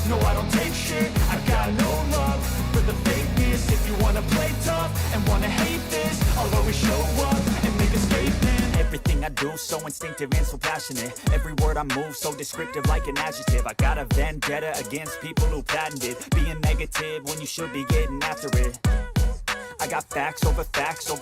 No, I don't take shit, I got no love for the fakeness. If you wanna play tough and wanna hate this, I'll always show up and make a statement. Everything I do so instinctive and so passionate. Every word I move so descriptive like an adjective. I got a vendetta against people who patented being negative when you should be getting after it. I got facts over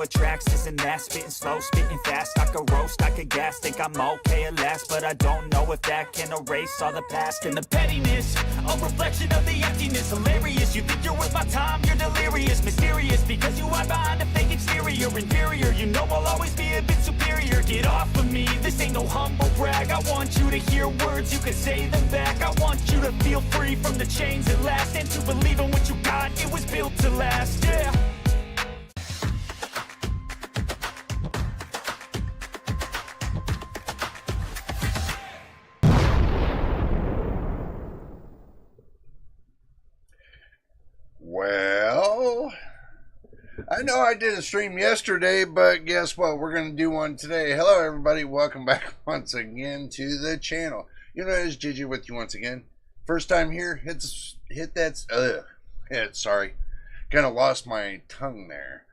tracks, this and that. Spitting slow, spitting fast, I could roast, I could gas. Think I'm okay at last, but I don't know if that can erase all the past. And the pettiness, a reflection of the emptiness. Hilarious, you think you're worth my time, you're delirious. Mysterious, because you hide behind a fake exterior. Inferior, you know I'll always be a bit superior. Get off of me, this ain't no humble brag. I want you to hear words, you can say them back. I want you to feel free from the chains at last, and to believe in what you got, it was built to last, yeah. Well, I know I did a stream yesterday, but guess what? We're going to do one today. Hello, everybody. Welcome back once again to the channel. You know, it's Gigi with you once again. First time here, hit that, sorry. Kind of lost my tongue there.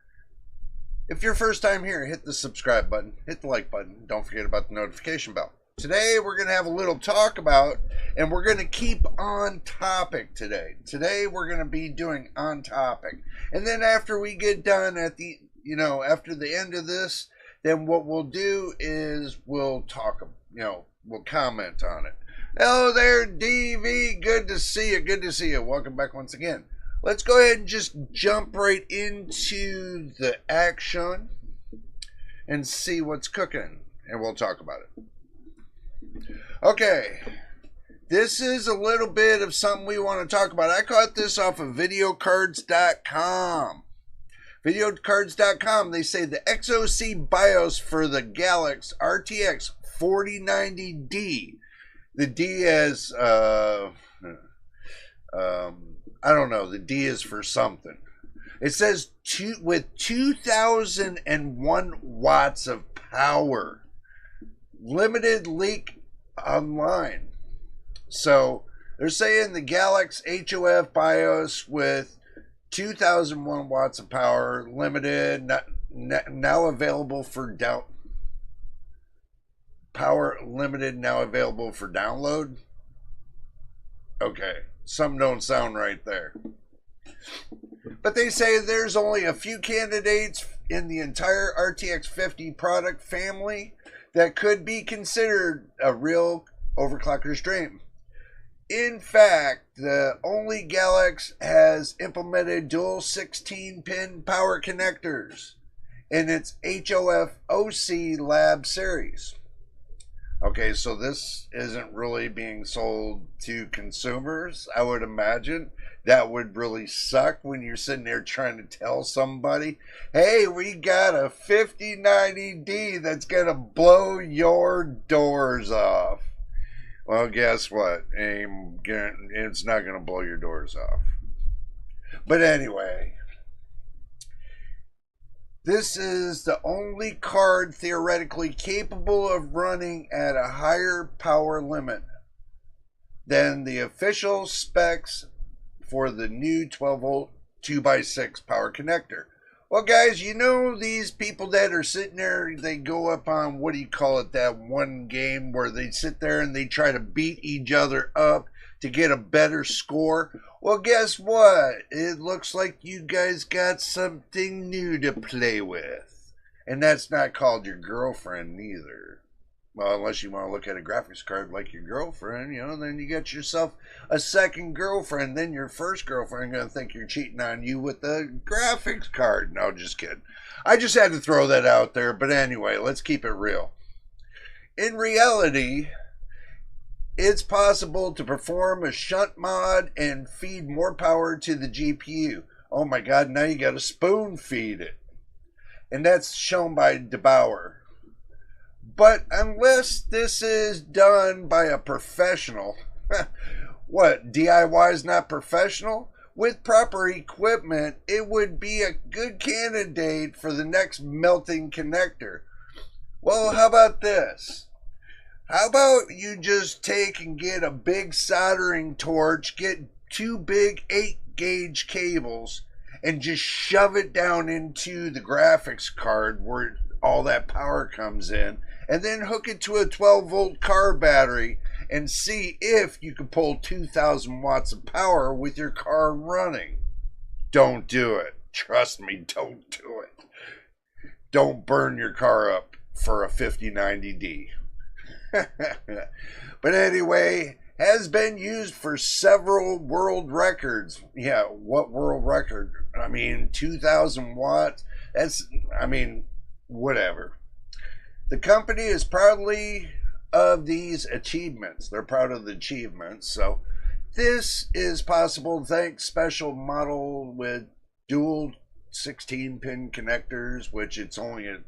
If you're first time here, hit the subscribe button, hit the like button. Don't forget about the notification bell. Today, we're going to have a little talk about, and we're going to keep on topic today. Today, we're going to be doing on topic. And then after we get done at the, after the end of this, then what we'll do is we'll talk, we'll comment on it. Hello there, DV. Good to see you. Good to see you. Welcome back once again. Let's go ahead and just jump right into the action and see what's cooking. And we'll talk about it. Okay, this is a little bit of something we want to talk about. I caught this off of videocards.com. Videocards.com, they say the XOC BIOS for the GALAX RTX 5090D. The D is, I don't know, the D is for something. It says with 2001 watts of power. Limited leak online. So they're saying the GALAX HOF BIOS with 2001 watts of power, limited, now available for power limited, now available for download. Okay, some don't sound right there. But they say there's only a few candidates in the entire RTX 50 product family that could be considered a real overclocker's dream. In fact, the only GALAX has implemented dual 16-pin power connectors in its HOF OC Lab series. Okay, so this isn't really being sold to consumers, I would imagine. That would really suck when you're sitting there trying to tell somebody, hey, we got a 5090D that's going to blow your doors off. Well, guess what? It's not going to blow your doors off. But anyway, this is the only card theoretically capable of running at a higher power limit than the official specs for the new 12-volt 2x6 power connector. Well, guys, you know these people that are sitting there, they go up on, what do you call it, that one game where they sit there and they try to beat each other up to get a better score? Well, guess what? It looks like you guys got something new to play with. And that's not called your girlfriend neither. Well, unless you want to look at a graphics card like your girlfriend, then you get yourself a second girlfriend. Then your first girlfriend going to think you're cheating on you with a graphics card. No, just kidding. I just had to throw that out there. But anyway, let's keep it real. In reality, it's possible to perform a shunt mod and feed more power to the GPU. Oh my God, now you got to spoon feed it. And that's shown by DeBauer. But unless this is done by a professional, what, DIY is not professional? With proper equipment, it would be a good candidate for the next melting connector. Well, how about this? How about you just take and get a big soldering torch, get two big 8-gauge cables, and just shove it down into the graphics card where all that power comes in, and then hook it to a 12-volt car battery and see if you can pull 2,000 watts of power with your car running. Don't do it. Trust me, don't do it. Don't burn your car up for a 5090D. But anyway, has been used for several world records. Yeah, what world record? I mean, 2,000 watts. That's, I mean, whatever. The company is proudly of these achievements. They're proud of the achievements. So this is possible thanks special model with dual 16-pin connectors, which it's only a,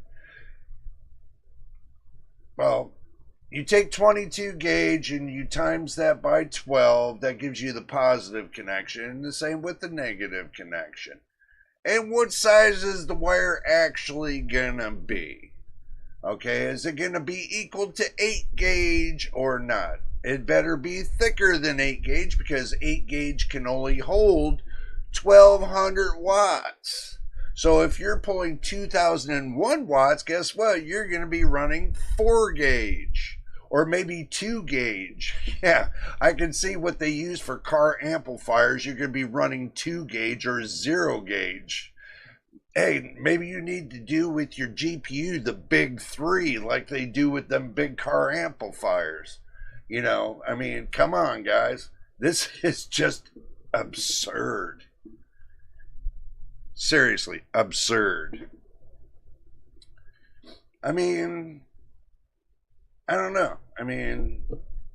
well, you take 22 gauge and you times that by 12, that gives you the positive connection. The same with the negative connection. And what size is the wire actually gonna be? Okay, is it gonna be equal to 8 gauge or not? It better be thicker than 8 gauge because 8 gauge can only hold 1,200 watts. So if you're pulling 2,001 watts, guess what? You're gonna be running 4 gauge. Or maybe 2 gauge. Yeah, I can see what they use for car amplifiers. You're going to be running 2 gauge or 0 gauge. Hey, maybe you need to do with your GPU the big 3 like they do with them big car amplifiers. You know, I mean, come on, guys. This is just absurd. Seriously, absurd. I mean, I don't know. I mean,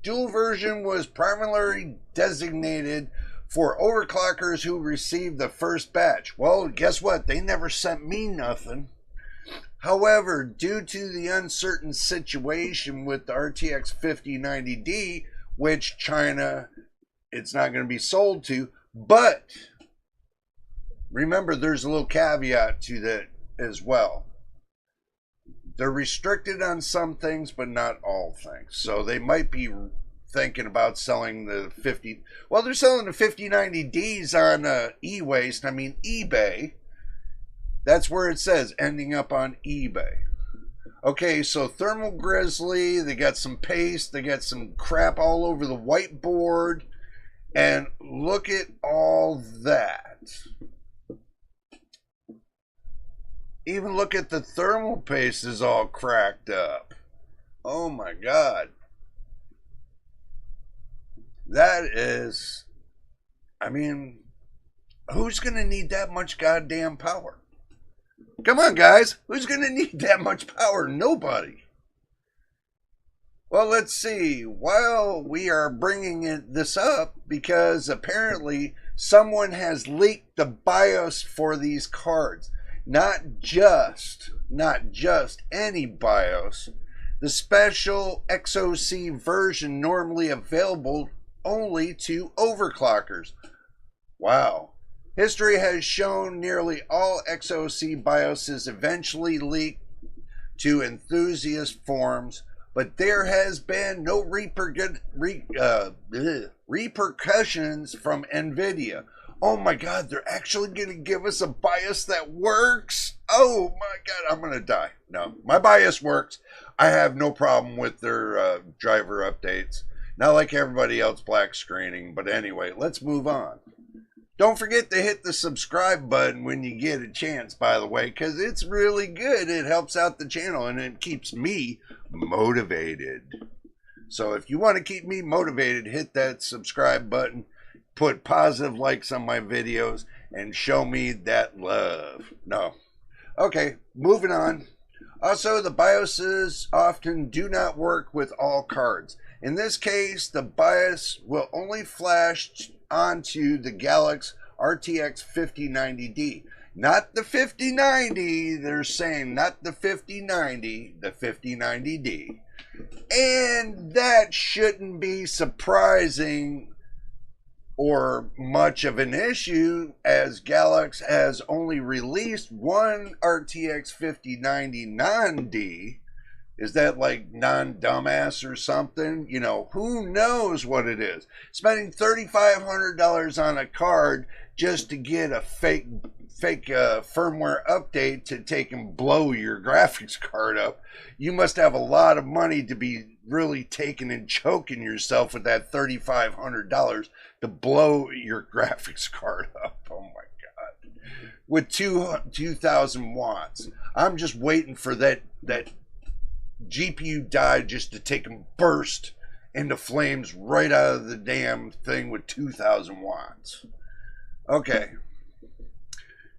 dual version was primarily designated for overclockers who received the first batch. Well, guess what? They never sent me nothing. However, due to the uncertain situation with the RTX 5090D, which China, it's not going to be sold to, but remember, there's a little caveat to that as well. They're restricted on some things, but not all things. So they might be thinking about selling the 50. Well, they're selling the 5090Ds on e-waste. I mean, eBay. That's where it says, ending up on eBay. Okay, so Thermal Grizzly. They got some paste. They got some crap all over the whiteboard. And look at all that. Even look at the thermal paste is all cracked up. Oh my God. That is, I mean, who's going to need that much goddamn power? Come on, guys. Who's going to need that much power? Nobody. Well, let's see. While we are bringing this up, because apparently someone has leaked the BIOS for these cards. Not just any BIOS, the special XOC version normally available only to overclockers. Wow. History has shown nearly all XOC BIOSes eventually leak to enthusiast forums, but there has been no repercussions from Nvidia. Oh my God, they're actually going to give us a BIOS that works? Oh my God, I'm going to die. No, my BIOS works. I have no problem with their driver updates. Not like everybody else black screening, but anyway, let's move on. Don't forget to hit the subscribe button when you get a chance, by the way, because it's really good. It helps out the channel and it keeps me motivated. So if you want to keep me motivated, hit that subscribe button. Put positive likes on my videos and show me that love. No. Okay, moving on. Also, the BIOSes often do not work with all cards. In this case, the BIOS will only flash onto the GALAX RTX 5090D. Not the 5090, they're saying not the 5090, the 5090D. And that shouldn't be surprising or much of an issue, as GALAX has only released one RTX 5090D Is that like non-dumbass or something? You know, who knows what it is? Spending $3,500 on a card just to get a fake firmware update to take and blow your graphics card up. You must have a lot of money to be really taking and choking yourself with that $3,500 to blow your graphics card up. Oh my God. With 2,000 watts. I'm just waiting for that GPU die just to take and burst into flames right out of the damn thing with 2,000 watts. Okay.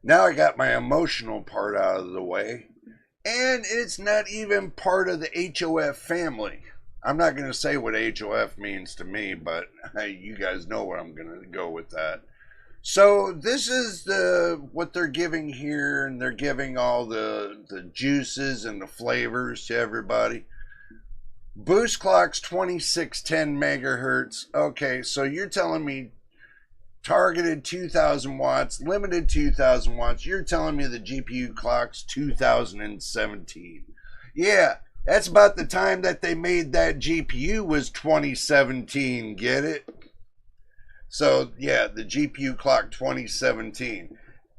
Now I got my emotional part out of the way. And it's not even part of the HOF family. I'm not going to say what HOF means to me, but hey, you guys know where I'm going to go with that. So this is what they're giving here, and they're giving all the juices and the flavors to everybody. Boost clock's 2610 megahertz. Okay, so you're telling me targeted 2,000 watts, limited 2,000 watts. You're telling me the GPU clock's 2017. Yeah, that's about the time that they made that GPU was 2017. Get it? So yeah, the GPU clock 2017.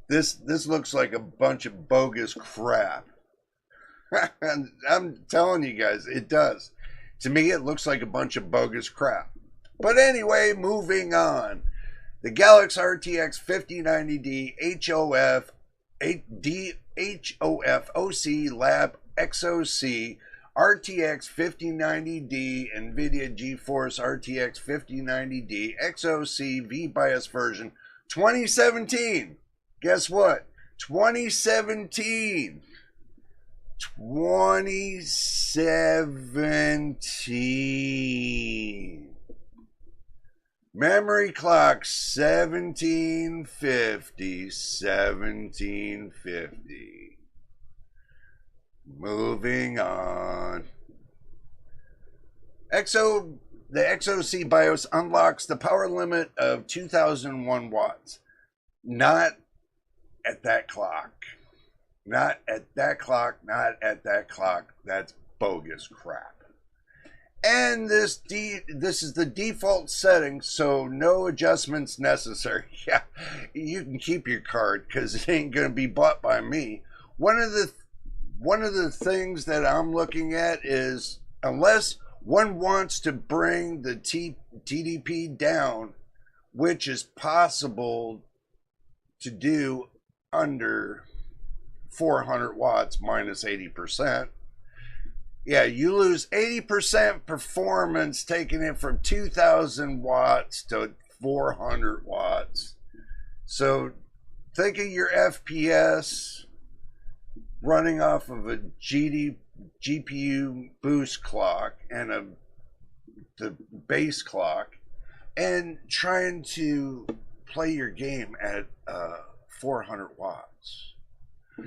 This looks like a bunch of bogus crap. I'm telling you guys, it does. To me, it looks like a bunch of bogus crap. But anyway, moving on. The GALAX RTX 5090D HOF OC Lab XOC RTX 5090D Nvidia GeForce RTX 5090D XOC BIOS version 2017. Guess what? 2017. 2017. Memory clock 1750. Moving on. The XOC BIOS unlocks the power limit of 2001 watts. Not at that clock. Not at that clock. Not at that clock. That's bogus crap. And this is the default setting, so no adjustments necessary. Yeah, you can keep your card because it ain't going to be bought by me. One of the things that I'm looking at is, unless one wants to bring the TDP down, which is possible to do under 400 watts minus 80%. Yeah, you lose 80% performance taking it from 2,000 watts to 400 watts. So think of your FPS running off of a GPU boost clock and the base clock, and trying to play your game at 400 watts.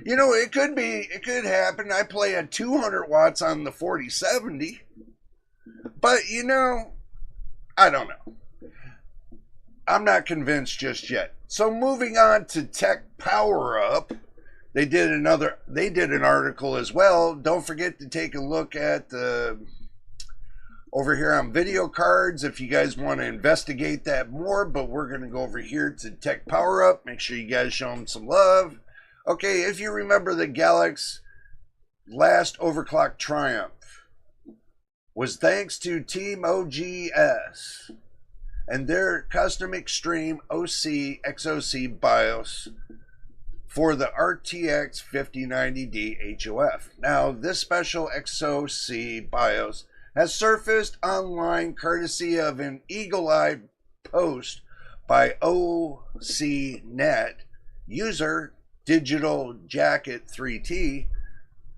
You know, it could happen. I play at 200 watts on the 4070. But, you know, I don't know. I'm not convinced just yet. So moving on to Tech Power Up. They did an article as well. Don't forget to take a look at over here on video cards if you guys want to investigate that more. But we're going to go over here to Tech Power Up. Make sure you guys show them some love. Okay, if you remember, the GALAX last overclock triumph was thanks to Team OGS and their custom extreme OC XOC BIOS for the RTX 5090D HOF. Now, this special XOC BIOS has surfaced online courtesy of an eagle-eye post by OCNet user Digital Jacket 3T.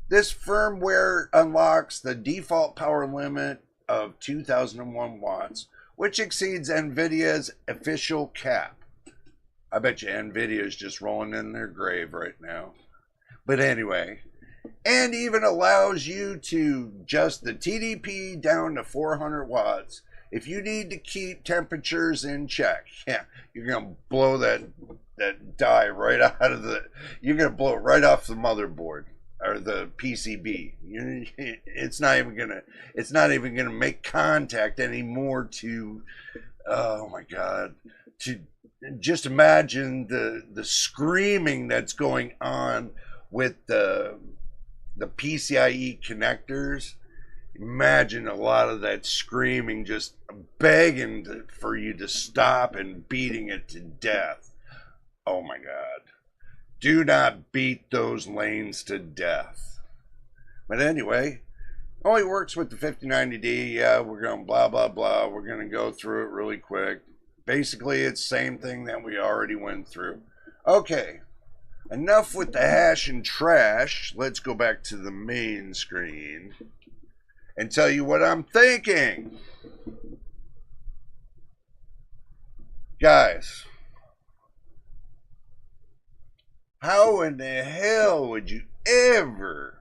This firmware unlocks the default power limit of 2001 watts, which exceeds Nvidia's official cap. I bet you Nvidia is just rolling in their grave right now. But anyway, and even allows you to adjust the TDP down to 400 watts if you need to keep temperatures in check. Yeah, you're going to blow that die right out of you're going to blow it right off the motherboard. or the PCB. It's not even gonna make contact anymore to, oh my God, to just imagine the screaming that's going on with the PCIe connectors. Imagine a lot of that screaming, just begging for you to stop and beating it to death. Oh my God. Do not beat those lanes to death. But anyway, only works with the 5090D. Yeah, we're going blah, blah, blah. We're going to go through it really quick. Basically, it's the same thing that we already went through. Okay, enough with the hash and trash. Let's go back to the main screen and tell you what I'm thinking. Guys, how in the hell would you ever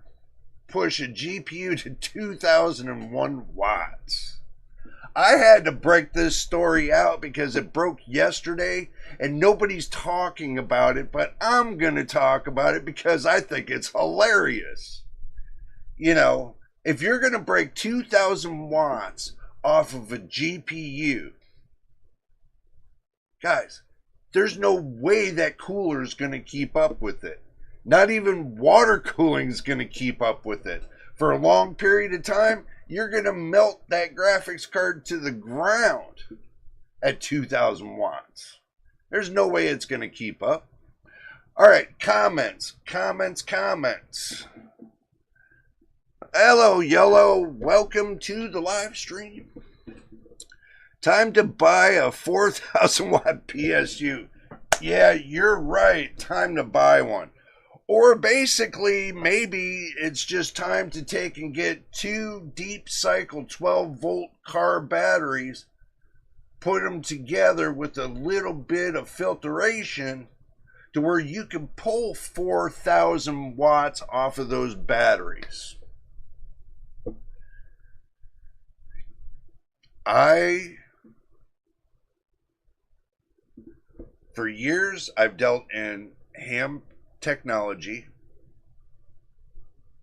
push a GPU to 2001 watts? I had to break this story out because it broke yesterday and nobody's talking about it, but I'm going to talk about it because I think it's hilarious. You know, if you're going to break 2,000 watts off of a GPU, guys, there's no way that cooler is going to keep up with it. Not even water cooling is going to keep up with it. For a long period of time, you're going to melt that graphics card to the ground at 2,000 watts. There's no way it's going to keep up. All right, comments. Hello, Yellow. Welcome to the live stream. Time to buy a 4,000 watt PSU. Yeah, you're right. Time to buy one. Or basically, maybe it's just time to take and get 2 deep cycle 12 volt car batteries, put them together with a little bit of filtration to where you can pull 4,000 watts off of those batteries. For years, I've dealt in ham technology,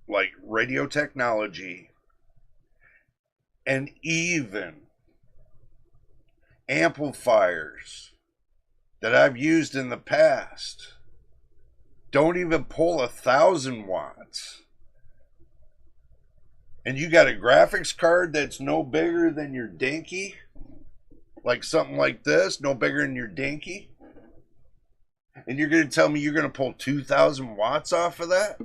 like radio technology, and even amplifiers that I've used in the past don't even pull 1,000 watts. And you got a graphics card that's no bigger than your dinky, like something like this, no bigger than your dinky. And you're going to tell me you're going to pull 2,000 watts off of that?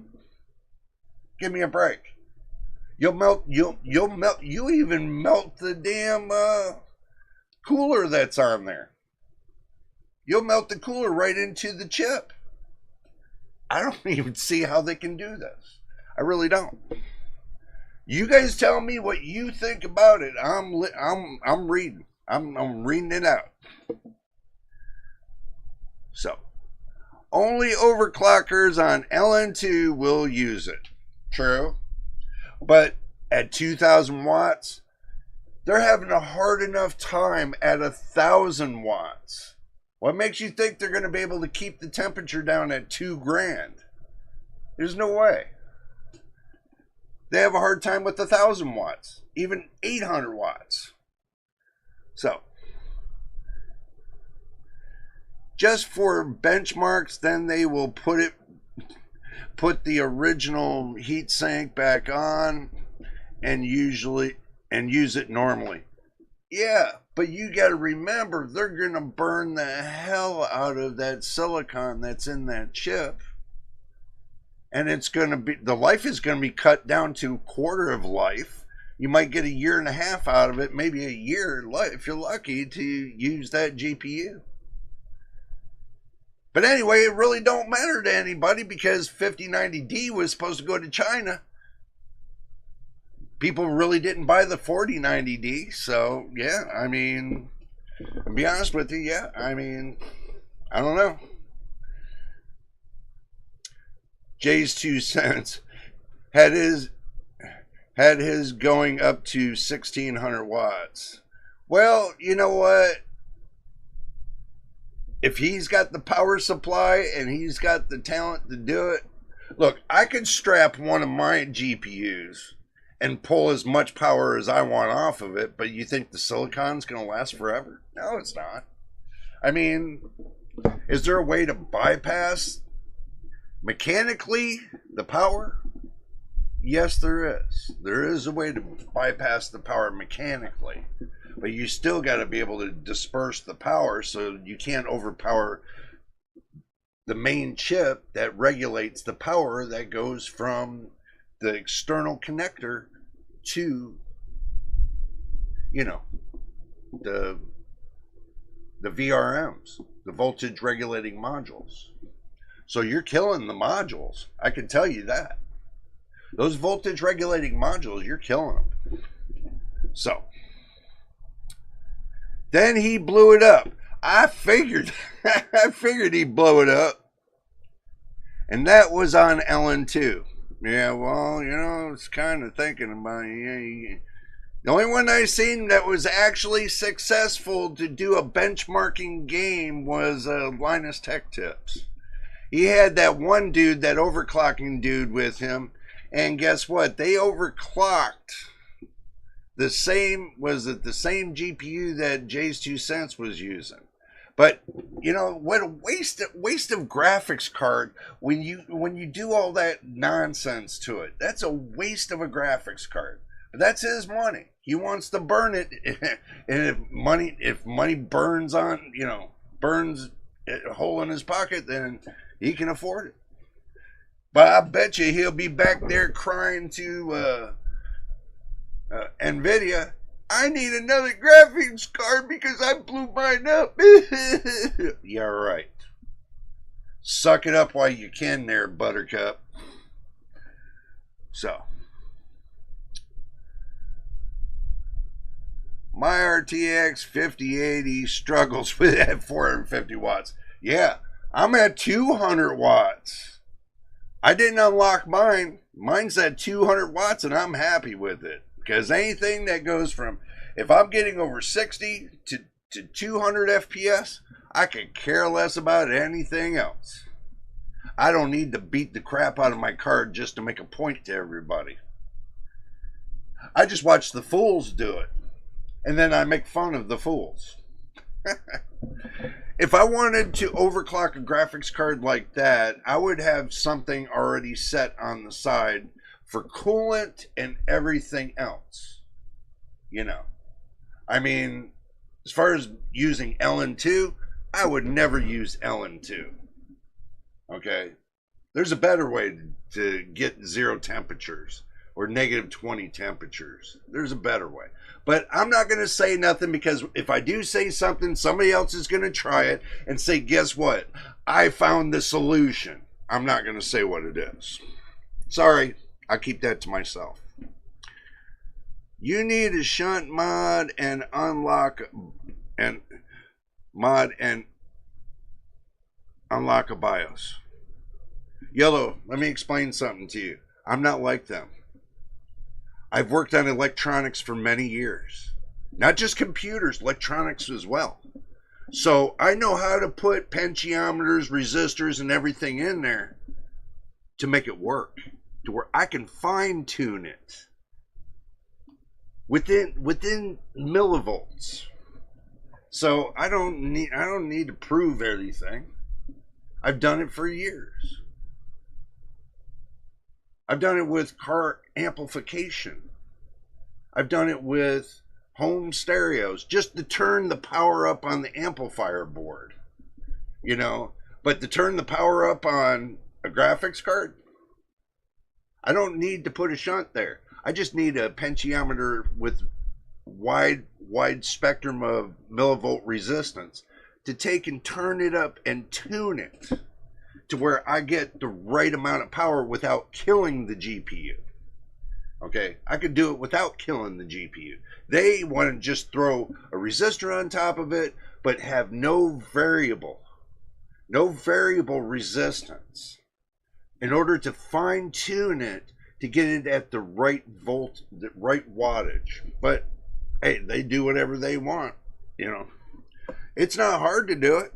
Give me a break. You even melt the damn cooler that's on there. You'll melt the cooler right into the chip. I don't even see how they can do this. I really don't. You guys tell me what you think about it. I'm reading. I'm reading it out. So, only overclockers on LN2 will use it. True. But at 2,000 watts, they're having a hard enough time at 1,000 watts. What makes you think they're going to be able to keep the temperature down at 2 grand? There's no way. They have a hard time with 1,000 watts, even 800 watts. So, just for benchmarks, then they will put the original heat sink back on and use it normally. Yeah, but you got to remember, they're going to burn the hell out of that silicon that's in that chip. And it's going to be, the life is going to be cut down to a quarter of life. You might get 1.5 years out of it, maybe a year, if you're lucky, to use that GPU. But anyway, it really don't matter to anybody because 5090D was supposed to go to China. People really didn't buy the 4090D, so yeah, I mean, to be honest with you, yeah, I mean, I don't know. Jay's 2 cents had his going up to 1,600 watts. Well, you know what? If he's got the power supply and he's got the talent to do it, Look, I could strap one of my GPUs and pull as much power as I want off of it, but you think the silicon's going to last forever? No, it's not. I mean, is there a way to bypass mechanically the power? Yes, there is. There is a way to bypass the power mechanically, but you still got to be able to disperse the power so you can't overpower the main chip that regulates the power that goes from the external connector to, you know, the VRMs, the voltage regulating modules. So you're killing the modules. I can tell you that. Those voltage regulating modules, you're killing them. So then he blew it up. I figured he'd blow it up. And that was on LN2. Yeah, well, you know, it's kind of thinking about it. The only one I seen that was actually successful to do a benchmarking game was Linus Tech Tips. He had that one dude, that overclocking dude with him. And guess what? They overclocked the same, was it the same GPU that Jay's 2 cents was using? But you know what a waste of graphics card when you do all that nonsense to it. That's a waste of a graphics card. But that's his money. He wants to burn it, and if money burns on, you know, burns a hole in his pocket, then he can afford it. But I bet you he'll be back there crying to Nvidia, I need another graphics card because I blew mine up. Yeah, right. Suck it up while you can there, Buttercup. So, my RTX 5080 struggles with that 450 watts. Yeah, I'm at 200 watts. I didn't unlock mine. Mine's at 200 watts and I'm happy with it. Because anything that goes from, if I'm getting over 60 to 200 FPS, I could care less about anything else. I don't need to beat the crap out of my card just to make a point to everybody. I just watch the fools do it. And then I make fun of the fools. If I wanted to overclock a graphics card like that, I would have something already set on the side for coolant and everything else. You know, I mean, as far as using LN2, I would never use LN2. Okay, there's a better way to get 0 temperatures or -20 temperatures. There's a better way. But I'm not going to say nothing, because if I do say something, somebody else is going to try it and say, guess what? I found the solution. I'm not going to say what it is. Sorry, I'll keep that to myself. You need a shunt mod and unlock a BIOS. Yellow, let me explain something to you. I'm not like them. I've worked on electronics for many years. Not just computers, electronics as well. So I know how to put potentiometers, resistors, and everything in there to make it work, to where I can fine tune it within millivolts. So I don't need to prove anything. I've done it for years. I've done it with car amplification. I've done it with home stereos, just to turn the power up on the amplifier board, you know. But to turn the power up on a graphics card, I don't need to put a shunt there. I just need a potentiometer with wide spectrum of millivolt resistance to take and turn it up and tune it to where I get the right amount of power without killing the GPU. Okay, I could do it without killing the GPU. They want to just throw a resistor on top of it, but have no variable resistance in order to fine tune it to get it at the right volt, the right wattage. But hey, they do whatever they want, you know. It's not hard to do it.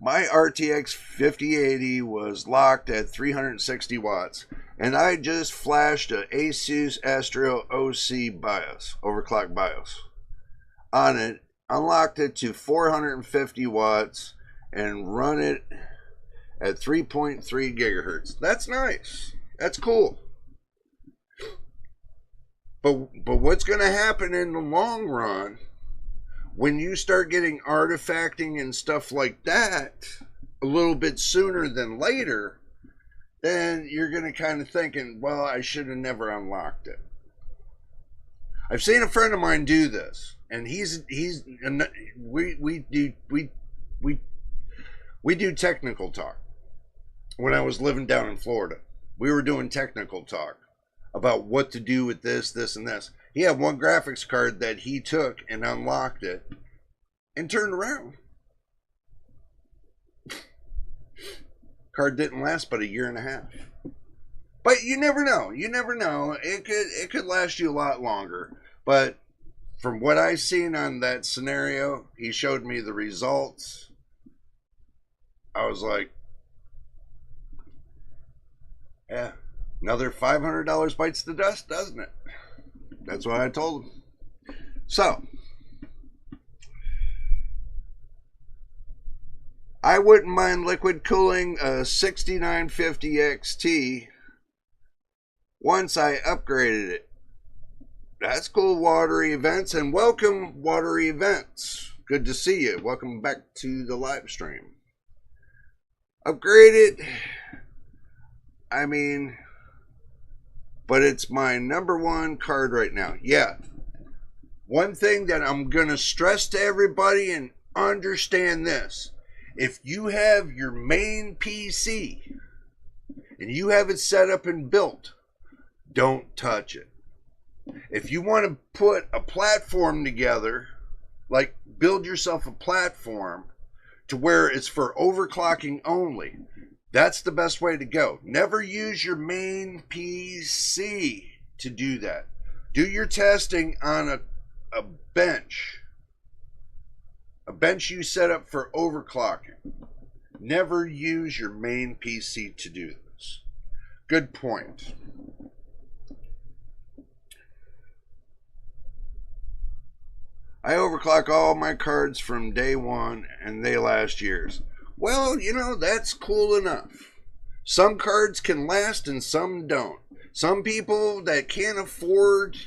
My RTX 5080 was locked at 360 watts, and I just flashed a Asus Astro OC BIOS, overclock BIOS, on it, unlocked it to 450 watts, and run it at 3.3 gigahertz. That's nice. That's cool. But what's going to happen in the long run, when you start getting artifacting and stuff like that a little bit sooner than later, then you're going to kind of thinking, well, I should have never unlocked it. I've seen a friend of mine do this, and we do technical talk. When I was living down in Florida, we were doing technical talk about what to do with this, and this. He had one graphics card that he took and unlocked it and turned around. Card didn't last but a year and a half. But you never know. You never know. It could last you a lot longer. But from what I've seen on that scenario, he showed me the results. I was like, yeah, another $500 bites the dust, doesn't it? That's what I told him. So, I wouldn't mind liquid cooling a 6950 XT once I upgraded it. That's cool, Watery Events, and welcome, Watery Events. Good to see you. Welcome back to the live stream. Upgraded, I mean, but it's my #1 card right now. Yeah. One thing that I'm going to stress to everybody, and understand this. If you have your main PC and you have it set up and built, don't touch it. If you want to put a platform together, like build yourself a platform to where it's for overclocking only, that's the best way to go. Never use your main PC to do that. Do your testing on a bench. A bench you set up for overclocking. Never use your main PC to do this. Good point. I overclock all my cards from day one, and they last years. Well, you know, that's cool enough. Some cards can last and some don't. Some people that can't afford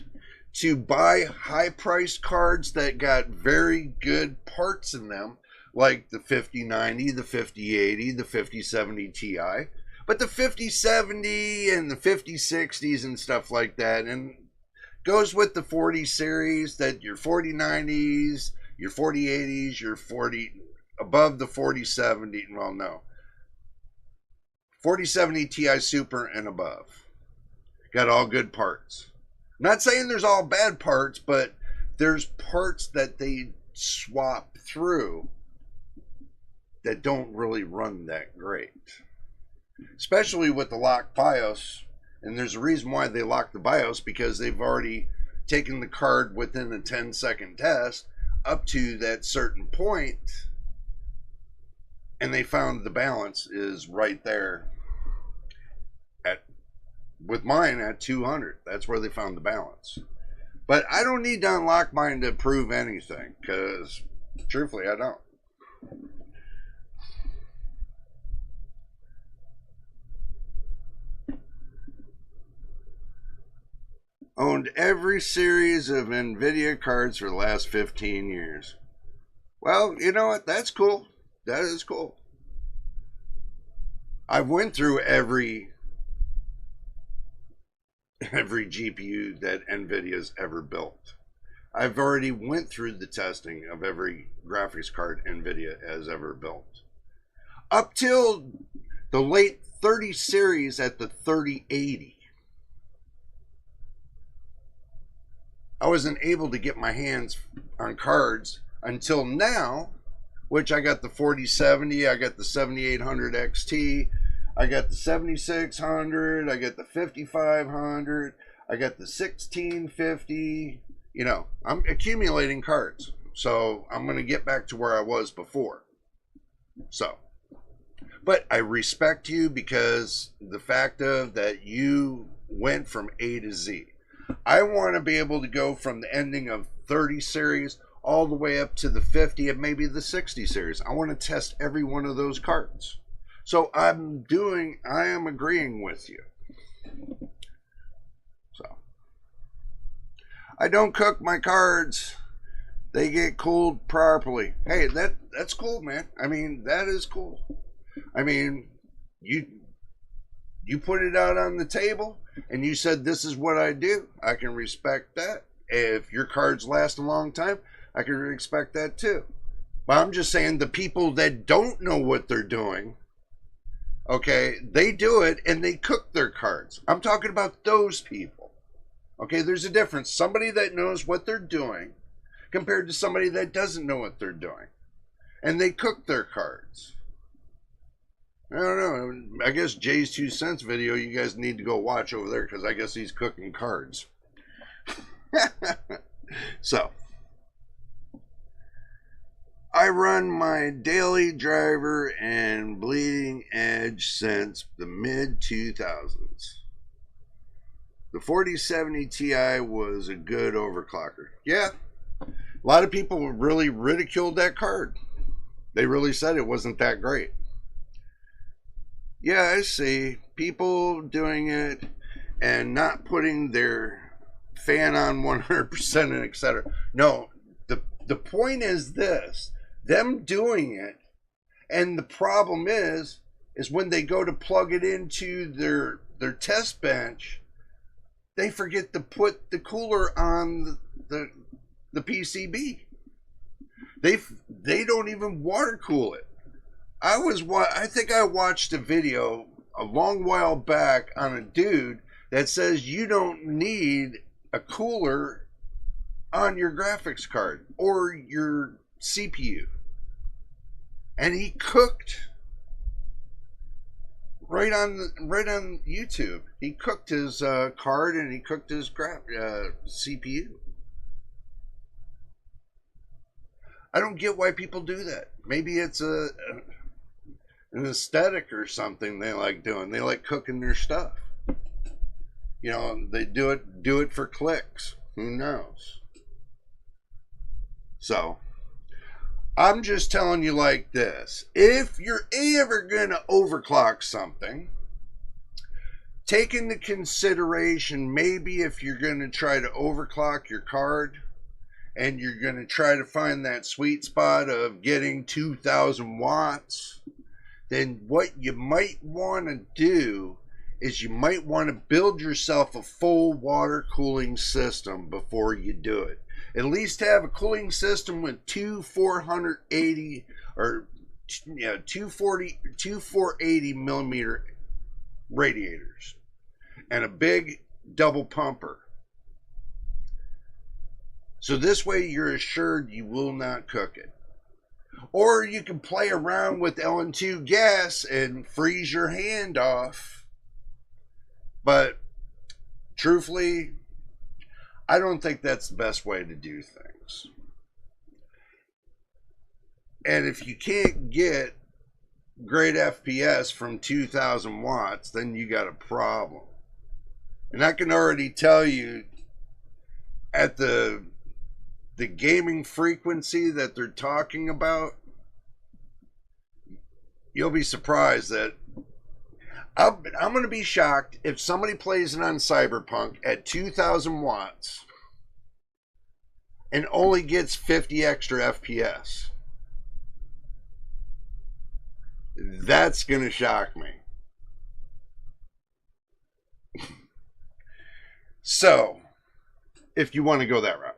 to buy high-priced cards that got very good parts in them, like the 5090, the 5080, the 5070 Ti, but the 5070 and the 5060s and stuff like that, and goes with the 40 series, that your 4090s, your 4080s, your 40 above the 4070, well, no, 4070 Ti Super and above, got all good parts. I'm not saying there's all bad parts, but there's parts that they swap through that don't really run that great, especially with the locked BIOS. And there's a reason why they lock the BIOS, because they've already taken the card within a 10-second test up to that certain point, and they found the balance is right there at, with mine at 200. That's where they found the balance. But I don't need to unlock mine to prove anything, because truthfully I don't. Owned every series of Nvidia cards for the last 15 years. Well, you know what? That's cool. That is cool. I've went through every GPU that Nvidia's ever built. I've already went through the testing of every graphics card Nvidia has ever built. Up till the late 30 series at the 3080. I wasn't able to get my hands on cards until now, which I got the 4070, I got the 7800 XT, I got the 7600, I got the 5500, I got the 1650. You know, I'm accumulating cards, so I'm going to get back to where I was before. So, but I respect you because the fact of that you went from A to Z. I want to be able to go from the ending of 30 series all the way up to the 50 and maybe the 60 series. I want to test every one of those cards. So I am agreeing with you. So I don't cook my cards. They get cooled properly. Hey, that's cool, man. I mean, that is cool. I mean, you put it out on the table and you said this is what I do. I can respect that. If your cards last a long time, I can respect that too. But I'm just saying the people that don't know what they're doing, okay, they do it and they cook their cards. I'm talking about those people. Okay, there's a difference. Somebody that knows what they're doing compared to somebody that doesn't know what they're doing. And they cook their cards. I don't know. I guess Jay's 2 cents video you guys need to go watch over there because I guess he's cooking cards. So, I run my daily driver and bleeding edge since the mid-2000s. The 4070 Ti was a good overclocker. Yeah, a lot of people really ridiculed that card. They really said it wasn't that great. Yeah, I see people doing it and not putting their fan on 100% and etc. No, the point is this. Them doing it, and the problem is when they go to plug it into their test bench, they forget to put the cooler on the PCB. They don't even water cool it. I think I watched a video a long while back on a dude that says you don't need a cooler on your graphics card or your CPU. And he cooked right on YouTube. He cooked his card and he cooked his CPU. I don't get why people do that. Maybe it's an aesthetic or something they like doing. They like cooking their stuff. You know, they do it for clicks. Who knows? So, I'm just telling you like this. If you're ever going to overclock something, take into consideration maybe if you're going to try to overclock your card and you're going to try to find that sweet spot of getting 2,000 watts, then what you might want to do is you might want to build yourself a full water cooling system before you do it. At least have a cooling system with two 480 or 480 millimeter radiators and a big double pumper. So this way you're assured you will not cook it. Or you can play around with LN2 gas and freeze your hand off. But truthfully, I don't think that's the best way to do things. And if you can't get great FPS from 2,000 watts, then you got a problem. And I can already tell you at the gaming frequency that they're talking about, you'll be surprised that I'm going to be shocked if somebody plays it on Cyberpunk at 2,000 watts and only gets 50 extra FPS. That's going to shock me. So, if you want to go that route.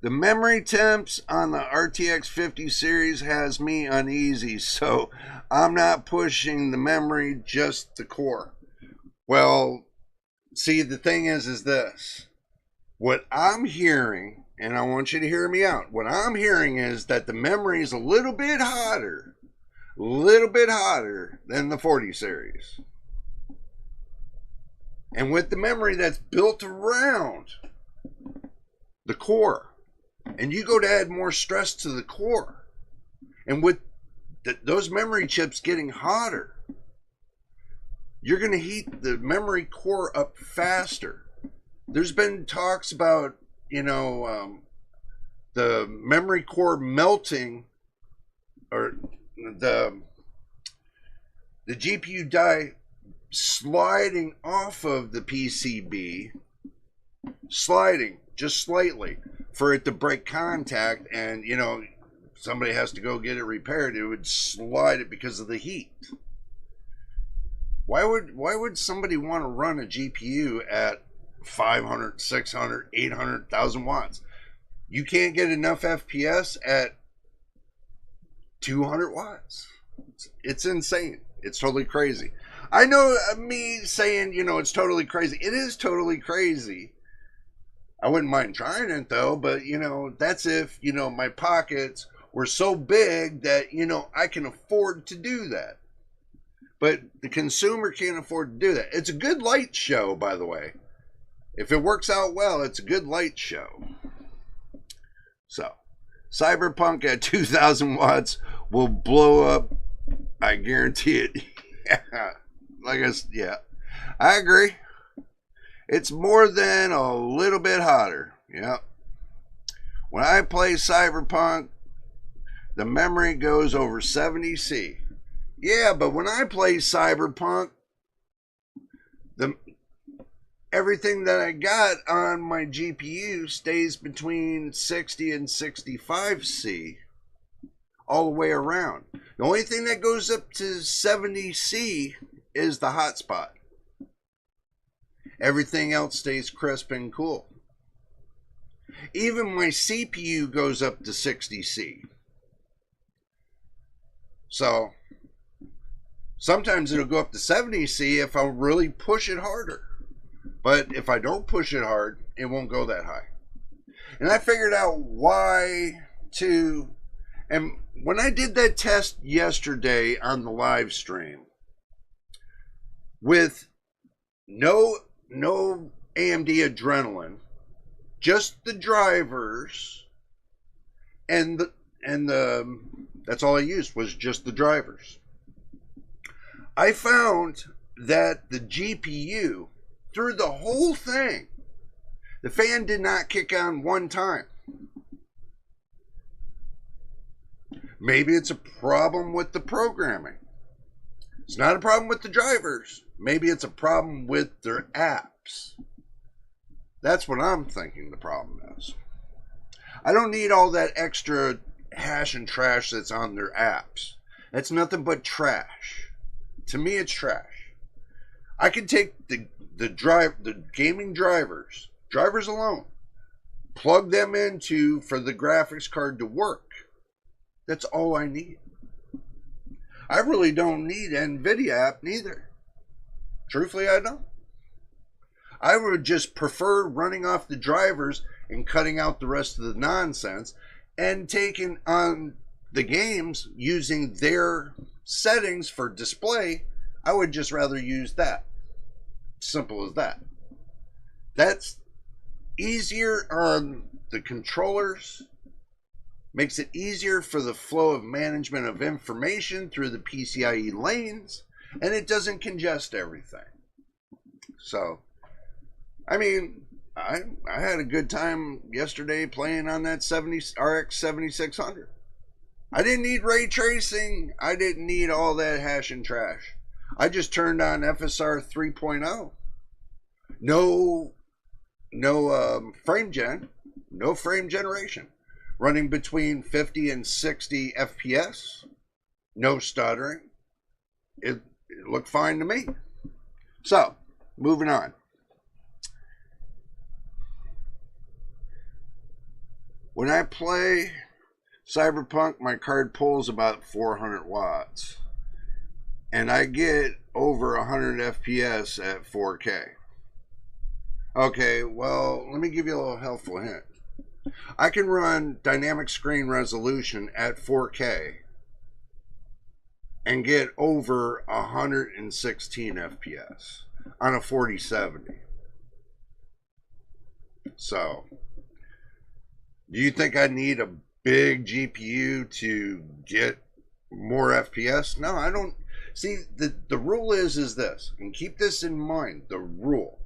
The memory temps on the RTX 50 series has me uneasy, so I'm not pushing the memory, just the core. Well, see, the thing is this. What I'm hearing, and I want you to hear me out, what I'm hearing is that the memory is a little bit hotter than the 40 series. And with the memory that's built around the core, and you go to add more stress to the core, And with those memory chips getting hotter, you're going to heat the memory core up faster. There's been talks about, the memory core melting, or the GPU die sliding off of the PCB, sliding just slightly for it to break contact, and somebody has to go get it repaired. It would slide it because of the heat. Why would somebody want to run a GPU at 500, 600, 800,000 watts? You can't get enough FPS at 200 watts. It's insane. It's totally crazy. I know me saying, it's totally crazy. It is totally crazy. I wouldn't mind trying it though, but that's if, my pockets were so big that, I can afford to do that. But the consumer can't afford to do that. It's a good light show, by the way. If it works out well, it's a good light show. So, Cyberpunk at 2,000 watts will blow up. I guarantee it. Yeah. I agree. It's more than a little bit hotter. Yep. When I play Cyberpunk, the memory goes over 70C. Yeah, but when I play Cyberpunk, everything that I got on my GPU stays between 60 and 65C all the way around. The only thing that goes up to 70C is the hotspot. Everything else stays crisp and cool. Even my CPU goes up to 60C. So sometimes it'll go up to 70C if I really push it harder. But if I don't push it hard, it won't go that high. And I figured out why to... And when I did that test yesterday on the live stream with no AMD Adrenalin, just the drivers, and the that's all I used was just the drivers. I found that the GPU, through the whole thing, the fan did not kick on one time. Maybe it's a problem with the programming. It's not a problem with the drivers. Maybe it's a problem with their apps. That's what I'm thinking the problem is. I don't need all that extra hash and trash that's on their apps. That's nothing but trash. To me, it's trash. I can take the gaming drivers alone, plug them into for the graphics card to work. That's all I need. I really don't need Nvidia app neither. Truthfully, I don't. I would just prefer running off the drivers and cutting out the rest of the nonsense and taking on the games using their settings for display. I would just rather use that. Simple as that. That's easier on the controllers. Makes it easier for the flow of management of information through the PCIe lanes, and it doesn't congest everything. So, I mean, I had a good time yesterday playing on that RX 7600. I didn't need ray tracing. I didn't need all that hash and trash. I just turned on FSR 3.0. No frame generation. Running between 50 and 60 FPS. No stuttering. It looked fine to me. So, moving on. When I play Cyberpunk, my card pulls about 400 watts. And I get over 100 FPS at 4K. Okay, well, let me give you a little helpful hint. I can run dynamic screen resolution at 4K and get over 116 FPS on a 4070. So, do you think I need a big GPU to get more FPS. No, I don't. See, the rule is this, and keep this in mind, the rule.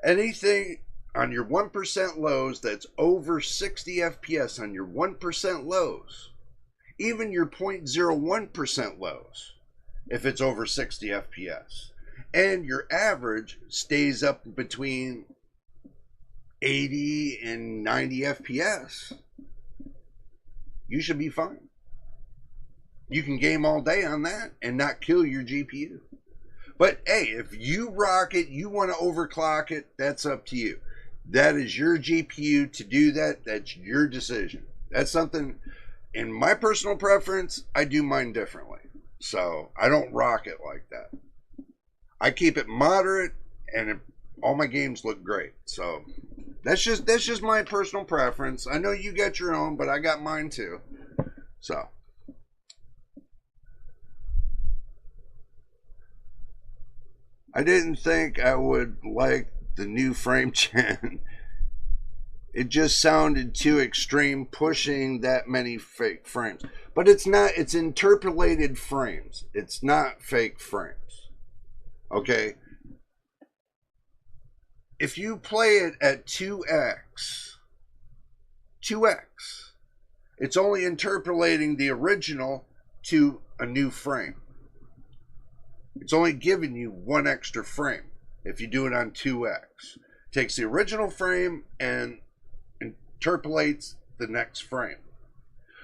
Anything on your 1% lows that's over 60 FPS on your 1% lows, even your 0.01% lows, if it's over 60 FPS, and your average stays up between 80 and 90 FPS, you should be fine. You can game all day on that and not kill your GPU. But hey, if you rock it, you want to overclock it, that's up to you. That is your GPU to do that. That's your decision. That's something, in my personal preference, I do mine differently. So I don't rock it like that. I keep it moderate, and all my games look great. So that's just my personal preference. I know you got your own, but I got mine too. So I didn't think I would like the new frame gen. It just sounded too extreme, pushing that many fake frames. But it's not, it's interpolated frames. It's not fake frames. Okay? If you play it at 2x, it's only interpolating the original to a new frame. It's only giving you one extra frame if you do it on 2x. It takes the original frame and interpolates the next frame.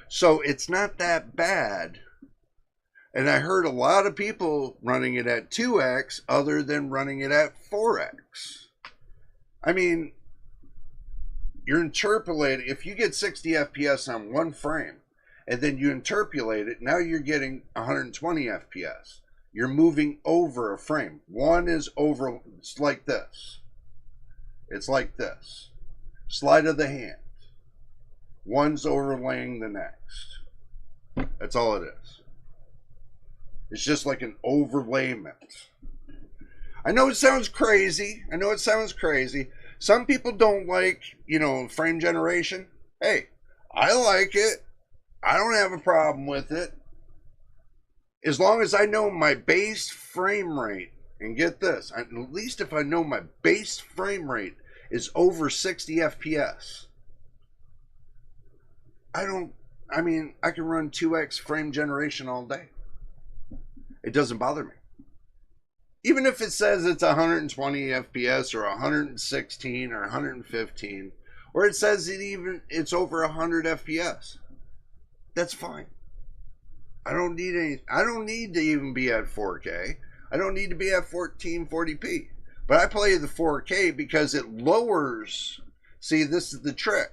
So it's not that bad. And I heard a lot of people running it at 2x other than running it at 4x. I mean, you're interpolating. If you get 60 FPS on one frame and then you interpolate it, now you're getting 120 FPS. You're moving over a frame. One is over, it's like this. It's like this. Sleight of the hand. One's overlaying the next. That's all it is. It's just like an overlayment. I know it sounds crazy. Some people don't like, frame generation. Hey, I like it. I don't have a problem with it. As long as I know my base frame rate, and get this, at least if I know my base frame rate is over 60 FPS, I can run 2x frame generation all day. It doesn't bother me. Even if it says it's 120 FPS or 116 or 115, or it says it's over 100 FPS, that's fine. I don't need to even be at 4K. I don't need to be at 1440p. But I play the 4K because it lowers. See, this is the trick.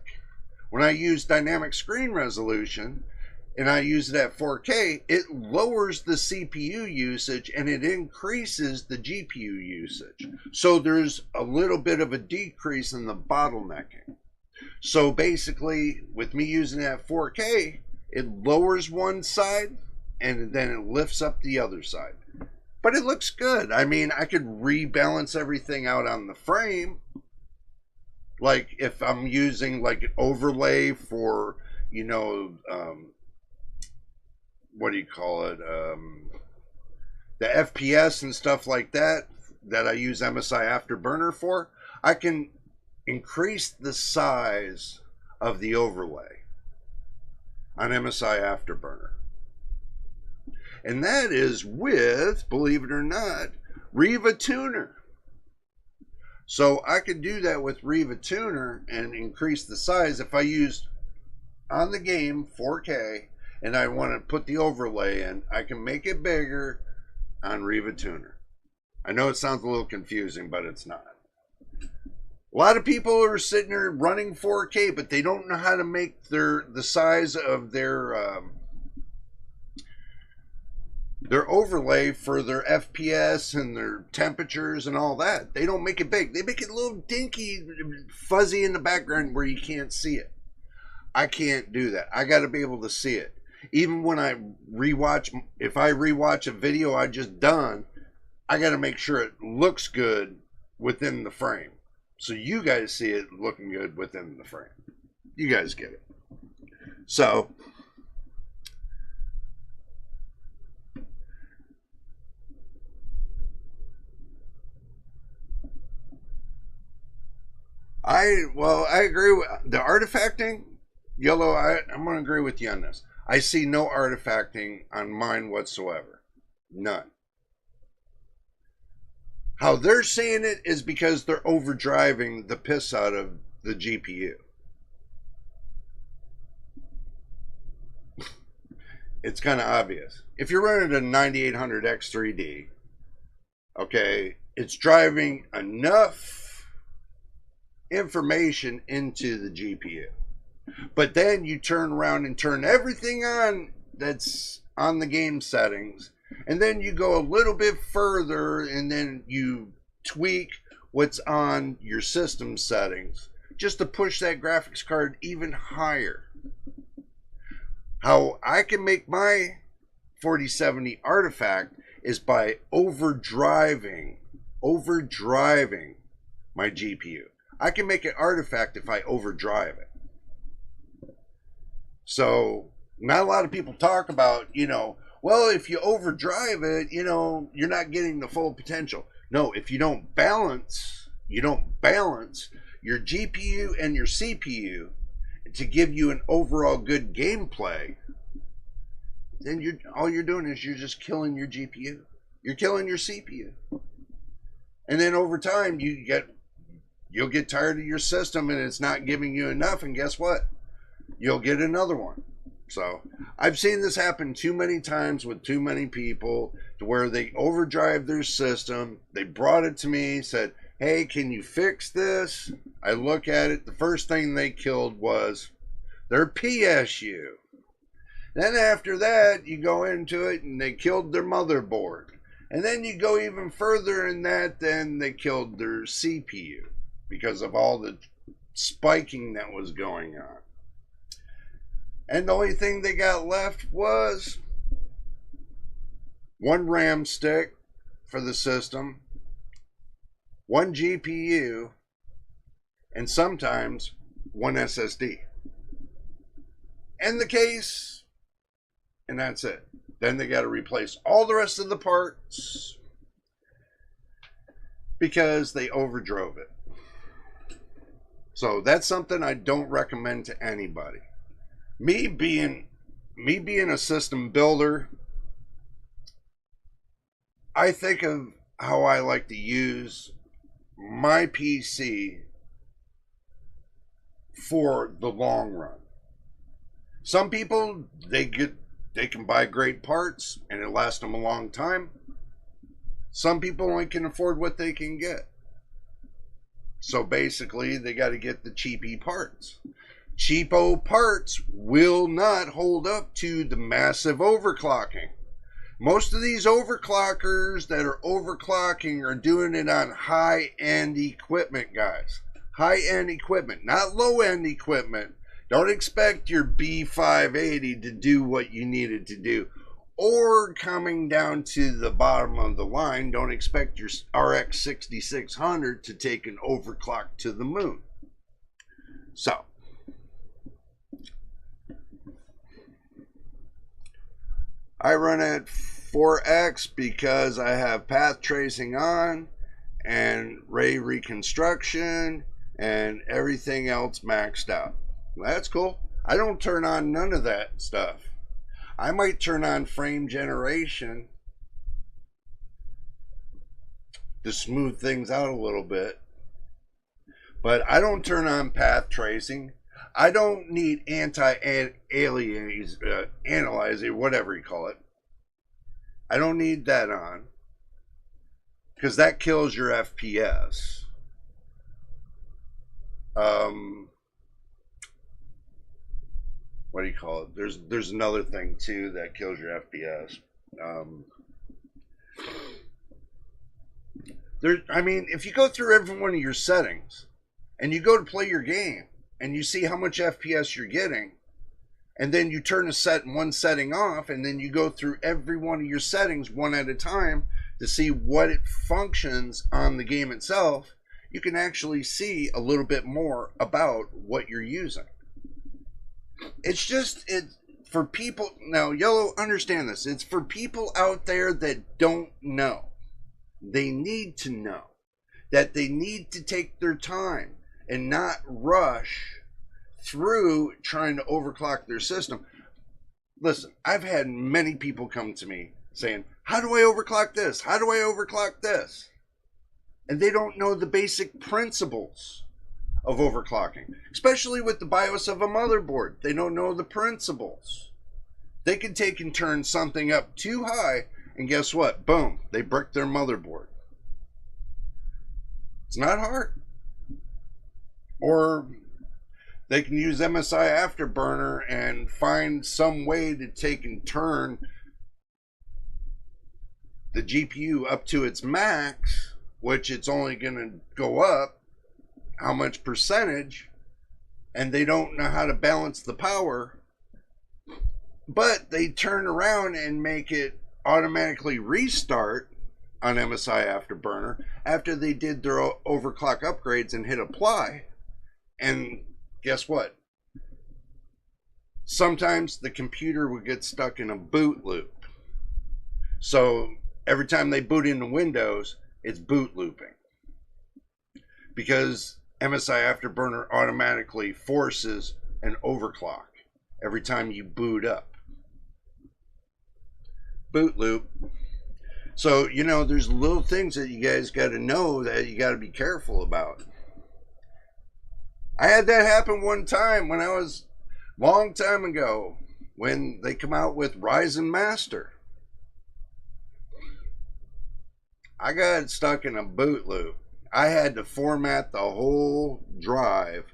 When I use dynamic screen resolution and I use it at 4K, it lowers the CPU usage and it increases the GPU usage. So there's a little bit of a decrease in the bottlenecking. So basically, with me using it at 4K, it lowers one side and then it lifts up the other side. But it looks good. I mean, I could rebalance everything out on the frame. Like if I'm using like an overlay for, what do you call it? The FPS and stuff like that I use MSI Afterburner for, I can increase the size of the overlay on MSI Afterburner. And that is with, believe it or not, Riva Tuner. So I could do that with Riva Tuner and increase the size. If I used on the game 4K and I want to put the overlay in, I can make it bigger on Riva Tuner. I know it sounds a little confusing, but it's not. A lot of people are sitting there running 4K, but they don't know how to make the size of their overlay for their FPS and their temperatures and all that. They don't make it big. They make it a little dinky, fuzzy in the background where you can't see it. I can't do that. I got to be able to see it. Even when I rewatch, if I rewatch a video I just done, I got to make sure it looks good within the frame. So you guys see it looking good within the frame. You guys get it. So I agree with the artifacting. Yellow, I'm going to agree with you on this. I see no artifacting on mine whatsoever. None. How they're seeing it is because they're overdriving the piss out of the GPU. It's kind of obvious. If you're running a 9800X 3D, okay, it's driving enough information into the GPU. But then you turn around and turn everything on that's on the game settings, and then you go a little bit further and then you tweak what's on your system settings just to push that graphics card even higher. How I can make my 4070 artifact is by overdriving my GPU. I can make an artifact if I overdrive it. So not a lot of people talk about, well, if you overdrive it, you're not getting the full potential. No, if you don't balance your GPU and your CPU to give you an overall good gameplay, then all you're doing is you're just killing your GPU. You're killing your CPU. And then over time you'll get tired of your system and it's not giving you enough, and guess what? You'll get another one. So I've seen this happen too many times with too many people to where they overdrive their system. They brought it to me, said, hey, can you fix this? I look at it. The first thing they killed was their PSU. Then after that, you go into it and they killed their motherboard. And then you go even further in that, then they killed their CPU because of all the spiking that was going on. And the only thing they got left was one RAM stick for the system, one GPU, and sometimes one SSD. And the case, and that's it. Then they got to replace all the rest of the parts because they overdrove it. So that's something I don't recommend to anybody. Me being a system builder, I think of how I like to use my PC for the long run. Some people, they can buy great parts and it lasts them a long time. Some people only can afford what they can get. So basically, they got to get the cheapy parts. Cheapo parts will not hold up to the massive overclocking. Most of these overclockers that are overclocking are doing it on high-end equipment, guys. High-end equipment, not low-end equipment. Don't expect your B580 to do what you need it to do. Or coming down to the bottom of the line, don't expect your RX 6600 to take an overclock to the moon. So, I run at 4X because I have path tracing on and ray reconstruction and everything else maxed out. Well, that's cool. I don't turn on none of that stuff. I might turn on frame generation to smooth things out a little bit, but I don't turn on path tracing. I don't need anti-aliasing, whatever you call it. I don't need that on because that kills your FPS. What do you call it? There's another thing too that kills your FPS. I mean, if you go through every one of your settings and you go to play your game and you see how much FPS you're getting, and then you turn one setting off, and then you go through every one of your settings one at a time to see what it functions on the game itself, you can actually see a little bit more about what you're using. It's just, for people, now, Yellow, understand this. It's for people out there that don't know. They need to know that they need to take their time and not rush through trying to overclock their system. Listen, I've had many people come to me saying, how do I overclock this? How do I overclock this? And they don't know the basic principles of overclocking, especially with the BIOS of a motherboard. They don't know the principles. They can take and turn something up too high, and guess what? Boom, they brick their motherboard. It's not hard. Or they can use MSI Afterburner and find some way to take and turn the GPU up to its max, which it's only going to go up how much percentage, and they don't know how to balance the power, but they turn around and make it automatically restart on MSI Afterburner after they did their overclock upgrades and hit apply. And guess what? Sometimes the computer will get stuck in a boot loop. So every time they boot into Windows, it's boot looping. Because MSI Afterburner automatically forces an overclock every time you boot up. Boot loop. So, you know, there's little things that you guys got to know that you got to be careful about. I had that happen one time when I was, long time ago, when they come out with Ryzen Master. I got stuck in a boot loop. I had to format the whole drive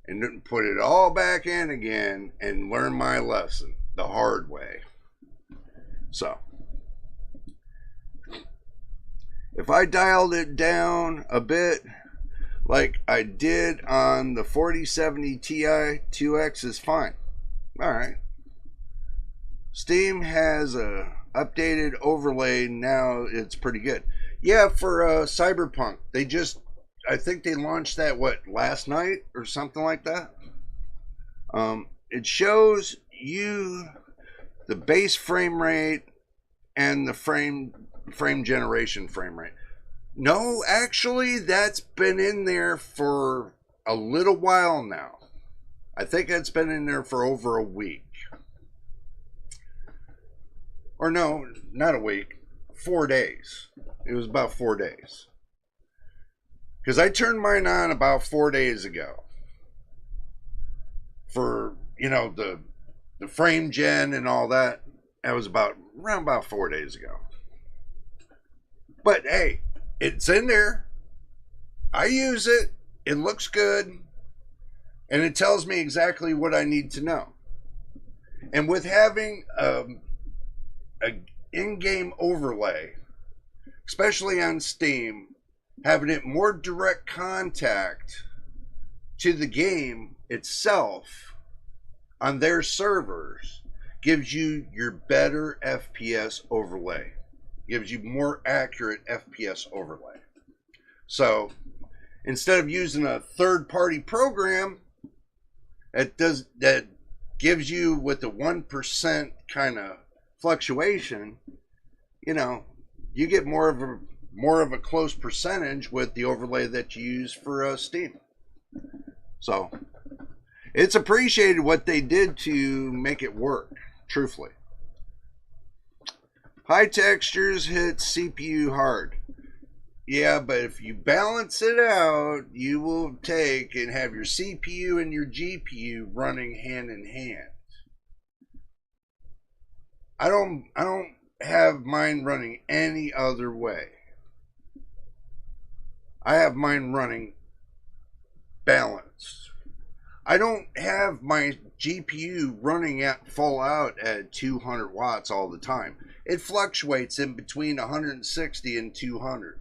and then put it all back in again and learn my lesson the hard way. So, if I dialed it down a bit, like I did on the 4070 Ti 2X, is fine. All right. Steam has a updated overlay now. It's pretty good. Yeah, for Cyberpunk, they just, I think they launched that, what, last night or something like that? It shows you the base frame rate and the frame generation frame rate. No, actually, that's been in there for a little while now. I think that's been in there for over a week. Or no, not a week. 4 days. It was about 4 days. Because I turned mine on about 4 days ago. For, you know, the frame gen and all that. That was around about 4 days ago. But hey, it's in there. I use it. It looks good. And it tells me exactly what I need to know. And with having a in-game overlay, especially on Steam, having it more direct contact to the game itself on their servers gives you your better FPS overlay. Gives you more accurate FPS overlay. So instead of using a third-party program that gives you with the 1% kind of fluctuation, you know, you get more of a close percentage with the overlay that you use for Steam. So it's appreciated what they did to make it work, truthfully. High textures hit CPU hard. Yeah, but if you balance it out, you will take and have your CPU and your GPU running hand in hand. I don't have mine running any other way. I have mine running balanced. I don't have my GPU running at full out at 200 watts all the time. It fluctuates in between 160 and 200.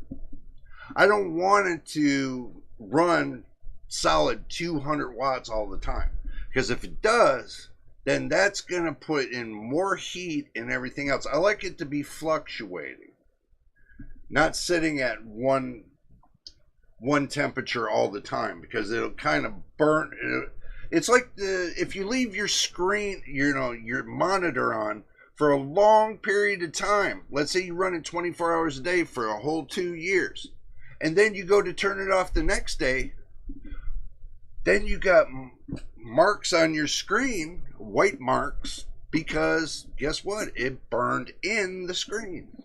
I don't want it to run solid 200 watts all the time, because if it does, then that's going to put in more heat and everything else. I like it to be fluctuating, not sitting at one temperature all the time, because it'll kind of burn. It's like if you leave your screen, your monitor on for a long period of time. Let's say you run it 24 hours a day for a whole 2 years. And then you go to turn it off the next day. Then you got marks on your screen, white marks, because guess what? It burned in the screen.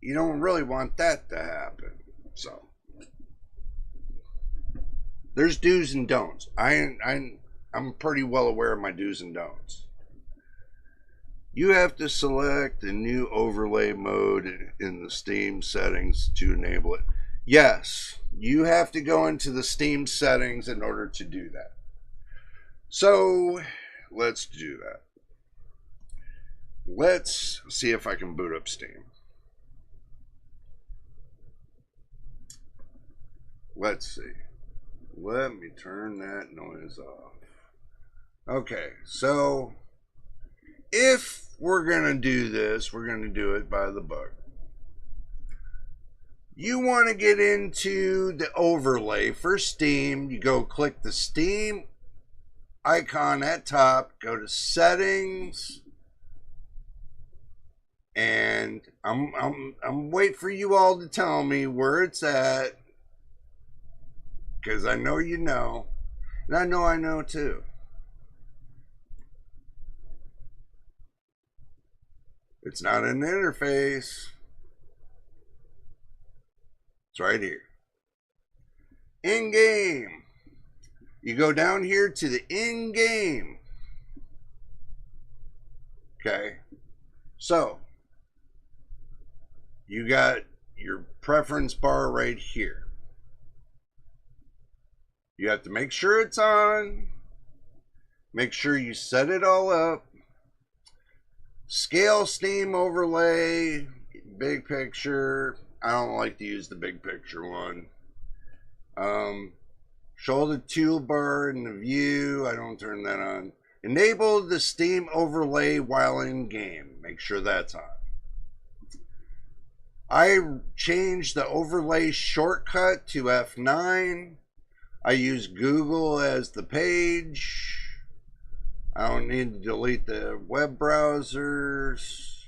You don't really want that to happen. So there's do's and don'ts. I'm pretty well aware of my do's and don'ts. You have to select the new overlay mode in the Steam settings to enable it. Yes, you have to go into the Steam settings in order to do that. So let's do that. Let's see if I can boot up Steam. Let's see. Let me turn that noise off. Okay, so if we're going to do this, we're going to do it by the book. You want to get into the overlay for Steam. You go click the Steam icon at top, go to settings, and I'm waiting for you all to tell me where it's at, because I know you know, and I know too. It's not an interface. It's right here. In-game. You go down here to the in-game. Okay. So, you got your preference bar right here. You have to make sure it's on. Make sure you set it all up. Scale Steam overlay, big picture. I don't like to use the big picture one. Show the toolbar in the view. I don't turn that on. Enable the Steam overlay while in game. Make sure that's on. I changed the overlay shortcut to F9. I use Google as the page. I don't need to delete the web browsers.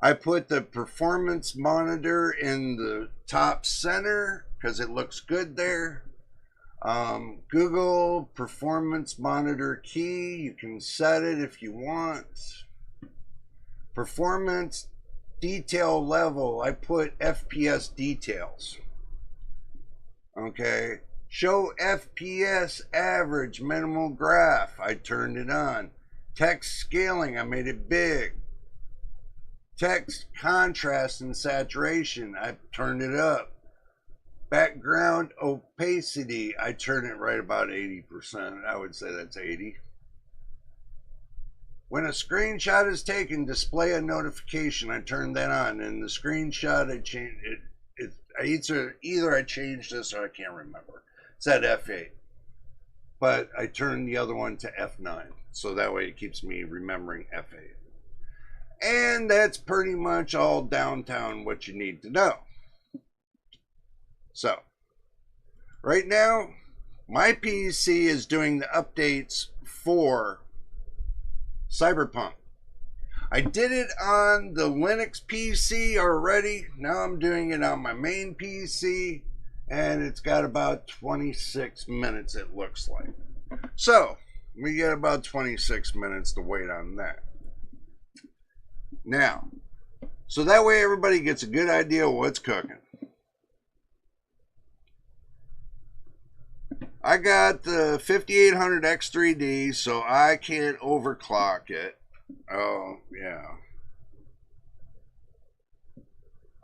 I put the performance monitor in the top center because it looks good there. Google performance monitor key. You can set it if you want. Performance detail level. I put FPS details. Okay. Show FPS average minimal graph. I turned it on. Text scaling. I made it big. Text contrast and saturation. I turned it up. Background opacity. I turned it right about 80%. I would say that's 80. When a screenshot is taken, display a notification. I turned that on. And the screenshot, I changed it. Either I changed this or I can't remember. It's at F8, but I turned the other one to F9, so that way it keeps me remembering F8. And that's pretty much all downtown what you need to know. So, right now, my PC is doing the updates for Cyberpunk. I did it on the Linux PC already. Now I'm doing it on my main PC. And it's got about 26 minutes, it looks like. So, we get about 26 minutes to wait on that. Now, so that way everybody gets a good idea of what's cooking. I got the 5800X3D, so I can't overclock it. Oh, yeah.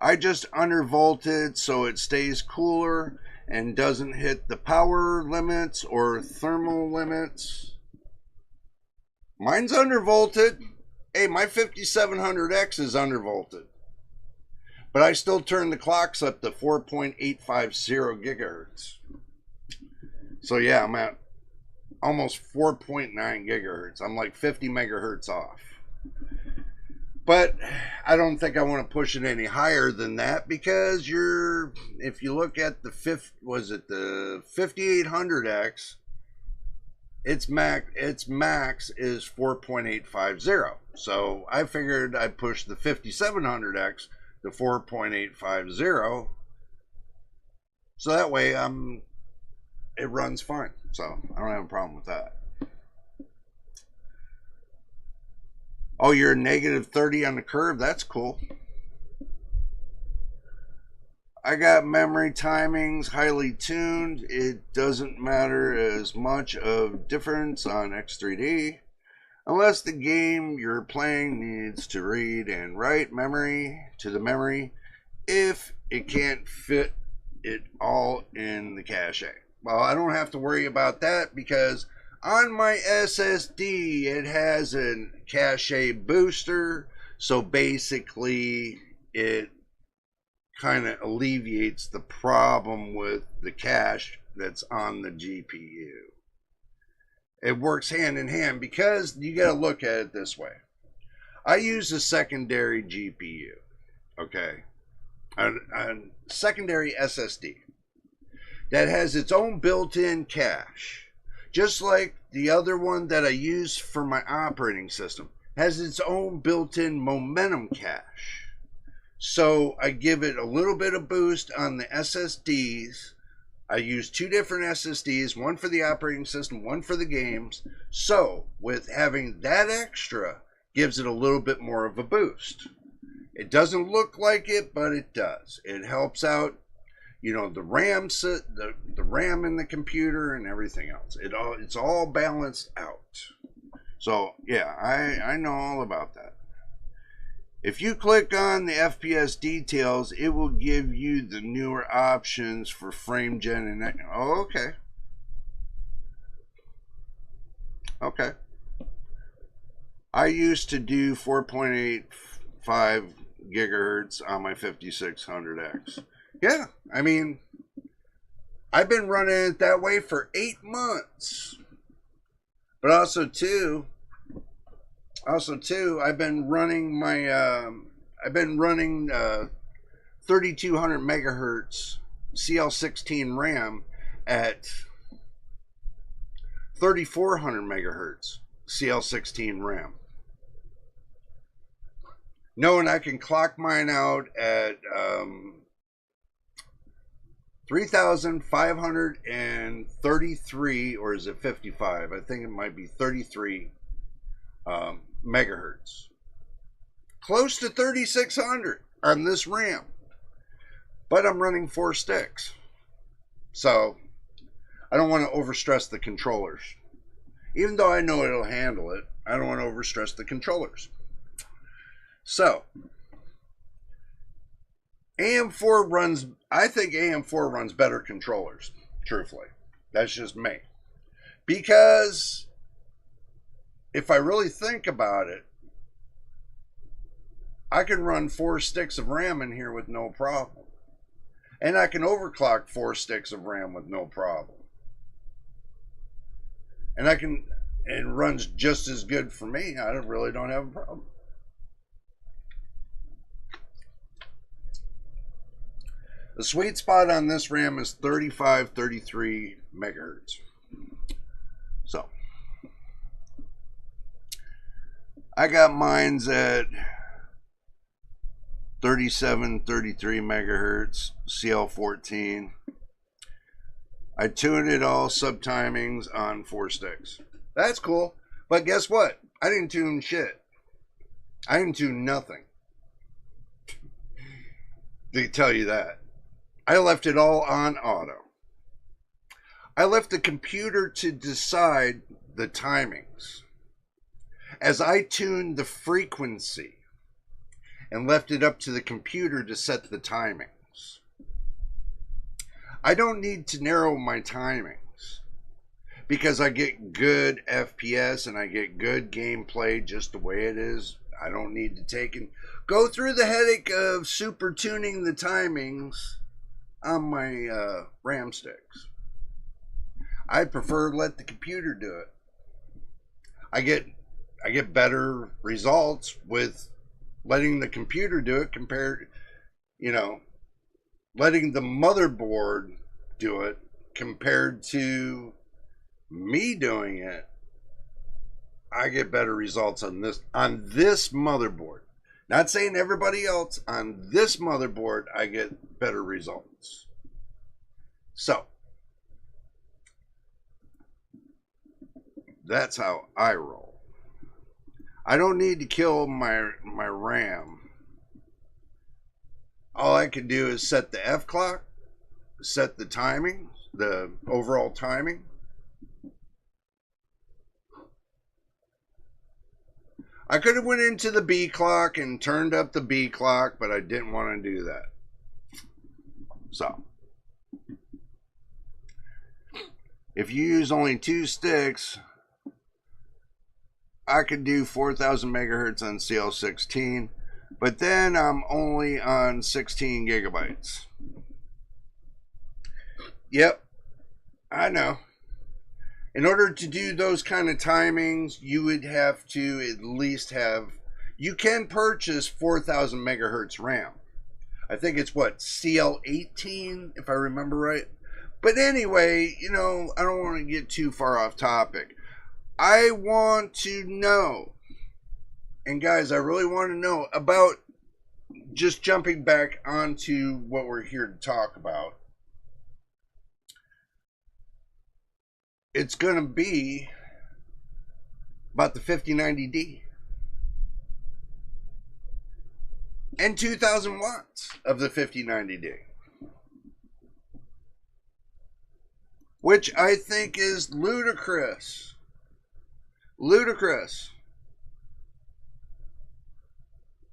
I just undervolted so it stays cooler and doesn't hit the power limits or thermal limits. Mine's undervolted. Hey, my 5700X is undervolted. But I still turn the clocks up to 4.850 gigahertz. So yeah, I'm at almost 4.9 gigahertz. I'm like 50 megahertz off. But I don't think I want to push it any higher than that because if you look at the 5800X, its max is 4.850. So I figured I'd push the 5700X to 4.850. So that way it runs fine. So I don't have a problem with that. Oh, you're negative 30 on the curve. That's cool. I got memory timings highly tuned. It doesn't matter as much of difference on X3D unless the game you're playing needs to read and write memory to the memory if it can't fit it all in the cache. Well, I don't have to worry about that because on my SSD it has a cache booster, so basically it kind of alleviates the problem with the cache that's on the GPU. It works hand in hand because you got to look at it this way. I use a secondary GPU, okay, a secondary SSD that has its own built-in cache, just like the other one that I use for my operating system has its own built-in momentum cache. So I give it a little bit of boost on the SSDs. I use two different SSDs, one for the operating system, one for the games. So with having that extra gives it a little bit more of a boost. It doesn't look like it, but it does. It helps out, you know, the RAM in the computer and everything else. It's all balanced out. So yeah, I know all about that. If you click on the FPS details, it will give you the newer options for frame gen and that. Oh, okay. Okay. I used to do 4.85 gigahertz on my 5600X. Yeah, I mean, I've been running it that way for 8 months. But also too, I've been running my 3200 megahertz CL16 RAM at 3400 megahertz CL16 RAM, knowing I can clock mine out at 3,533, or is it 55? I think it might be 33 megahertz, close to 3600 on this RAM, but I'm running 4 sticks, so I don't want to overstress the controllers. Even though I know it'll handle it, I don't want to overstress the controllers. So AM4 runs, I think AM4 runs better controllers, truthfully. That's just me, because if I really think about it, I can run 4 sticks of RAM in here with no problem. And I can overclock 4 sticks of RAM with no problem. And it runs just as good for me. I really don't have a problem. The sweet spot on this RAM is 33 megahertz. So I got mines at 33 megahertz CL14. I tuned it all sub-timings on 4 sticks. That's cool. But guess what? I didn't tune shit. I didn't tune nothing. They tell you that. I left it all on auto. I left the computer to decide the timings, as I tuned the frequency and left it up to the computer to set the timings. I don't need to narrow my timings because I get good FPS and I get good gameplay just the way it is. I don't need to take and go through the headache of super tuning the timings on my RAM sticks. I prefer to let the computer do it. I get better results with letting the computer do it compared, letting the motherboard do it compared to me doing it, I get better results on this motherboard. Not saying everybody else, on this motherboard I get better results. So that's how I roll. I don't need to kill my RAM. All I can do is set the F clock, set the timing, the overall timing. I could have went into the B clock and turned up the B clock, but I didn't want to do that. So, if you use only 2 sticks, I could do 4,000 megahertz on CL16, but then I'm only on 16 gigabytes. Yep, I know. In order to do those kind of timings, you would have to at least have, you can purchase 4,000 megahertz RAM. I think it's what, CL18, if I remember right. But anyway, you know, I don't want to get too far off topic. I want to know, and guys, I really want to know about, just jumping back onto what we're here to talk about. It's going to be about the 5090D and 2,000 watts of the 5090D, which I think is ludicrous. Ludicrous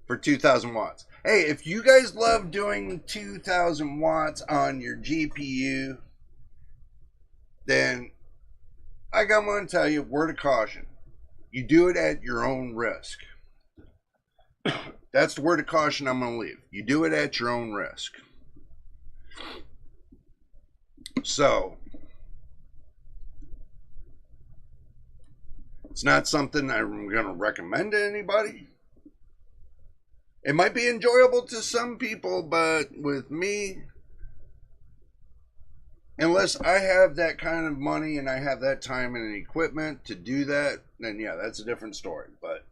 for 2,000 watts. Hey, if you guys love doing 2,000 watts on your GPU, then I got one to tell you, word of caution. You do it at your own risk. That's the word of caution I'm going to leave. You do it at your own risk. So, it's not something I'm going to recommend to anybody. It might be enjoyable to some people, but with me, unless I have that kind of money and I have that time and equipment to do that, then yeah, that's a different story. But,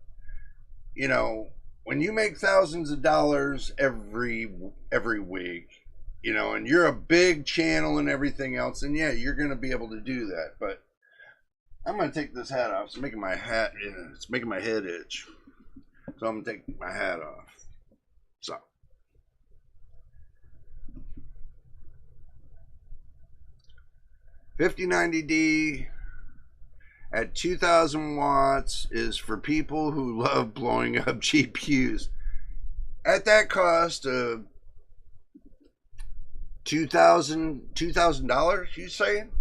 you know, when you make thousands of dollars every week, you know, and you're a big channel and everything else, and yeah, you're going to be able to do that. But I'm going to take this hat off. It's making my hat, it's making my head itch. So I'm going to take my hat off. So. $5090D at 2,000 watts is for people who love blowing up GPUs. At that cost of $2,000, you saying?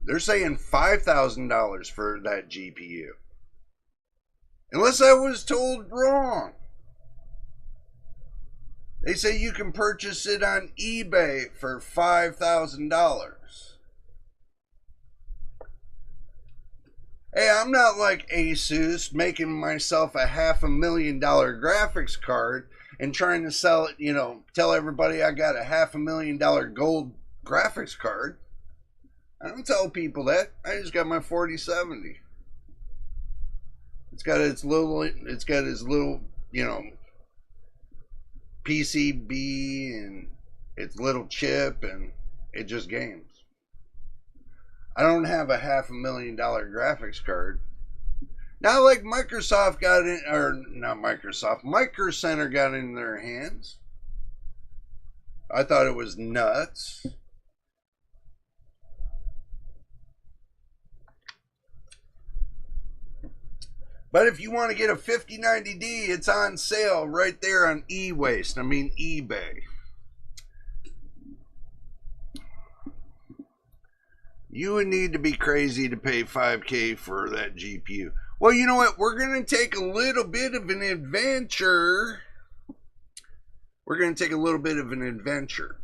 They're saying $5,000 for that GPU. Unless I was told wrong. They say you can purchase it on eBay for $5,000. Hey, I'm not like Asus making myself a $500,000 graphics card and trying to sell it, you know, tell everybody I got a $500,000 gold graphics card. I don't tell people that. I just got my 4070. It's got its little, you know, PCB and its little chip, and it just games. I don't have a $500,000 graphics card. Not like Microsoft got in, or not Microsoft, Micro Center got in their hands. I thought it was nuts. But if you want to get a 5090D, it's on sale right there on eBay. You would need to be crazy to pay $5K for that GPU. Well, you know what? We're going to take a little bit of an adventure. We're going to take a little bit of an adventure.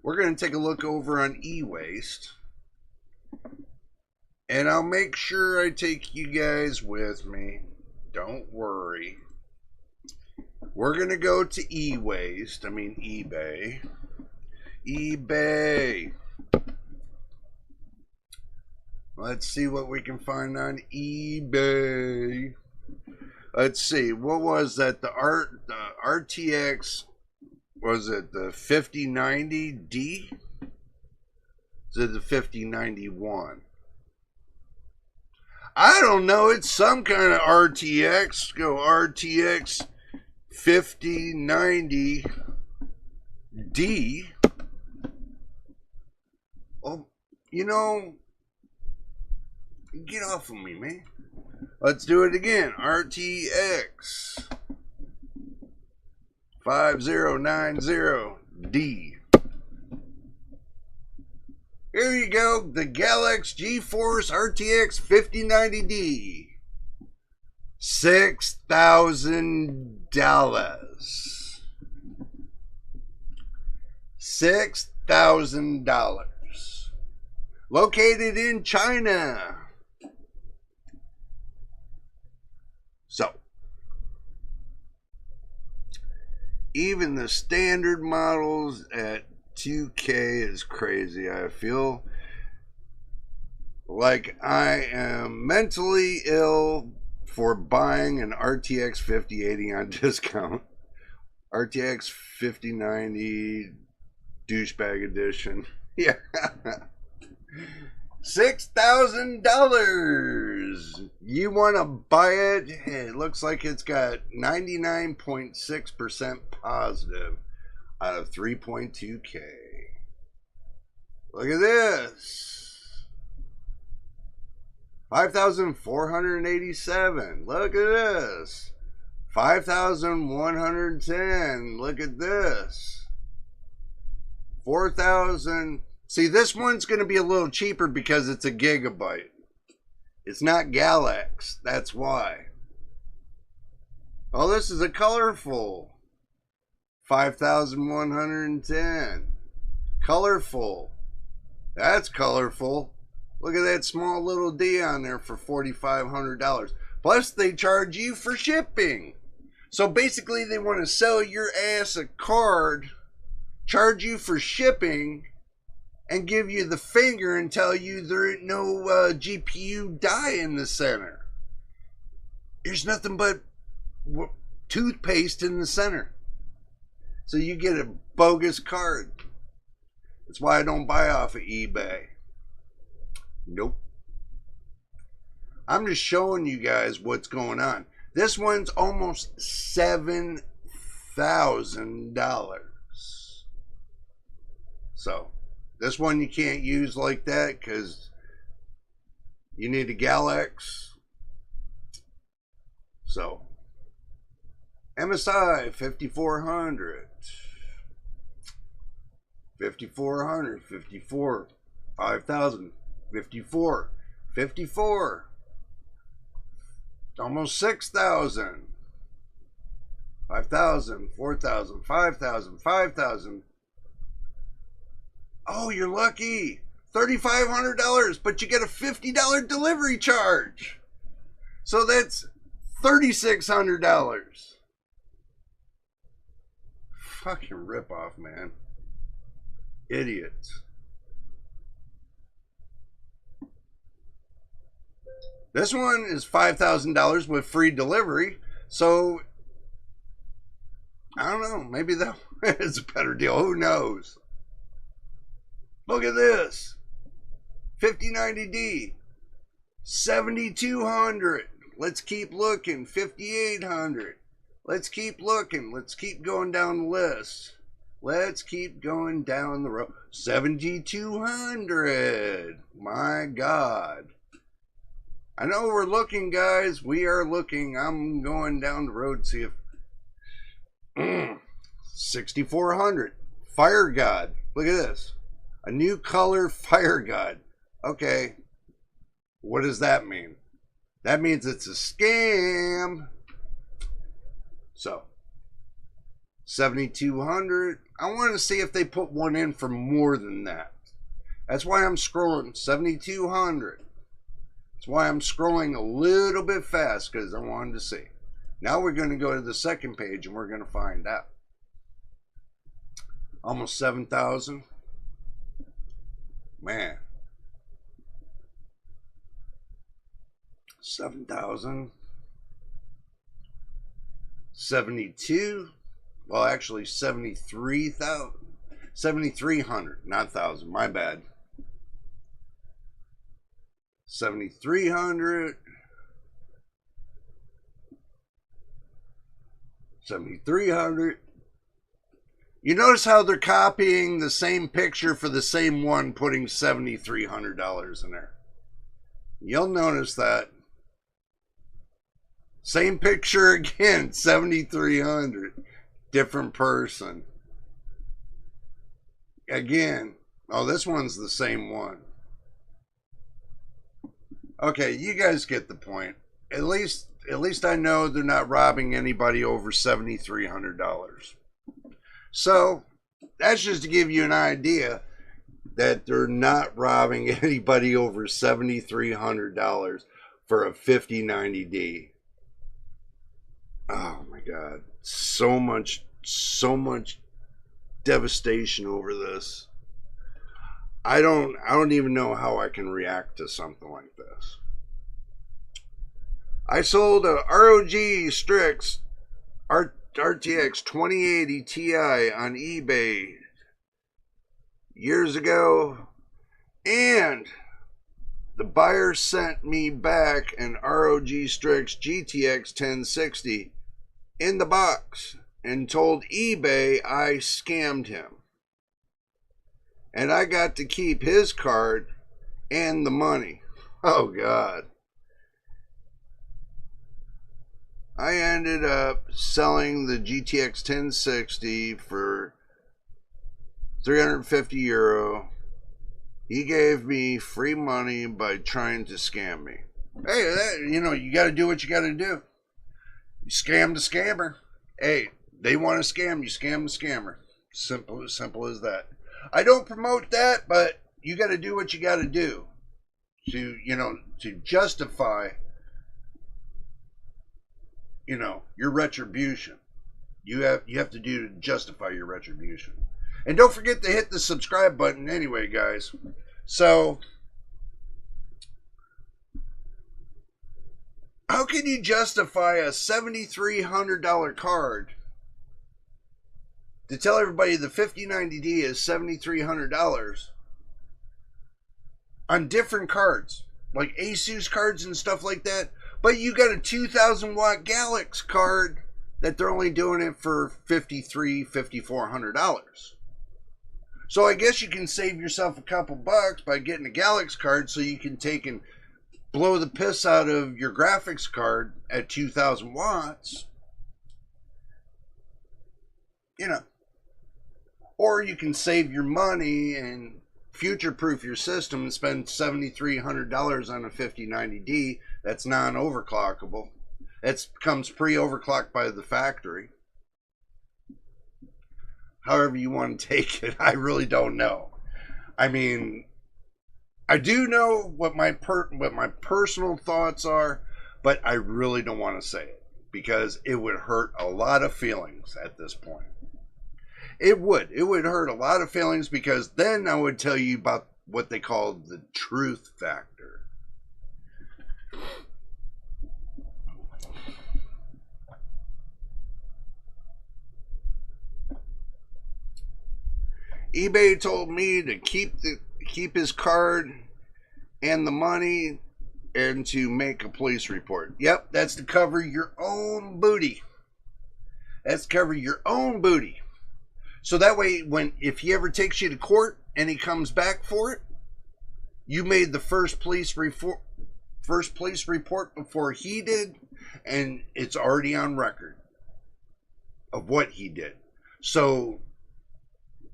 We're going to take a look over on eWaste. And I'll make sure I take you guys with me. Don't worry. We're going to go to eWaste. I mean eBay. eBay. Let's see what we can find on eBay. Let's see, what was that? The RTX, was it the 5090D? Is it the 5091? I don't know. It's some kind of RTX. Go RTX 5090D. Oh, you know, get off of me, man. Let's do it again. RTX 5090D. Here you go. The GALAX GeForce RTX 5090D. $6,000. $6,000. Located in China. So, even the standard models at 2K is crazy. I feel like I am mentally ill for buying an RTX 5080 on discount. RTX 5090 douchebag edition. Yeah. $6,000. You want to buy it? It looks like it's got 99.6% positive out of 3.2K. Look at this. 5,487. Look at this. 5,110. Look at this. 4,000. See, this one's going to be a little cheaper because it's a gigabyte. It's not GALAX. That's why. Oh, this is a colorful. 5,110. Colorful. That's colorful. Look at that small little D on there for $4,500. Plus, they charge you for shipping. So basically, they want to sell your ass a card, charge you for shipping, and give you the finger and tell you there ain't no GPU die in the center. There's nothing but toothpaste in the center. So you get a bogus card. That's why I don't buy off of eBay. Nope. I'm just showing you guys what's going on. This one's almost $7,000. So, this one you can't use like that because you need a GALAX. So, MSI 5400. 5400, 54, 5,000, 54, 54, almost 6,000, 5,000, 4,000, 5,000, 5,000. Oh, you're lucky. $3,500, but you get a $50 delivery charge. So that's $3,600. Fucking ripoff, man. Idiots. This one is $5,000 with free delivery. So, I don't know. Maybe that is a better deal. Who knows? Look at this. 5090D. 7,200. Let's keep looking. 5,800. Let's keep looking. Let's keep going down the list. Let's keep going down the road. 7,200. My God. I know we're looking, guys. We are looking. I'm going down the road to see if 6,400. Fire God. Look at this. A new color Fire God. Okay. What does that mean? That means it's a scam. So, 7,200. I want to see if they put one in for more than that. That's why I'm scrolling. 7,200. That's why I'm scrolling a little bit fast, because I wanted to see. Now we're going to go to the second page and we're going to find out. Almost 7,000. Man. 7,000. 72. Well, actually 73,000. 7,300, not thousand. My bad. 7,300. 7,300. You notice how they're copying the same picture for the same one, putting $7,300 in there. You'll notice that. Same picture again, 7,300. Different person. Again. Oh, this one's the same one. Okay, you guys get the point. At least I know they're not robbing anybody over $7,300. So, that's just to give you an idea that they're not robbing anybody over $7,300 for a 5090D. Oh my God. So much devastation over this. I don't even know how I can react to something like this. I sold a ROG Strix RTX 2080 Ti on eBay years ago, and the buyer sent me back an ROG Strix GTX 1060 in the box and told eBay I scammed him. And I got to keep his card and the money. Oh God. I ended up selling the GTX 1060 for 350 euro. He gave me free money by trying to scam me. Hey, you got to do what you got to do. You scam the scammer. Hey, they want to scam you, scam the scammer. Simple as that. I don't promote that, but you got to do what you got to do to justify your retribution. You have to do to justify your retribution. And don't forget to hit the subscribe button anyway, guys. So, how can you justify a $7,300 card to tell everybody the 5090D is $7,300 on different cards, like Asus cards and stuff like that, but you got a 2,000 watt GALAX card that they're only doing it for $5,300, $5,400. So I guess you can save yourself a couple bucks by getting a GALAX card, so you can take and blow the piss out of your graphics card at 2,000 watts. Or you can save your money and future-proof your system and spend $7,300 on a 5090D that's non-overclockable. It comes pre-overclocked by the factory. However you want to take it, I really don't know. I mean, I do know what my personal thoughts are, but I really don't want to say it because it would hurt a lot of feelings at this point. It would hurt a lot of feelings, because then I would tell you about what they call the truth factor. eBay told me to keep his card and the money and to make a police report. Yep, that's to cover your own booty. That's to cover your own booty. So that way, if he ever takes you to court and he comes back for it, you made the first police report before he did, and it's already on record of what he did. So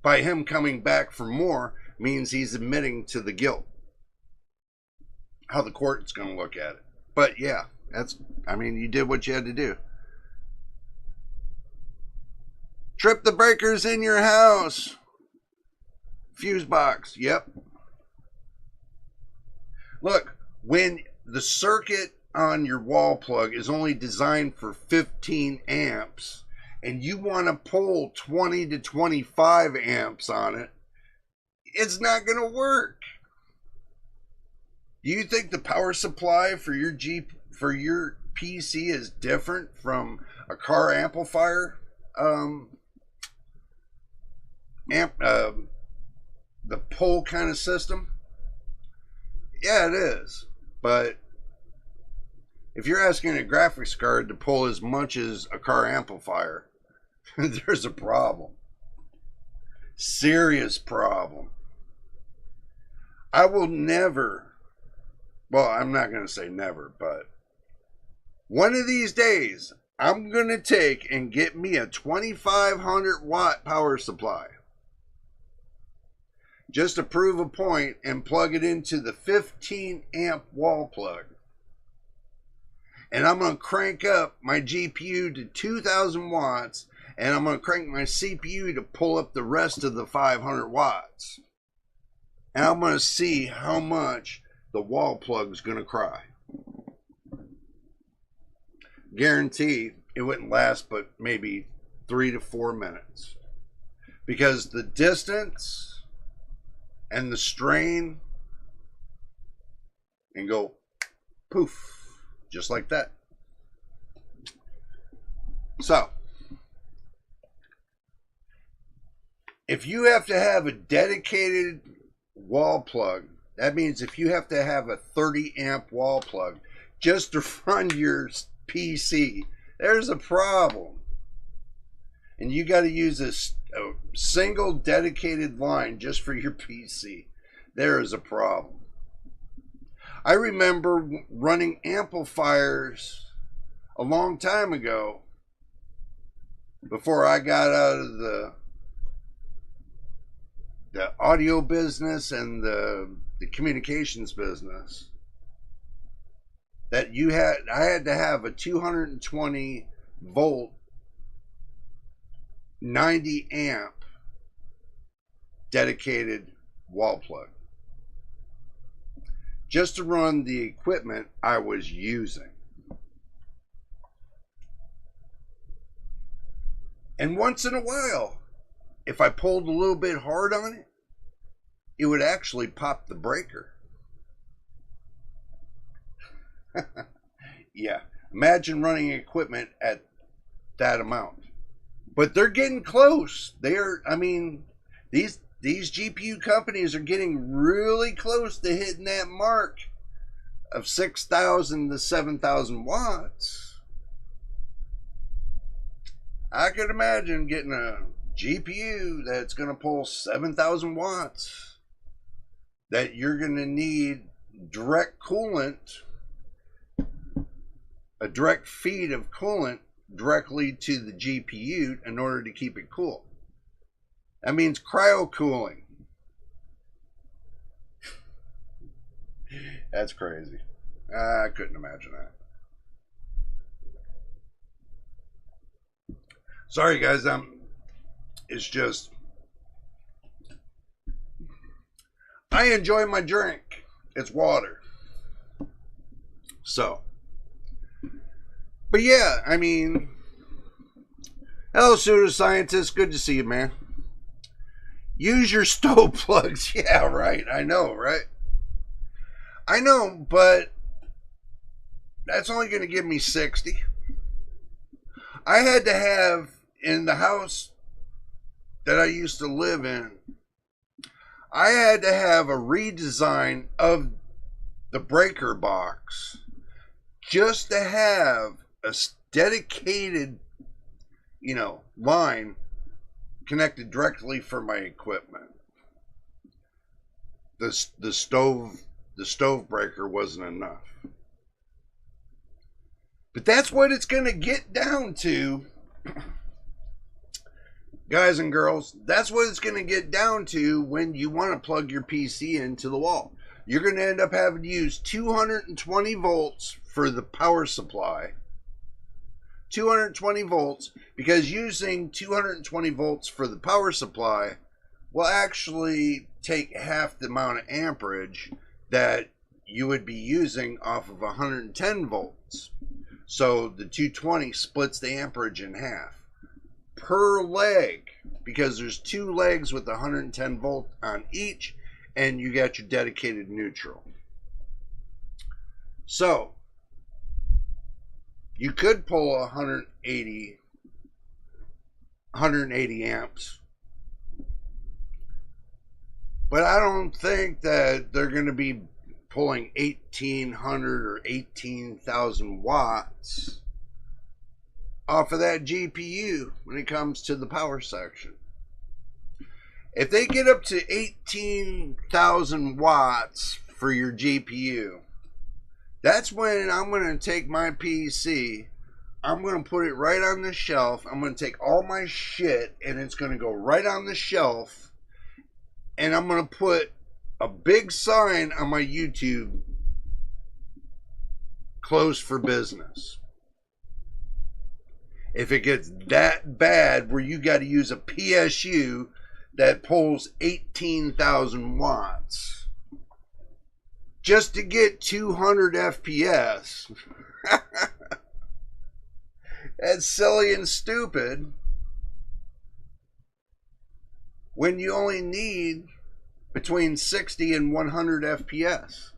by him coming back for more means he's admitting to the guilt. How the court's going to look at it. But yeah, you did what you had to do. Trip the breakers in your house. Fuse box. Yep. Look, when the circuit on your wall plug is only designed for 15 amps and you want to pull 20 to 25 amps on it, it's not going to work. Do you think the power supply for your for your PC is different from a car amplifier the pull kind of system, yeah, it is. But if you're asking a graphics card to pull as much as a car amplifier, there's a problem. Serious problem. I will never, well, I'm not going to say never, but one of these days, I'm going to take and get me a 2500 watt power supply. Just to prove a point, and plug it into the 15 amp wall plug. And I'm going to crank up my GPU to 2000 watts, and I'm going to crank my CPU to pull up the rest of the 500 watts. And I'm going to see how much the wall plug's going to cry. Guarantee it wouldn't last but maybe 3 to 4 minutes. Because the distance and the strain, and go poof, just like that. So, if you have to have a dedicated wall plug, that means if you have to have a 30 amp wall plug just to run your PC, there's a problem. And you got to use a single dedicated line just for your PC. There is a problem. I remember running amplifiers a long time ago, before I got out of the audio business and the communications business, that I had to have a 220 volt 90 amp dedicated wall plug just to run the equipment I was using. And once in a while, if I pulled a little bit hard on it, it would actually pop the breaker. Yeah, imagine running equipment at that amount. But they're getting close. I mean, these GPU companies are getting really close to hitting that mark of 6,000 to 7,000 watts. I could imagine getting a GPU that's going to pull 7,000 watts, that you're going to need direct coolant, a direct feed of coolant directly to the GPU in order to keep it cool. That means cryo cooling. That's crazy. I couldn't imagine that. Sorry guys, it's just, I enjoy my drink. It's water. So, but yeah, I mean, hello pseudoscientist, good to see you, man. Use your stove plugs. Yeah, right. I know, right? I know, but that's only going to give me 60. I had to have, in the house that I used to live in, I had to have a redesign of the breaker box just to have a dedicated, line connected directly for my equipment. The stove breaker wasn't enough. But that's what it's going to get down to, guys and girls. That's what it's going to get down to when you want to plug your PC into the wall. You're going to end up having to use 220 volts for the power supply. 220 volts, because using 220 volts for the power supply will actually take half the amount of amperage that you would be using off of 110 volts. So the 220 splits the amperage in half per leg, because there's 2 legs with 110 volt on each, and you got your dedicated neutral. So You could pull 180 amps. But I don't think that they're going to be pulling 1800 or 18,000 watts off of that GPU when it comes to the power section. If they get up to 18,000 watts for your GPU, that's when I'm going to take my PC, I'm going to put it right on the shelf. I'm going to take all my shit and it's going to go right on the shelf. And I'm going to put a big sign on my YouTube, closed for business. If it gets that bad where you got to use a PSU that pulls 18,000 watts just to get 200 FPS, that's silly and stupid. When you only need between 60 and 100 FPS.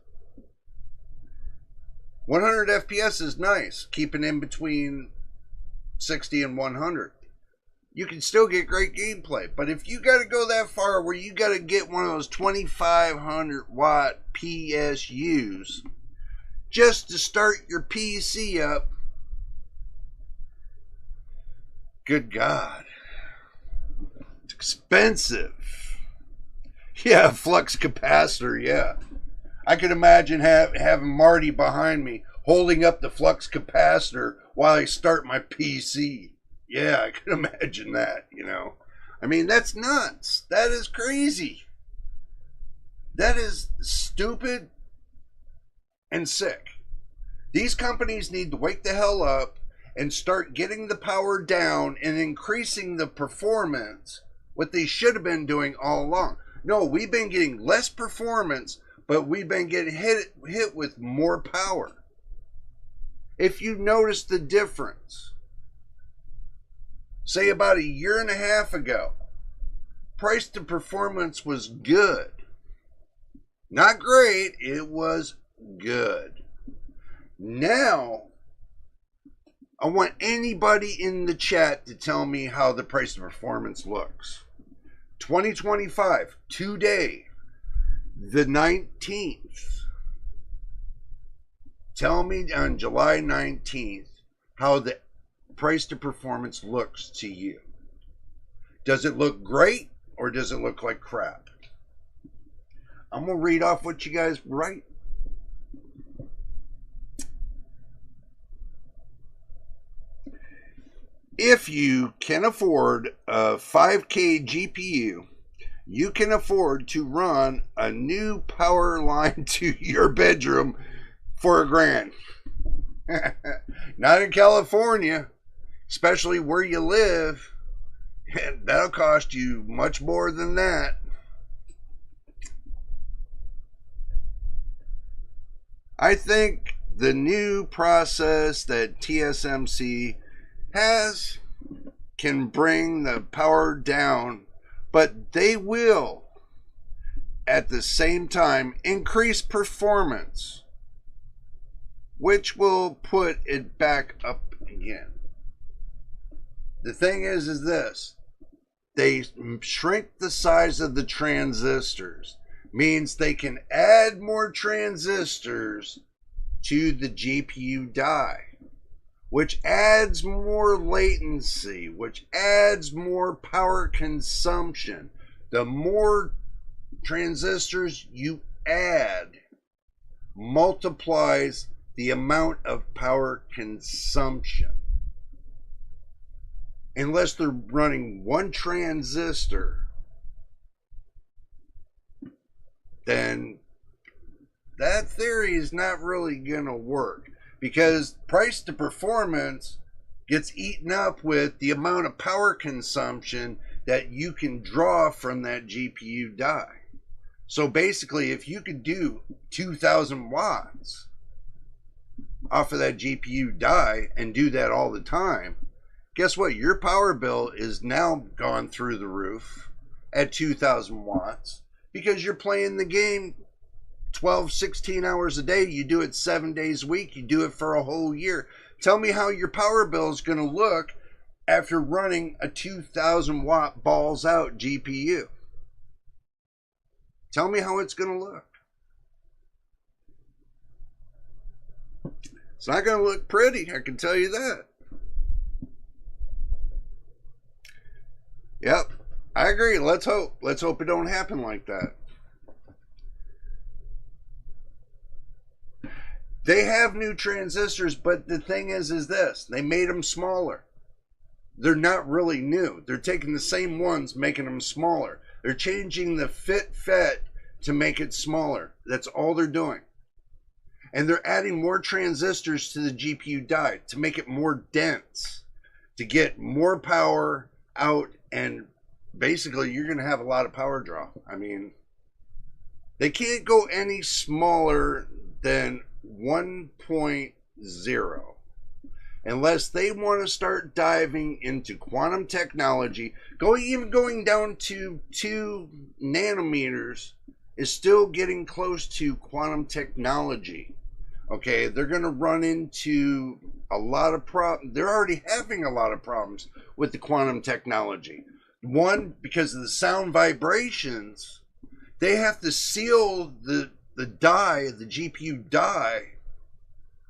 100 FPS is nice, keeping in between 60 and 100. You can still get great gameplay, but if you got to go that far where you got to get one of those 2,500 watt PSUs just to start your PC up, good God. Expensive. Yeah, flux capacitor, yeah. I could imagine having Marty behind me holding up the flux capacitor while I start my PC. Yeah, I could imagine that, you know. I mean, that's nuts. That is crazy. That is stupid and sick. These companies need to wake the hell up and start getting the power down and increasing the performance. What they should have been doing all along. No, we've been getting less performance, but we've been getting hit with more power. If you notice the difference, say about a year and a half ago, price to performance was good. Not great, it was good. Now, I want anybody in the chat to tell me how the price to performance looks. 2025, today, the 19th. Tell me on July 19th how the price to performance looks to you. Does it look great or does it look like crap? I'm going to read off what you guys write. If you can afford a 5K GPU, you can afford to run a new power line to your bedroom for $1,000. Not in California, especially where you live. That'll cost you much more than that. I think the new process that TSMC has can bring the power down, but they will at the same time increase performance, which will put it back up again. The thing is this: they shrink the size of the transistors, means they can add more transistors to the GPU die, which adds more latency, which adds more power consumption. The more transistors you add multiplies the amount of power consumption. Unless they're running one transistor, then that theory is not really going to work, because price to performance gets eaten up with the amount of power consumption that you can draw from that GPU die. So basically, if you could do 2,000 watts off of that GPU die and do that all the time, guess what? Your power bill is now gone through the roof at 2,000 watts because you're playing the game 12, 16 hours a day. You do it 7 days a week. You do it for a whole year. Tell me how your power bill is going to look after running a 2,000 watt balls out GPU. Tell me how it's going to look. It's not going to look pretty, I can tell you that. Yep, I agree. Let's hope. Let's hope it don't happen like that. They have new transistors, but the thing is this. They made them smaller. They're not really new. They're taking the same ones, making them smaller. They're changing the FET to make it smaller. That's all they're doing. And they're adding more transistors to the GPU die to make it more dense, to get more power out, and basically you're going to have a lot of power draw. I mean, they can't go any smaller than 1.0 unless they want to start diving into quantum technology. Even going down to 2 nanometers is still getting close to quantum technology. Okay, they're going to run into a lot of problems. They're already having a lot of problems with the quantum technology. One, because of the sound vibrations, they have to seal the die, the GPU die,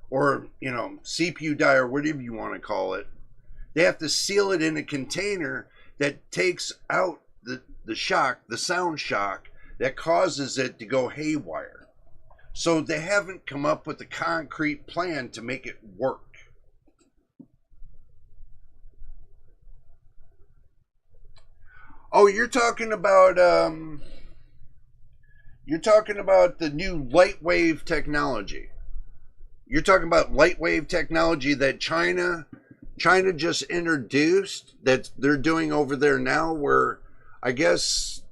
or, you know, CPU die, or whatever you want to call it. They have to seal it in a container that takes out the shock, the sound shock, that causes it to go haywire. So they haven't come up with a concrete plan to make it work. Oh, you're talking about the new light wave technology. You're talking about light wave technology that China just introduced, that they're doing over there now, where I guess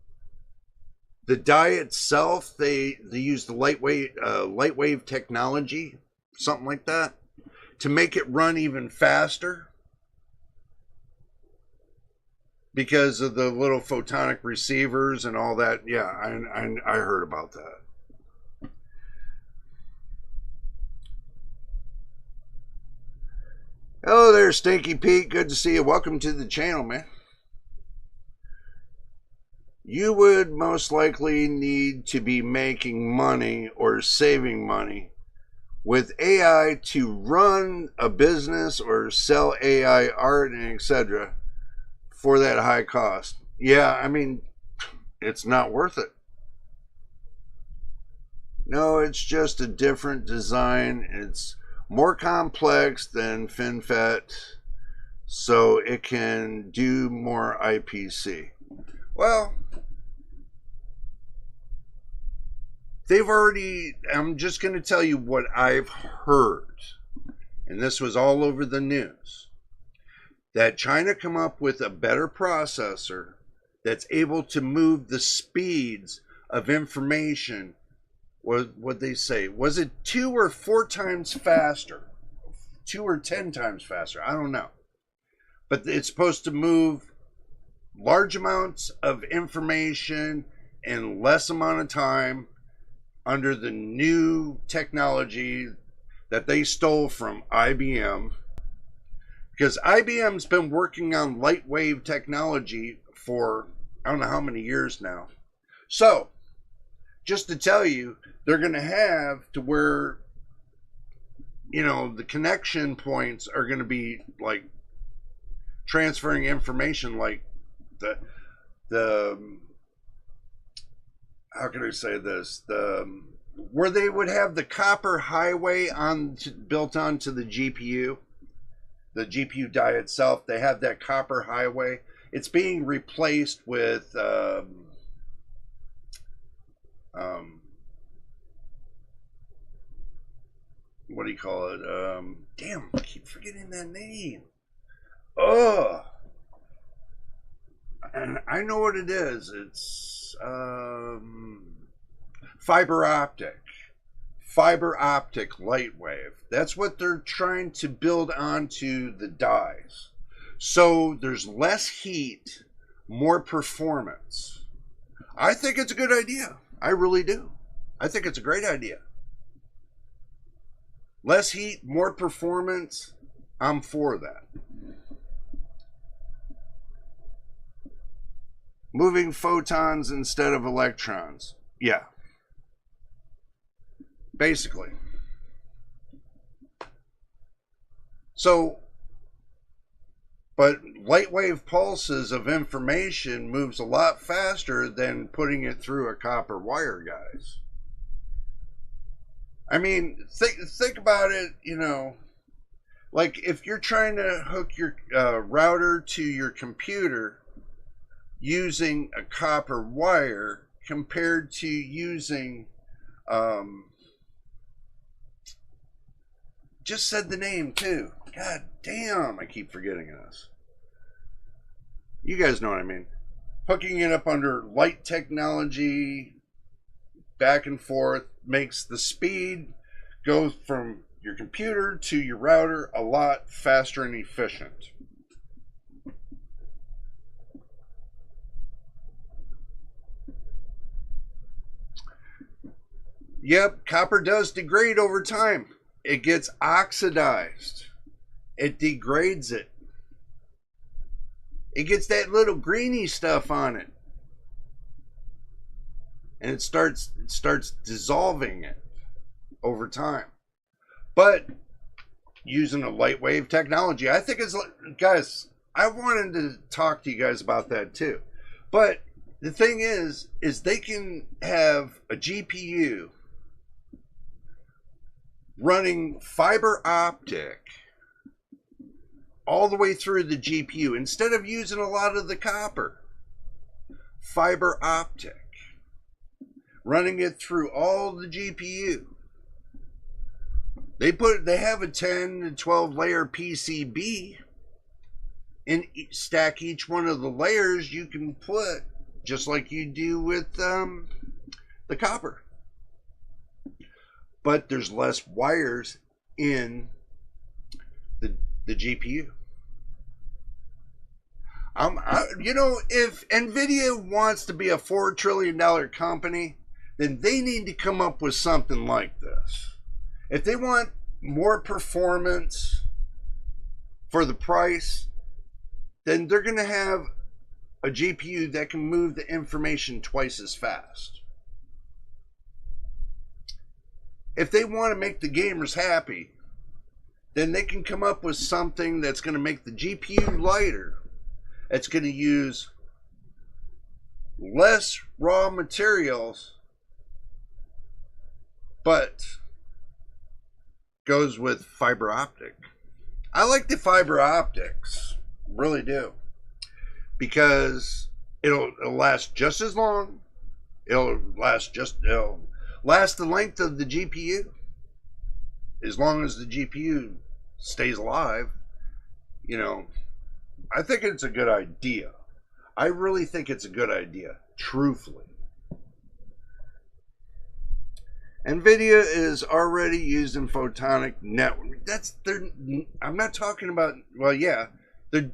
the die itself, they use the light wave technology, something like that, to make it run even faster because of the little photonic receivers and all that. Yeah, I heard about that. Hello there, Stinky Pete. Good to see you. Welcome to the channel, man. You would most likely need to be making money or saving money with AI to run a business or sell AI art and etc. for that high cost. Yeah, I mean, it's not worth it. No, it's just a different design. It's more complex than FinFET, so it can do more IPC. Well, they've already, I'm just going to tell you what I've heard, and this was all over the news, that China come up with a better processor that's able to move the speeds of information. What they say, was it 2 or 4 times faster? 2 or 10 times faster? I don't know. But it's supposed to move large amounts of information in less amount of time under the new technology that they stole from IBM. Because IBM's been working on light wave technology for I don't know how many years now. So, just to tell you, they're going to have to where, you know, the connection points are going to be like transferring information, like the how can I say this, where they would have the copper highway built onto the GPU die itself. They have that copper highway. It's being replaced with what do you call it? Damn, I keep forgetting that name. Oh, and I know what it is. It's fiber optic light wave. That's what they're trying to build onto the dies. So there's less heat, more performance. I think it's a good idea. I really do. I think it's a great idea. Less heat, more performance. I'm for that. Moving photons instead of electrons. Yeah. Basically. So, but light wave pulses of information moves a lot faster than putting it through a copper wire, guys. I mean, think about it, you know, like if you're trying to hook your router to your computer using a copper wire compared to using, just said the name too. God damn, I keep forgetting this. You guys know what I mean. Hooking it up under light technology, back and forth, makes the speed go from your computer to your router a lot faster and efficient. Yep, copper does degrade over time. It gets oxidized. It degrades it. It gets that little greeny stuff on it. And it starts dissolving it over time. But using a light wave technology, I think it's, guys, I wanted to talk to you guys about that too. But the thing is they can have a GPU running fiber optic all the way through the GPU instead of using a lot of the copper. Fiber optic. Running it through all the GPU. They have a 10 to 12 layer PCB, and stack each one of the layers you can put just like you do with the copper. But there's less wires in the GPU. You know, if Nvidia wants to be a $4 trillion company, then they need to come up with something like this. If they want more performance for the price, then they're going to have a GPU that can move the information twice as fast. If they want to make the gamers happy, then they can come up with something that's going to make the GPU lighter. It's going to use less raw materials, but goes with fiber optic. I like the fiber optics, really do, because it'll last just as long. It'll last the length of the GPU, as long as the GPU stays alive. You know, I think it's a good idea. I really think it's a good idea, truthfully. Nvidia is already used in photonic network. I'm not talking about, well, yeah,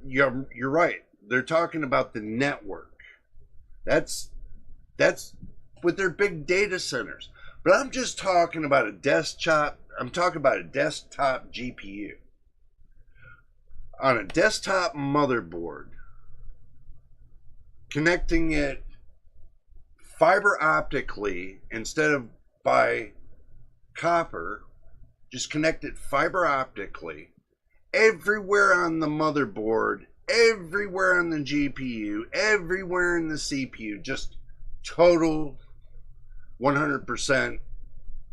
you're right. They're talking about the network. That's with their big data centers. But I'm just talking about a desktop. I'm talking about a desktop GPU on a desktop motherboard, connecting it fiber optically instead of by copper. Just connect it fiber optically everywhere on the motherboard, everywhere on the GPU, everywhere in the CPU. Just total 100%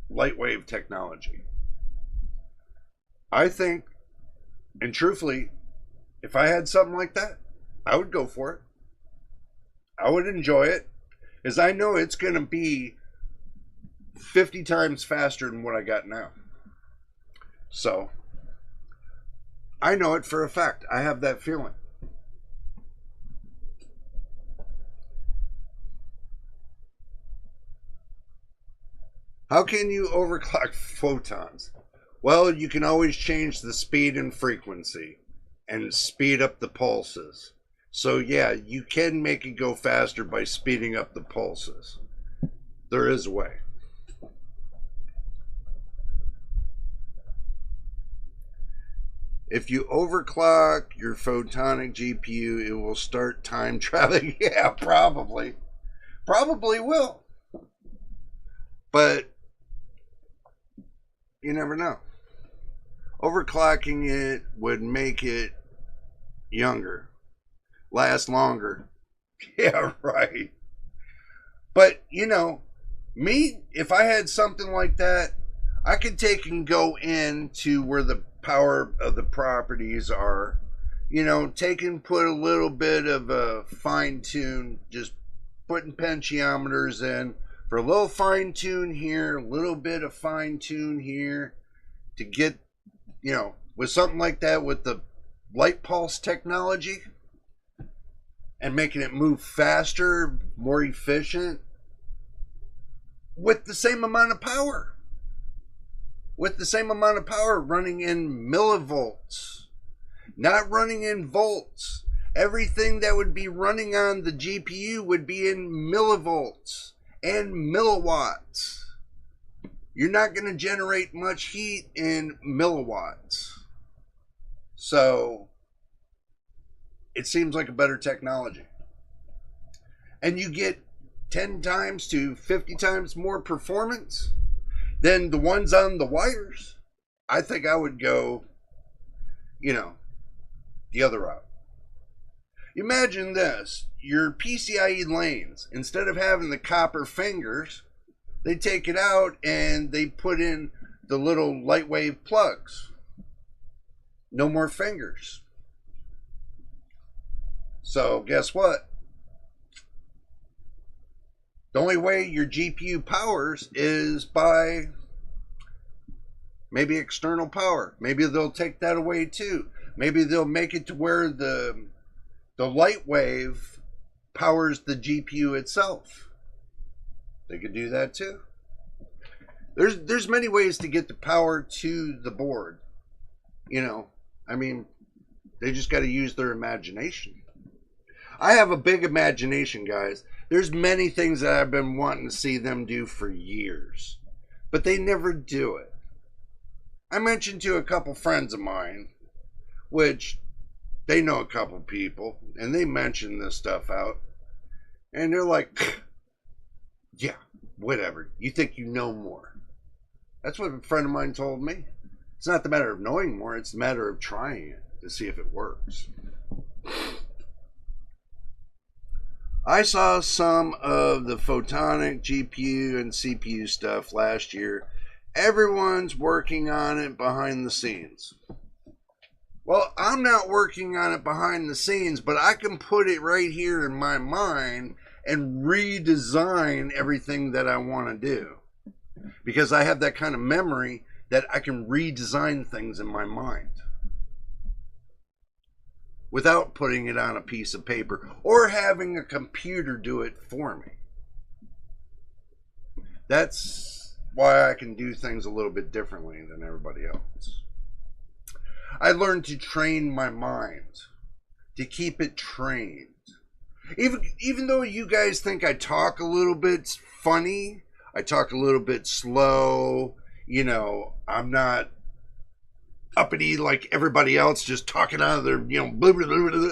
light wave technology. I think, and truthfully, if I had something like that, I would go for it. I would enjoy it, because I know it's going to be 50 times faster than what I got now. So, I know it for a fact. I have that feeling. How can you overclock photons? Well, you can always change the speed and frequency and speed up the pulses. So yeah, you can make it go faster by speeding up the pulses. There is a way. If you overclock your photonic GPU, it will start time traveling. Yeah, probably. Probably will. But you never know. Overclocking it would make it younger, last longer. Yeah, right. But, you know, me, if I had something like that, I could take and go into where the power of the properties are, you know, take and put a little bit of a fine tune, just putting potentiometers in for a little fine tune here, a little bit of fine tune here to get, you know, with something like that with the light pulse technology and making it move faster, more efficient with the same amount of power. With the same amount of power, running in millivolts, not running in volts. Everything that would be running on the GPU would be in millivolts and milliwatts. You're not going to generate much heat in milliwatts. So it seems like a better technology. And you get 10 times to 50 times more performance than the ones on the wires. I think I would go, you know, the other route. Imagine this, your PCIe lanes, instead of having the copper fingers, they take it out and they put in the little light wave plugs. No more fingers. So guess what? The only way your GPU powers is by maybe external power. Maybe they'll take that away too. Maybe they'll make it to where the light wave powers the GPU itself. They could do that too. There's many ways to get the power to the board. You know, I mean, they just got to use their imagination. I have a big imagination, guys. There's many things that I've been wanting to see them do for years, but they never do it. I mentioned to a couple friends of mine, which they know a couple people, and they mention this stuff out, and they're like, yeah, whatever. You think you know more. That's what a friend of mine told me. It's not the matter of knowing more, it's the matter of trying it to see if it works. I saw some of the photonic GPU and CPU stuff last year. Everyone's working on it behind the scenes. Well, I'm not working on it behind the scenes, but I can put it right here in my mind and redesign everything that I want to do. Because I have that kind of memory that I can redesign things in my mind without putting it on a piece of paper or having a computer do it for me. That's why I can do things a little bit differently than everybody else. I learned to train my mind, to keep it trained. Even though you guys think I talk a little bit funny, I talk a little bit slow, you know, I'm not uppity like everybody else, just talking out of their, you know, blah, blah, blah, blah.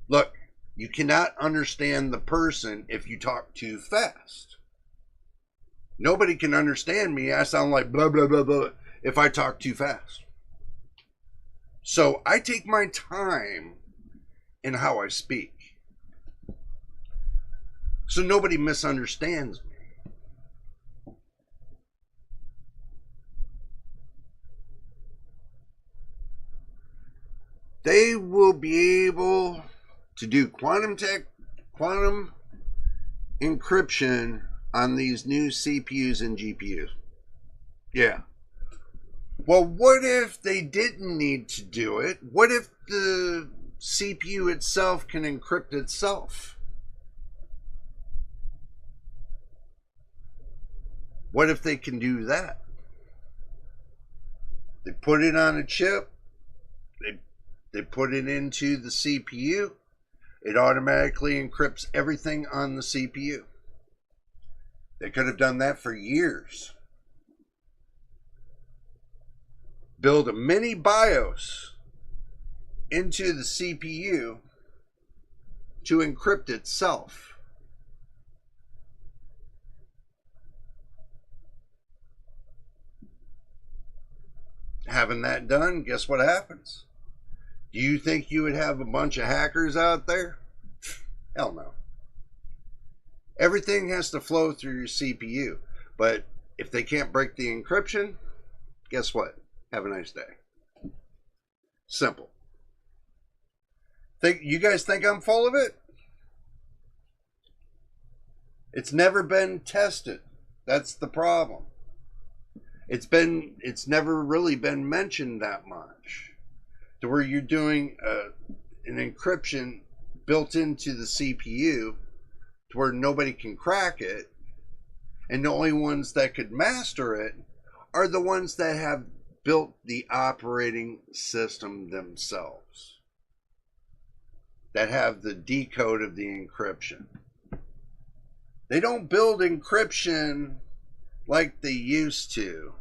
Look, you cannot understand the person if you talk too fast. Nobody can understand me. I sound like blah, blah, blah, blah if I talk too fast. So I take my time in how I speak, so nobody misunderstands me. They will be able to do quantum encryption on these new CPUs and GPUs. Yeah. Well, what if they didn't need to do it? What if the CPU itself can encrypt itself? What if they can do that? They put it on a chip. They put it into the CPU. It automatically encrypts everything on the CPU. They could have done that for years. Build a mini BIOS into the CPU to encrypt itself. Having that done, guess what happens? Do you think you would have a bunch of hackers out there? Hell no. Everything has to flow through your CPU. But if they can't break the encryption, guess what? Have a nice day. Simple. You guys think I'm full of it? It's never been tested. That's the problem. It's never really been mentioned that much, to where you're doing an encryption built into the CPU to where nobody can crack it, and the only ones that could master it are the ones that have built the operating system themselves, that have the decode of the encryption. They don't build encryption like they used to.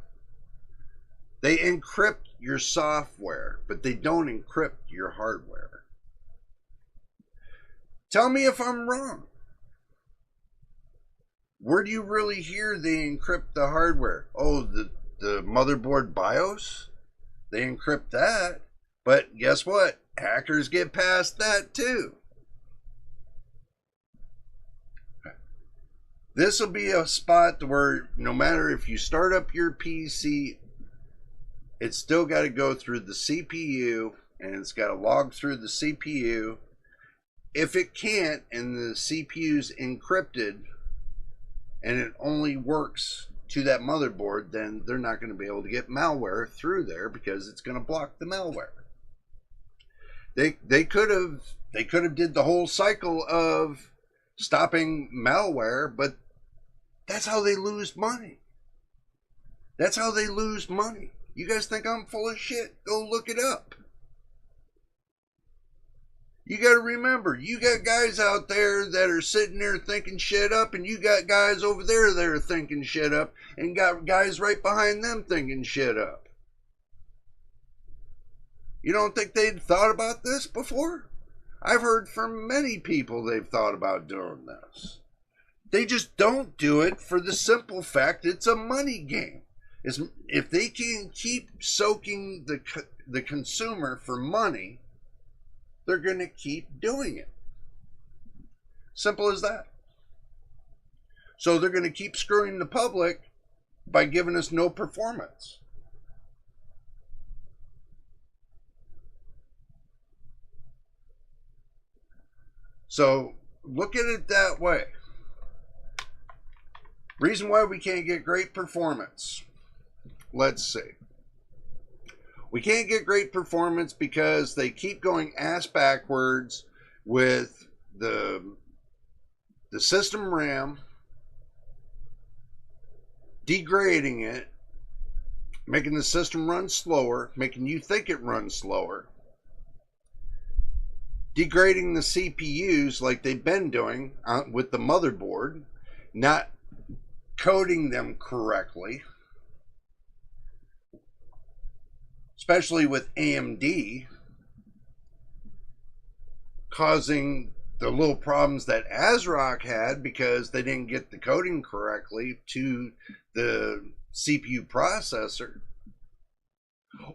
They encrypt your software, but they don't encrypt your hardware. Tell me if I'm wrong. Where do you really hear they encrypt the hardware? Oh, the motherboard BIOS? They encrypt that. But guess what? Hackers get past that too. This will be a spot where no matter if you start up your PC, it's still got to go through the CPU, and it's got to log through the CPU. If it can't, and the CPU's encrypted, and it only works to that motherboard, then they're not going to be able to get malware through there because it's going to block the malware. They could have did the whole cycle of stopping malware, but that's how they lose money. That's how they lose money. You guys think I'm full of shit? Go look it up. You got to remember, you got guys out there that are sitting there thinking shit up, and you got guys over there that are thinking shit up, and got guys right behind them thinking shit up. You don't think they'd thought about this before? I've heard from many people they've thought about doing this. They just don't do it for the simple fact it's a money game. If they can keep soaking the consumer for money, they're going to keep doing it. Simple as that. So they're going to keep screwing the public by giving us no performance. So look at it that way. Reason why we can't get great performance. Let's see. We can't get great performance because they keep going ass backwards with the system RAM, degrading it, making the system run slower, making you think it runs slower, degrading the CPUs like they've been doing with the motherboard, not coding them correctly, especially with AMD, causing the little problems that ASRock had because they didn't get the coding correctly to the CPU processor.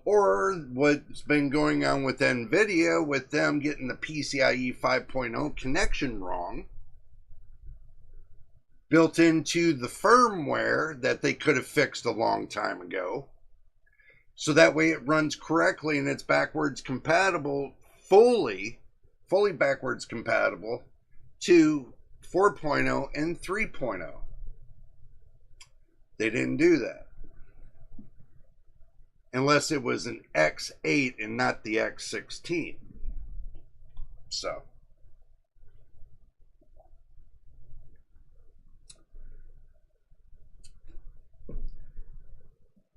Or what's been going on with Nvidia, with them getting the PCIe 5.0 connection wrong, built into the firmware that they could have fixed a long time ago. So that way it runs correctly and it's backwards compatible, fully backwards compatible to 4.0 and 3.0. They didn't do that. Unless it was an X8 and not the X16. So.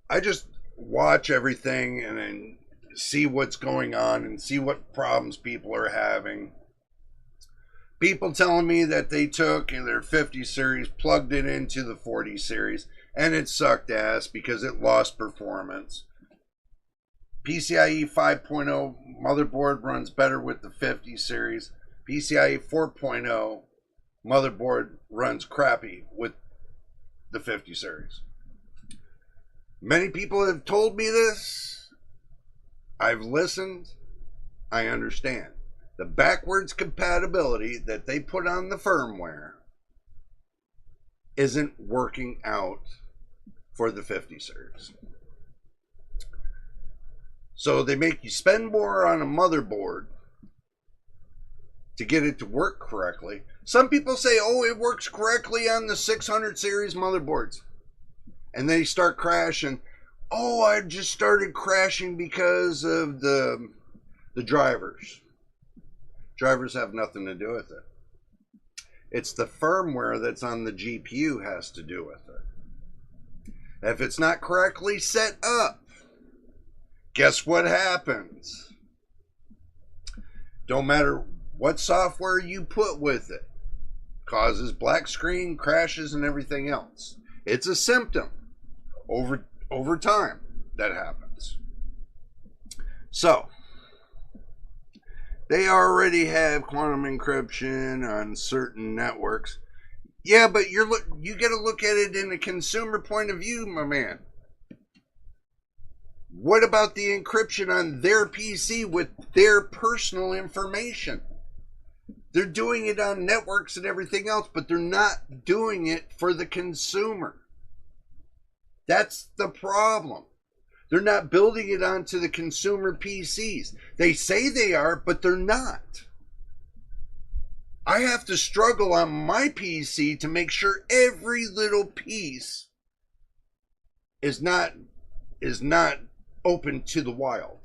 I just watch everything and then see what's going on and see what problems people are having. People telling me that they took in their 50 series, plugged it into the 40 series, and it sucked ass because it lost performance. PCIe 5.0 motherboard runs better with the 50 series. PCIe 4.0 motherboard runs crappy with the 50 series. Many people have told me this. I've listened. I understand. The backwards compatibility that they put on the firmware isn't working out for the 50 series. So they make you spend more on a motherboard to get it to work correctly. Some people say, oh, it works correctly on the 600 series motherboards. And they start crashing. Oh, I just started crashing because of the drivers. Drivers have nothing to do with it. It's the firmware that's on the GPU has to do with it. If it's not correctly set up, guess what happens? Don't matter what software you put with it. Causes black screen, crashes, and everything else. It's a symptom over time that happens. So, they already have quantum encryption on certain networks. Yeah, but you got to look at it in a consumer point of view, my man. What about the encryption on their PC with their personal information? They're doing it on networks and everything else, but they're not doing it for the consumer. That's the problem. They're not building it onto the consumer PCs. They say they are, but they're not. I have to struggle on my PC to make sure every little piece is not open to the wild.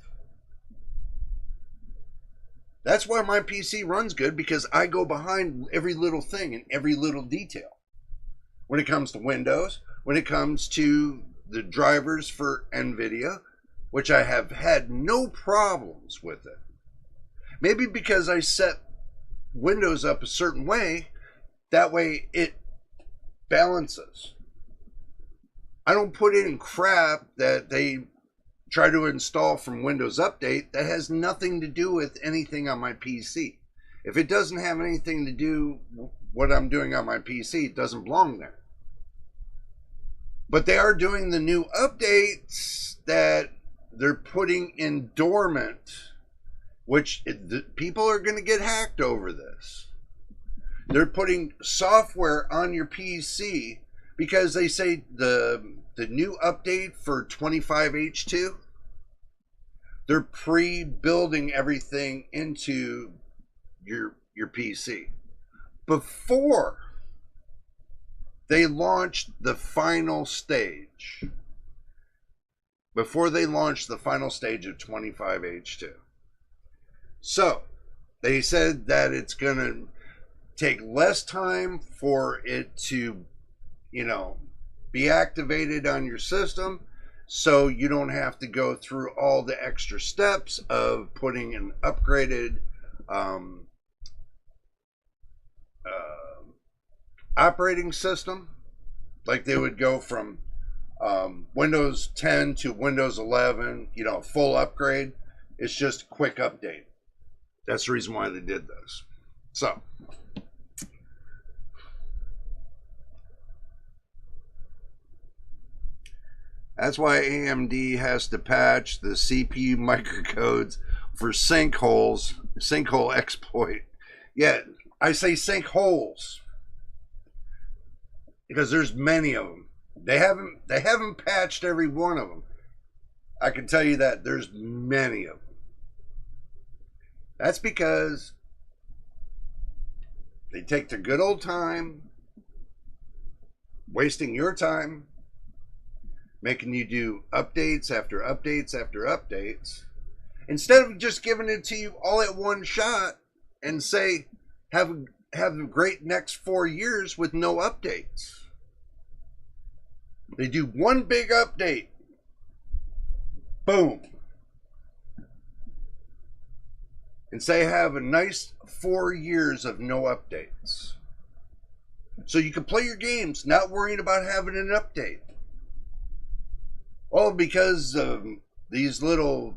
That's why my PC runs good, because I go behind every little thing and every little detail. When it comes to Windows, when it comes to the drivers for Nvidia, which I have had no problems with it. Maybe because I set Windows up a certain way, that way it balances. I don't put in crap that they try to install from Windows Update that has nothing to do with anything on my PC. If it doesn't have anything to do with what I'm doing on my PC, it doesn't belong there. But they are doing the new updates that they're putting in dormant, which people are going to get hacked over this. They're putting software on your PC because they say the new update for 25H2, they're pre-building everything into your PC before they launched the final stage. Before they launched the final stage of 25H2. So, they said that it's going to take less time for it to, be activated on your system, so you don't have to go through all the extra steps of putting an upgraded operating system. Like they would go from Windows 10 to Windows 11, full upgrade. It's just a quick update. That's the reason why they did this. So, that's why AMD has to patch the CPU microcodes for sinkhole exploit. Yeah, I say sinkholes because there's many of them. They haven't patched every one of them. I can tell you that there's many of them. That's because they take their good old time, wasting your time, making you do updates after updates after updates, instead of just giving it to you all at one shot and say, have a great next 4 years with no updates. They do one big update. Boom. And say have a nice 4 years of no updates. So you can play your games, not worrying about having an update. All because of these little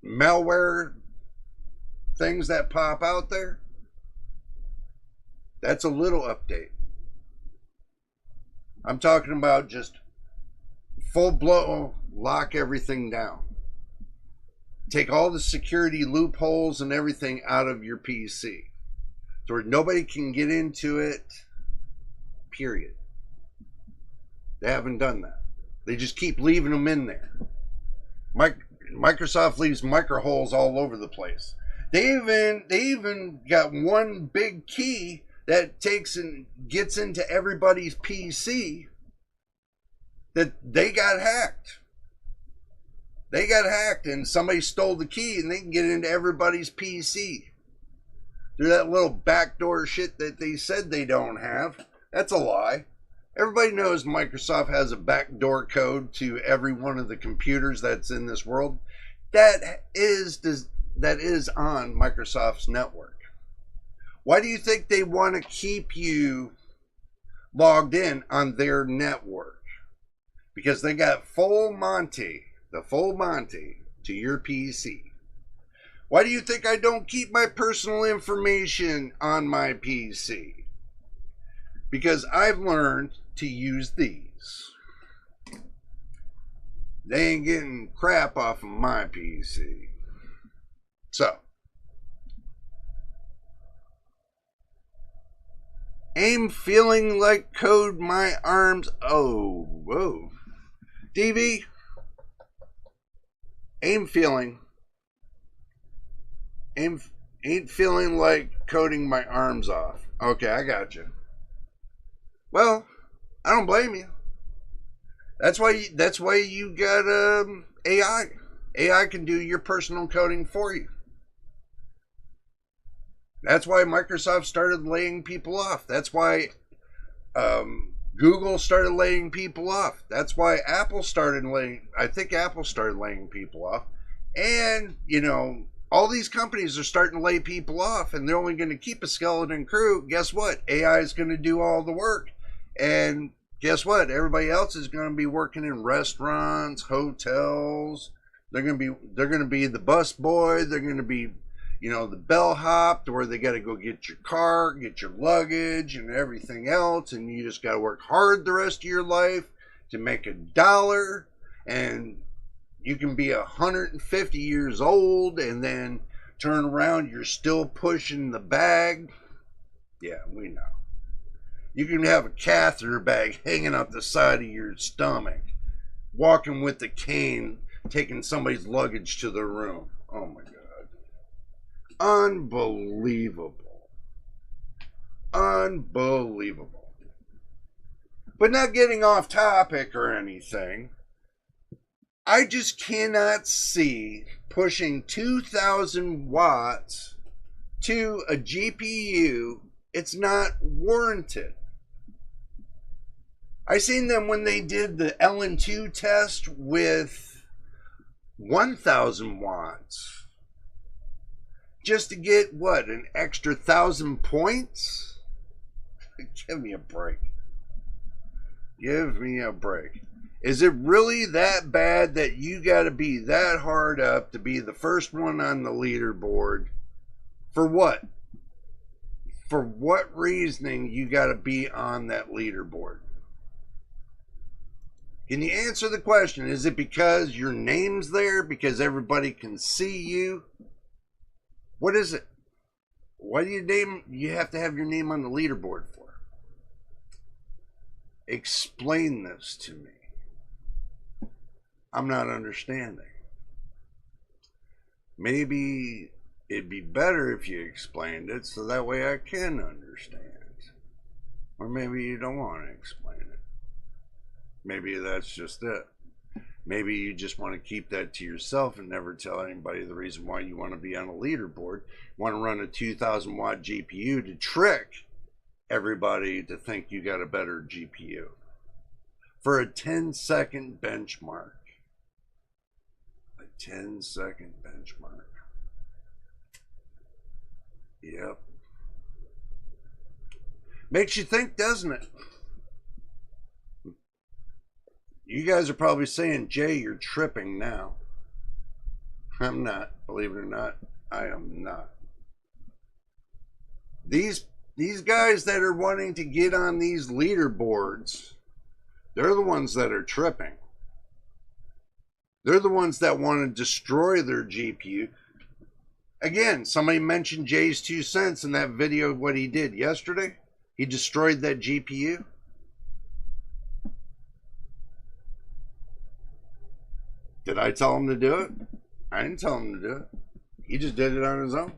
malware things that pop out there, that's a little update. I'm talking about just full blow, lock everything down. Take all the security loopholes and everything out of your PC, so where nobody can get into it, period. They haven't done that. They just keep leaving them in there. Microsoft leaves micro holes all over the place. They even got one big key that takes and gets into everybody's PC that they got hacked. They got hacked and somebody stole the key and they can get into everybody's PC. Through that little backdoor shit that they said they don't have. That's a lie. Everybody knows Microsoft has a backdoor code to every one of the computers that's in this world. That is on Microsoft's network. Why do you think they want to keep you logged in on their network? Because they got full Monty to your PC. Why do you think I don't keep my personal information on my PC? Because I've learned to use these. They ain't getting crap off of my PC. So, aim feeling like code my arms. Oh, whoa. DV, ain't feeling like coding my arms off. Okay, I got you. Well, I don't blame you. That's why you got AI. AI can do your personal coding for you. That's why Microsoft started laying people off. That's why Google started laying people off. That's why Apple started laying people off. And, you know, all these companies are starting to lay people off and they're only going to keep a skeleton crew. Guess what? AI is going to do all the work. And guess what? Everybody else is going to be working in restaurants, hotels. They're going to be the bus boy. They're going to be, you know, the bellhop, where they got to go get your car, get your luggage and everything else. And you just got to work hard the rest of your life to make $1. And you can be 150 years old and then turn around, you're still pushing the bag. Yeah, we know. You can have a catheter bag hanging out the side of your stomach, walking with the cane, taking somebody's luggage to their room. Oh my God. Unbelievable. Unbelievable. But not getting off topic or anything, I just cannot see pushing 2,000 watts to a GPU. It's not warranted. I seen them when they did the LN2 test with 1,000 watts. Just to get, what, an extra 1,000 points? Give me a break. Give me a break. Is it really that bad that you got to be that hard up to be the first one on the leaderboard? For what? For what reasoning you got to be on that leaderboard? Can you answer the question? Is it because your name's there? Because everybody can see you? What is it? Why do you have to have your name on the leaderboard for? Explain this to me. I'm not understanding. Maybe it'd be better if you explained it so that way I can understand. Or maybe you don't want to explain it. Maybe that's just it. Maybe you just want to keep that to yourself and never tell anybody the reason why you want to be on a leaderboard. You want to run a 2,000 watt GPU to trick everybody to think you got a better GPU. For a 10-second benchmark. A 10-second benchmark. Yep. Makes you think, doesn't it? You guys are probably saying, Jay, you're tripping now. I'm not. Believe it or not, I am not. These guys that are wanting to get on these leaderboards, they're the ones that are tripping. They're the ones that want to destroy their GPU. Again, somebody mentioned Jay's 2 cents in that video, what he did yesterday. He destroyed that GPU. Did I tell him to do it? I didn't tell him to do it. He just did it on his own.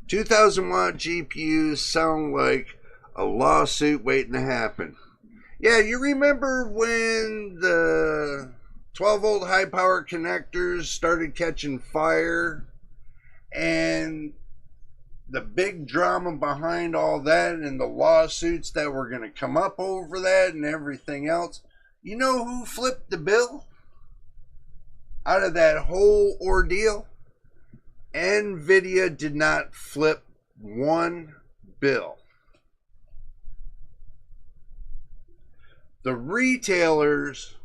$2,000 watt GPUs sound like a lawsuit waiting to happen. Yeah, you remember when the 12 volt high power connectors started catching fire, and the big drama behind all that and the lawsuits that were going to come up over that and everything else? You know who flipped the bill out of that whole ordeal? Nvidia did not flip one bill. The retailers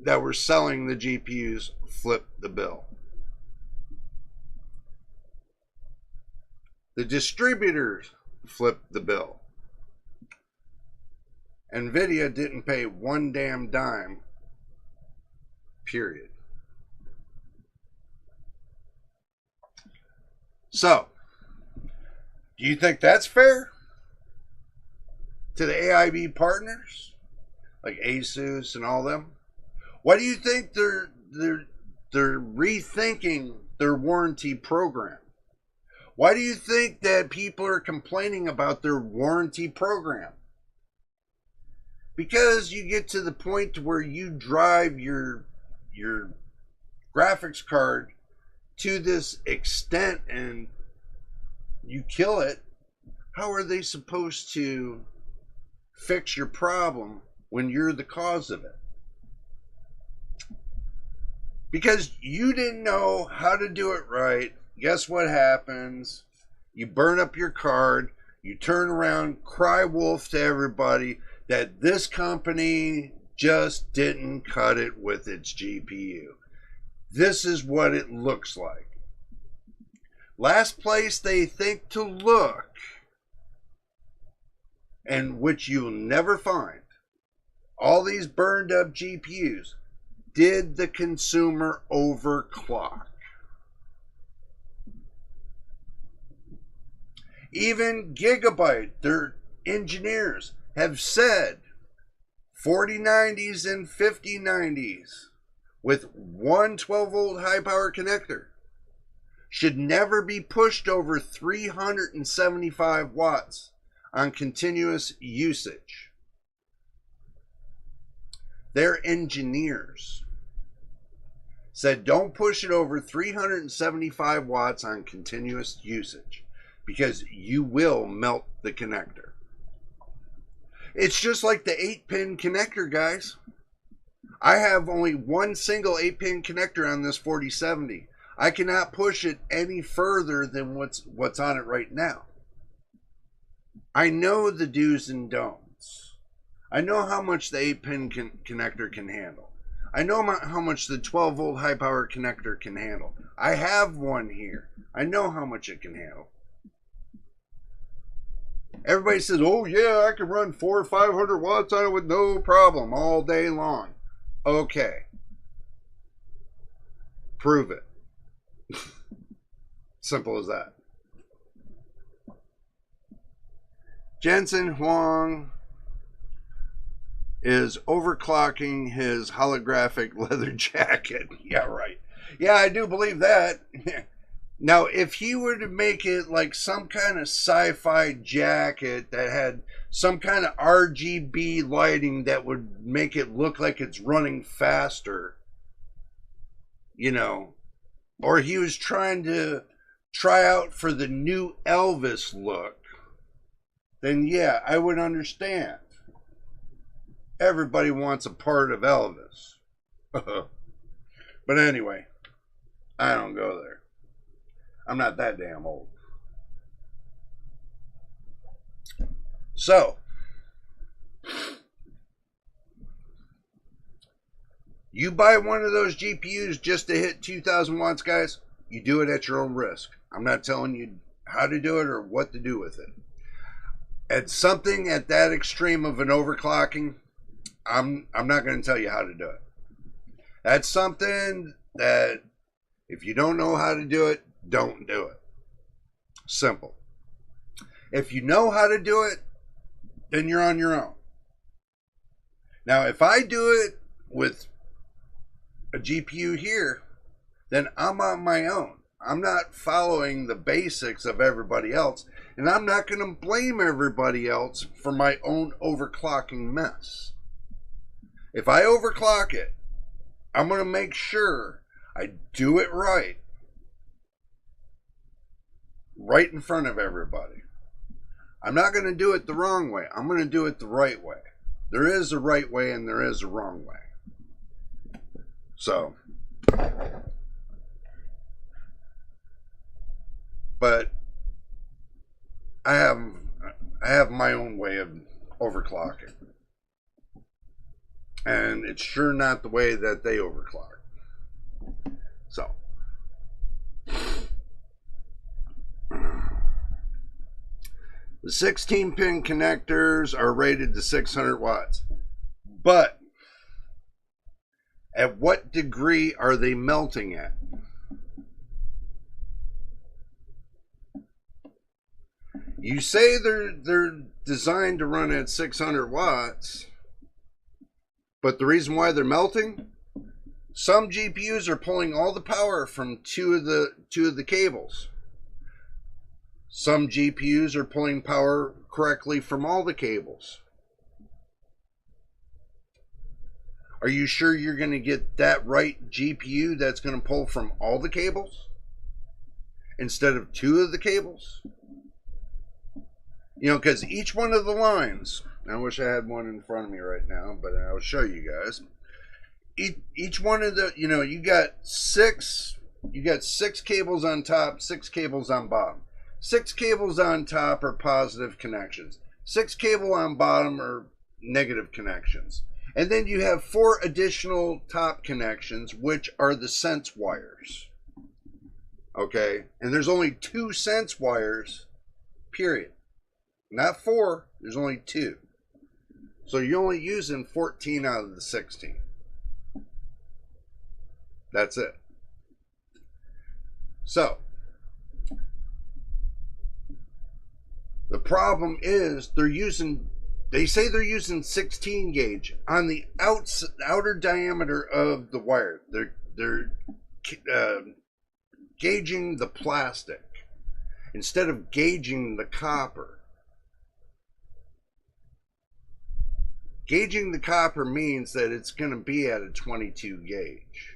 that were selling the GPUs flipped the bill. The distributors flipped the bill. Nvidia didn't pay one damn dime, period. So, do you think that's fair to the AIB partners, like Asus and all them? Why do you think they're rethinking their warranty program? Why do you think that people are complaining about their warranty program? Because you get to the point where you drive your graphics card to this extent and you kill it. How are they supposed to fix your problem when you're the cause of it? Because you didn't know how to do it right. Guess what happens? You burn up your card. You turn around, cry wolf to everybody that this company just didn't cut it with its GPU. This is what it looks like. Last place they think to look, and which you'll never find, all these burned up GPUs, did the consumer overclock? Even Gigabyte, their engineers, have said 4090s and 5090s with one 12 volt high power connector should never be pushed over 375 watts on continuous usage. Their engineers said don't push it over 375 watts on continuous usage because you will melt the connector. It's just like the 8-pin connector, guys. I have only one single 8-pin connector on this 4070. I cannot push it any further than what's on it right now. I know the do's and don'ts. I know how much the 8-pin connector can handle. I know how much the 12 volt high power connector can handle. I have one here. I know how much it can handle. Everybody says, oh yeah, I can run 400 or 500 watts on it with no problem all day long. Okay. Prove it. Simple as that. Jensen Huang is overclocking his holographic leather jacket. Yeah, right. Yeah, I do believe that. Now, if he were to make it like some kind of sci-fi jacket that had some kind of RGB lighting that would make it look like it's running faster, you know, or he was trying to try out for the new Elvis look, then yeah, I would understand. Everybody wants a part of Elvis. But anyway, I don't go there. I'm not that damn old. So, You buy one of those GPUs just to hit 2,000 watts, guys, you do it at your own risk. I'm not telling you how to do it or what to do with it. At something at that extreme of an overclocking, I'm not going to tell you how to do it. That's something that if you don't know how to do it, don't do it. Simple. If you know how to do it, then you're on your own. Now, if I do it with a GPU here, then I'm on my own. I'm not following the basics of everybody else, and I'm not going to blame everybody else for my own overclocking mess. If I overclock it, I'm going to make sure I do it right in front of everybody. I'm not going to do it the wrong way. I'm going to do it the right way. There is a right way and there is a wrong way. So, but I have my own way of overclocking. And it's sure not the way that they overclock. So, the 16-pin connectors are rated to 600 watts. But at what degree are they melting at? You say they're designed to run at 600 watts, but the reason why they're melting, some GPUs are pulling all the power from two of the cables. Some GPUs are pulling power correctly from all the cables. Are you sure you're going to get that right GPU that's going to pull from all the cables instead of two of the cables? You know, because each one of the lines, I wish I had one in front of me right now, but I'll show you guys. Each one of the, you know, you got six cables on top, 6 cables on bottom. 6 cables on top are positive connections. 6 cable on bottom are negative connections. And then you have 4 additional top connections, which are the sense wires. Okay? And there's only 2 sense wires, period. Not 4, there's only 2. So you're only using 14 out of the 16. That's it. So, the problem is they say they're using 16 gauge on the outer diameter of the wire. They're gauging the plastic instead of gauging the copper. Gauging the copper means that it's going to be at a 22 gauge.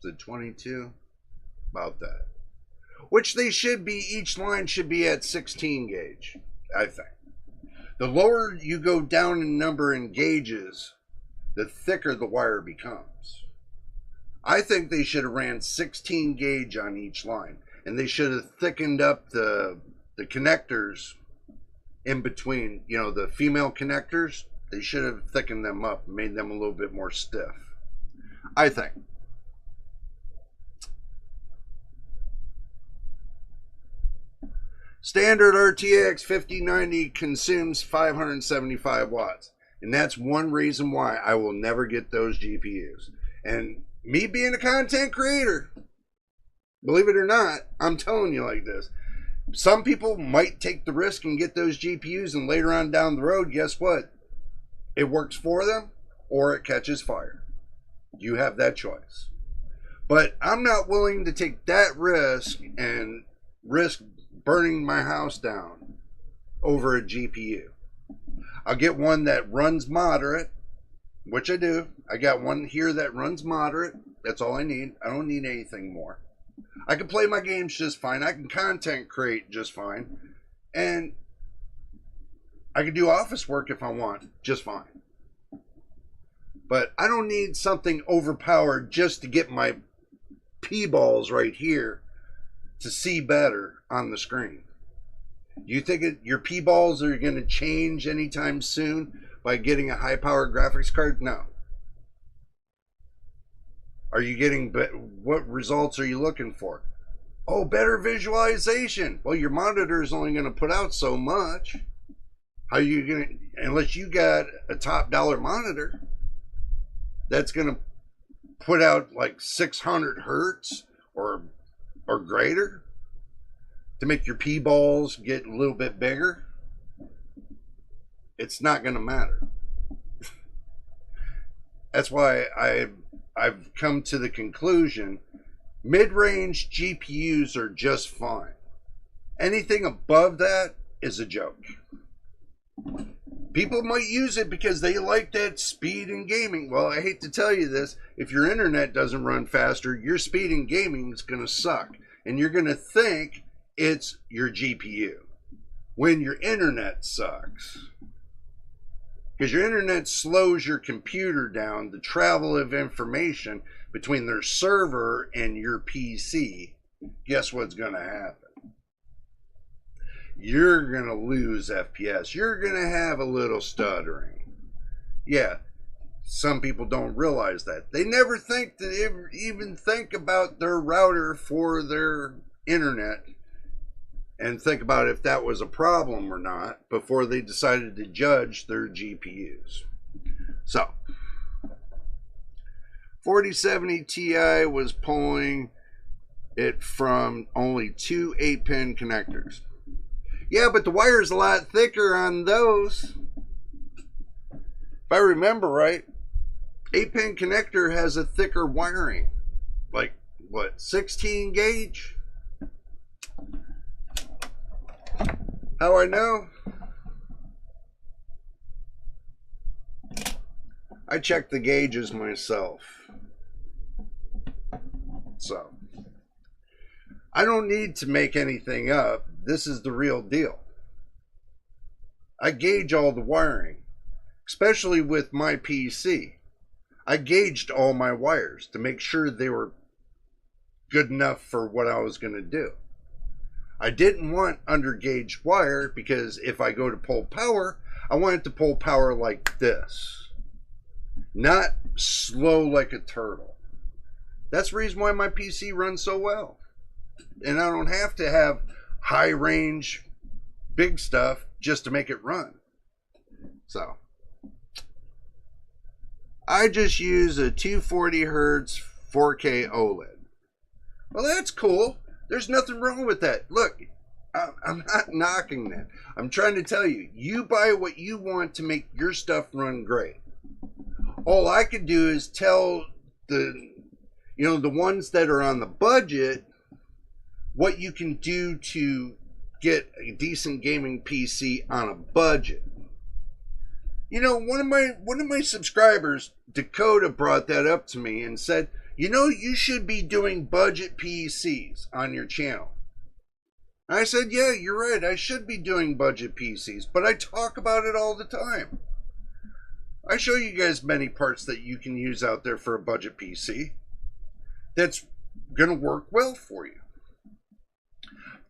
Is it 22? About that. Which they should be, each line should be at 16 gauge, I think. The lower you go down in number in gauges, the thicker the wire becomes. I think they should have ran 16 gauge on each line, and they should have thickened up the connectors in between, you know, the female connectors. They should have thickened them up, made them a little bit more stiff, I think. Standard RTX 5090 consumes 575 watts. And that's one reason why I will never get those GPUs. And me being a content creator, believe it or not, I'm telling you like this. Some people might take the risk and get those GPUs, and later on down the road, guess what? It works for them or it catches fire. You have that choice. But I'm not willing to take that risk and risk burning my house down over a GPU. I'll get one that runs moderate, which I do. I got one here that runs moderate. That's all I need. I don't need anything more. I can play my games just fine. I can content create just fine. And I can do office work if I want just fine. But I don't need something overpowered just to get my P-balls right here to see better on the screen. You think your P-balls are going to change anytime soon by getting a high-powered graphics card? No. Are you getting, what results are you looking for? Oh, better visualization. Well, your monitor is only going to put out so much. How are you going to, unless you got a top dollar monitor that's going to put out like 600 hertz or greater to make your P-balls get a little bit bigger, it's not going to matter. That's why I've come to the conclusion mid-range GPUs are just fine. Anything above that is a joke. People might use it because they like that speed in gaming. Well, I hate to tell you this, if your internet doesn't run faster, your speed in gaming is going to suck. And you're going to think it's your GPU when your internet sucks. Because your internet slows your computer down, the travel of information between their server and your PC. Guess what's going to happen? You're going to lose FPS. You're going to have a little stuttering. Yeah, some people don't realize that. They never think to even think about their router for their internet and think about if that was a problem or not before they decided to judge their GPUs. So, 4070 Ti was pulling it from only 2 8-pin connectors. Yeah, but the wire's a lot thicker on those. If I remember right, 8-pin connector has a thicker wiring. Like, what, 16 gauge? How I know? I check the gauges myself. So, I don't need to make anything up. This is the real deal. I gauge all the wiring, especially with my PC. I gauged all my wires to make sure they were good enough for what I was going to do. I didn't want undergauged wire because if I go to pull power, I want it to pull power like this. Not slow like a turtle. That's the reason why my PC runs so well. And I don't have to have high range, big stuff just to make it run. So, I just use a 240 Hertz 4K OLED. Well, that's cool. There's nothing wrong with that. Look, I'm not knocking that. I'm trying to tell you, you buy what you want to make your stuff run great. All I could do is tell the ones that are on the budget what you can do to get a decent gaming PC on a budget. You know, one of my subscribers, Dakota, brought that up to me and said, you know, you should be doing budget PCs on your channel. I said, yeah, you're right. I should be doing budget PCs, but I talk about it all the time. I show you guys many parts that you can use out there for a budget PC that's going to work well for you.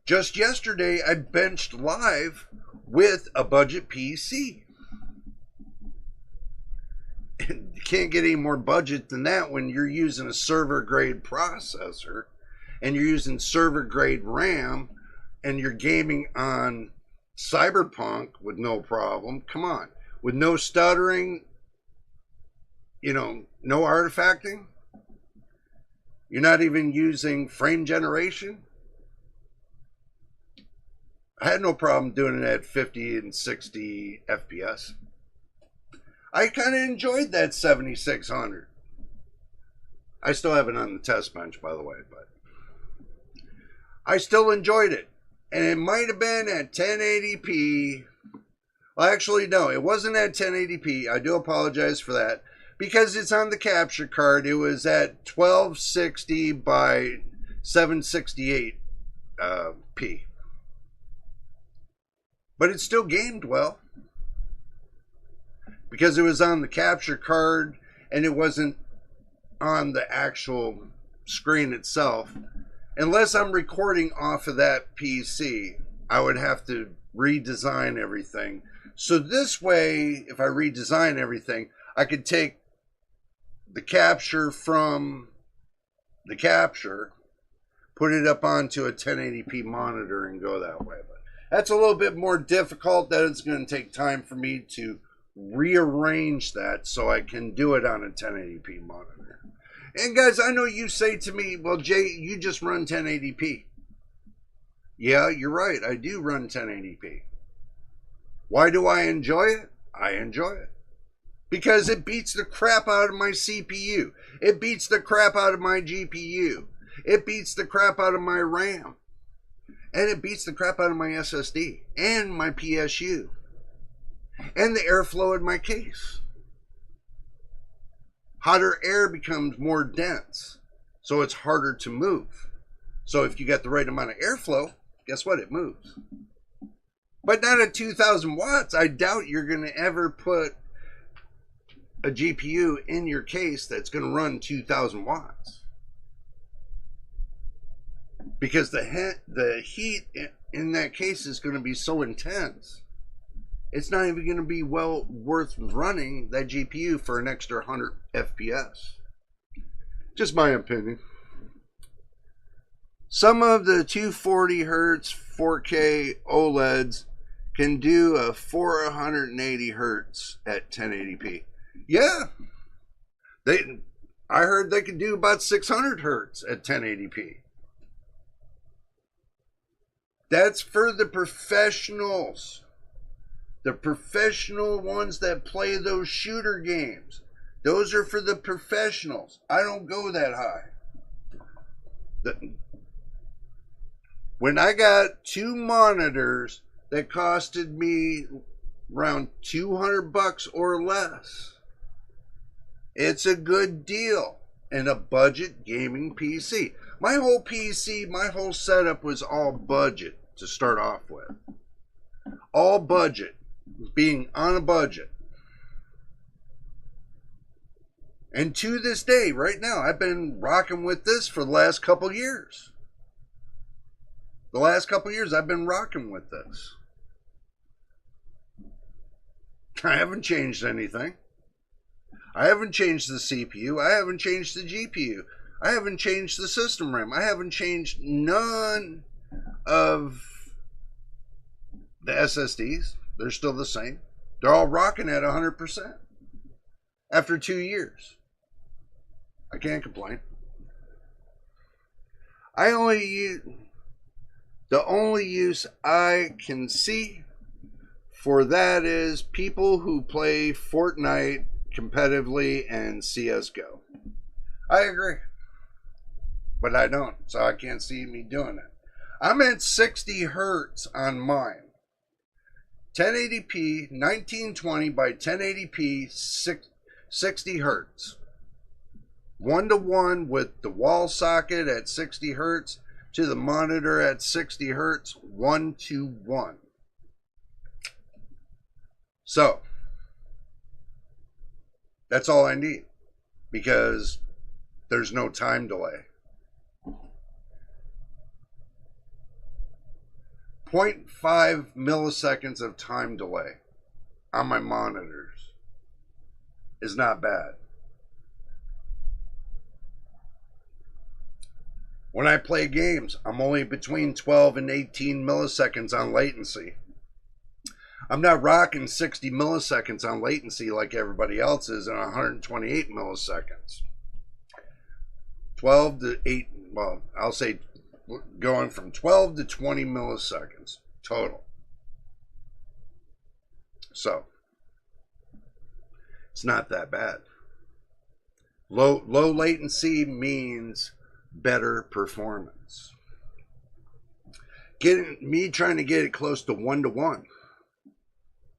Just yesterday, I benched live with a budget PC. You can't get any more budget than that when you're using a server grade processor and you're using server grade RAM and you're gaming on Cyberpunk with no problem. Come on, with no stuttering, you know, no artifacting. You're not even using frame generation. I had no problem doing it at 50 and 60 FPS. I kind of enjoyed that 7600. I still have it on the test bench, by the way, but I still enjoyed it. And it might have been at 1080p. Well, actually, no, it wasn't at 1080p. I do apologize for that. Because it's on the capture card, it was at 1260 by 768 p. But it still gamed well. Because it was on the capture card and it wasn't on the actual screen itself. Unless I'm recording off of that PC, I would have to redesign everything. So this way, if I redesign everything, I could take the capture from the capture, put it up onto a 1080p monitor and go that way. But that's a little bit more difficult. That it's going to take time for me to rearrange that so I can do it on a 1080p monitor. And guys, I know you say to me, well, Jay, you just run 1080p. Yeah, you're right. I do run 1080p. Why do I enjoy it? I enjoy it because it beats the crap out of my CPU. It beats the crap out of my GPU. It beats the crap out of my RAM. And it beats the crap out of my SSD and my PSU and the airflow in my case. Hotter air becomes more dense, so it's harder to move. So if you got the right amount of airflow, guess what? It moves. But not at 2,000 watts. I doubt you're going to ever put a GPU in your case that's going to run 2,000 watts. Because the heat in that case is going to be so intense. It's not even going to be well worth running that GPU for an extra 100 FPS. Just my opinion. Some of the 240 Hertz 4K OLEDs can do a 480 Hertz at 1080p. Yeah. I heard they could do about 600 Hertz at 1080p. That's for the professionals. The professional ones that play those shooter games. Those are for the professionals. I don't go that high. When I got two monitors that costed me around $200 or less, it's a good deal in a budget gaming PC. My whole PC, my whole setup was all budget to start off with. All budget. Being on a budget. And to this day, right now, I've been rocking with this for the last couple years. The last couple years, I've been rocking with this. I haven't changed anything. I haven't changed the CPU. I haven't changed the GPU. I haven't changed the system RAM. I haven't changed none of the SSDs. They're still the same. They're all rocking at 100% after 2 years. I can't complain. The only use I can see for that is people who play Fortnite competitively and CSGO. I agree. But I don't, so I can't see me doing it. I'm at 60 Hertz on mine. 1080p, 1920 by 1080p, 60 Hertz. 1-to-1 with the wall socket at 60 Hertz to the monitor at 60 Hertz, 1-to-1. So, that's all I need because there's no time delay. 0.5 milliseconds of time delay on my monitors is not bad. When I play games, I'm only between 12 and 18 milliseconds on latency. I'm not rocking 60 milliseconds on latency like everybody else is and 128 milliseconds. 12 to 8, well, I'll say going from 12 to 20 milliseconds total. So, it's not that bad. Low latency means better performance. Me trying to get it close to 1-to-1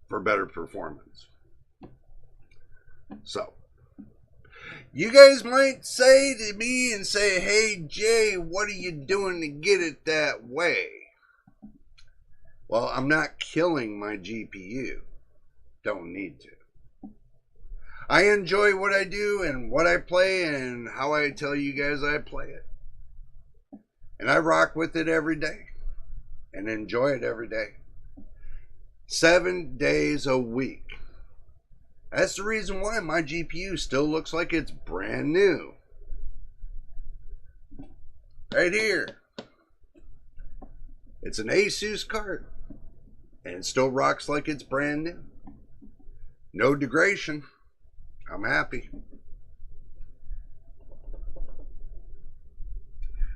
for better performance. So, you guys might say to me and say, hey Jay, what are you doing to get it that way? Well, I'm not killing my GPU. Don't need to. I enjoy what I do and what I play and how I tell you guys I play it. And I rock with it every day and enjoy it every day. 7 days a week. That's the reason why my GPU still looks like it's brand new. right here. It's an Asus card, and it still rocks like it's brand new. No degradation. I'm happy.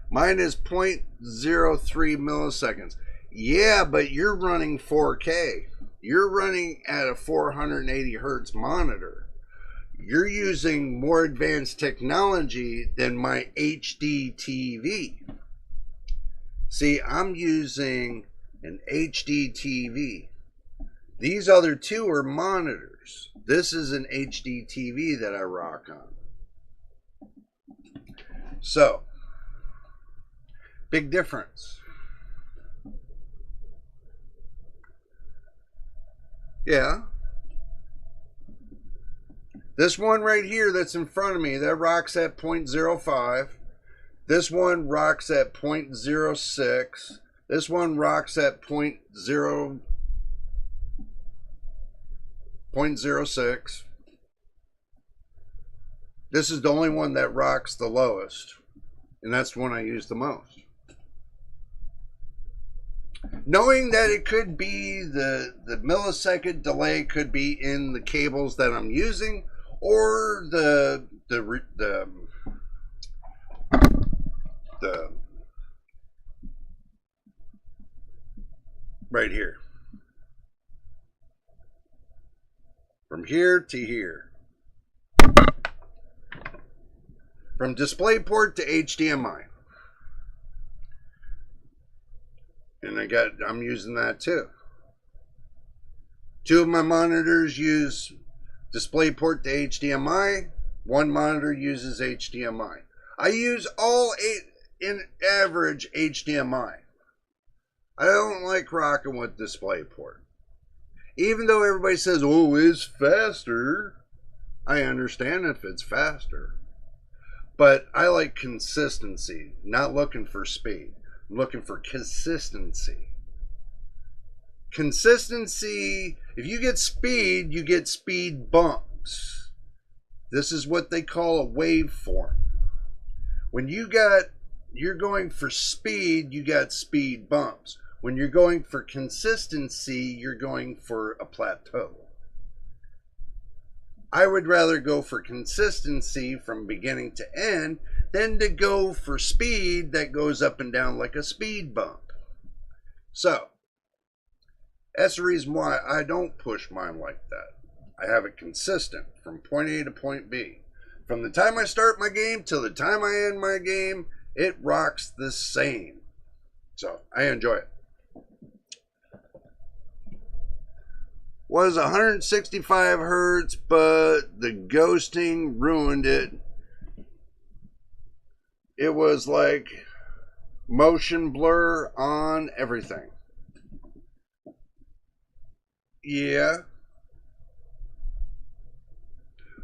Mine is 0.03 milliseconds. Yeah, but you're running 4K. You're running at a 480 hertz monitor. You're using more advanced technology than my HD TV. See, I'm using an HD TV. These other two are monitors. This is an HD TV that I rock on. So, big difference. Yeah. This one right here that's in front of me, that rocks at 0.05. This one rocks at 0.06. This one rocks at 0.06. This is the only one that rocks the lowest, and that's the one I use the most. Knowing that it could be the millisecond delay could be in the cables that I'm using, or the right here, from here to here, from DisplayPort to HDMI. And I'm using that too. Two of my monitors use DisplayPort to HDMI. One monitor uses HDMI. I use all in average HDMI. I don't like rocking with DisplayPort. Even though everybody says, oh, it's faster. I understand if it's faster. But I like consistency, not looking for speed. I'm looking for consistency. Consistency, if you get speed bumps. This is what they call a waveform. When you're going for speed, you got speed bumps. When you're going for consistency, you're going for a plateau. I would rather go for consistency from beginning to end than to go for speed that goes up and down like a speed bump. So, that's the reason why I don't push mine like that. I have it consistent from point A to point B. From the time I start my game till the time I end my game, it rocks the same. So, I enjoy it. Was 165 hertz, but the ghosting ruined it. It was like motion blur on everything. Yeah.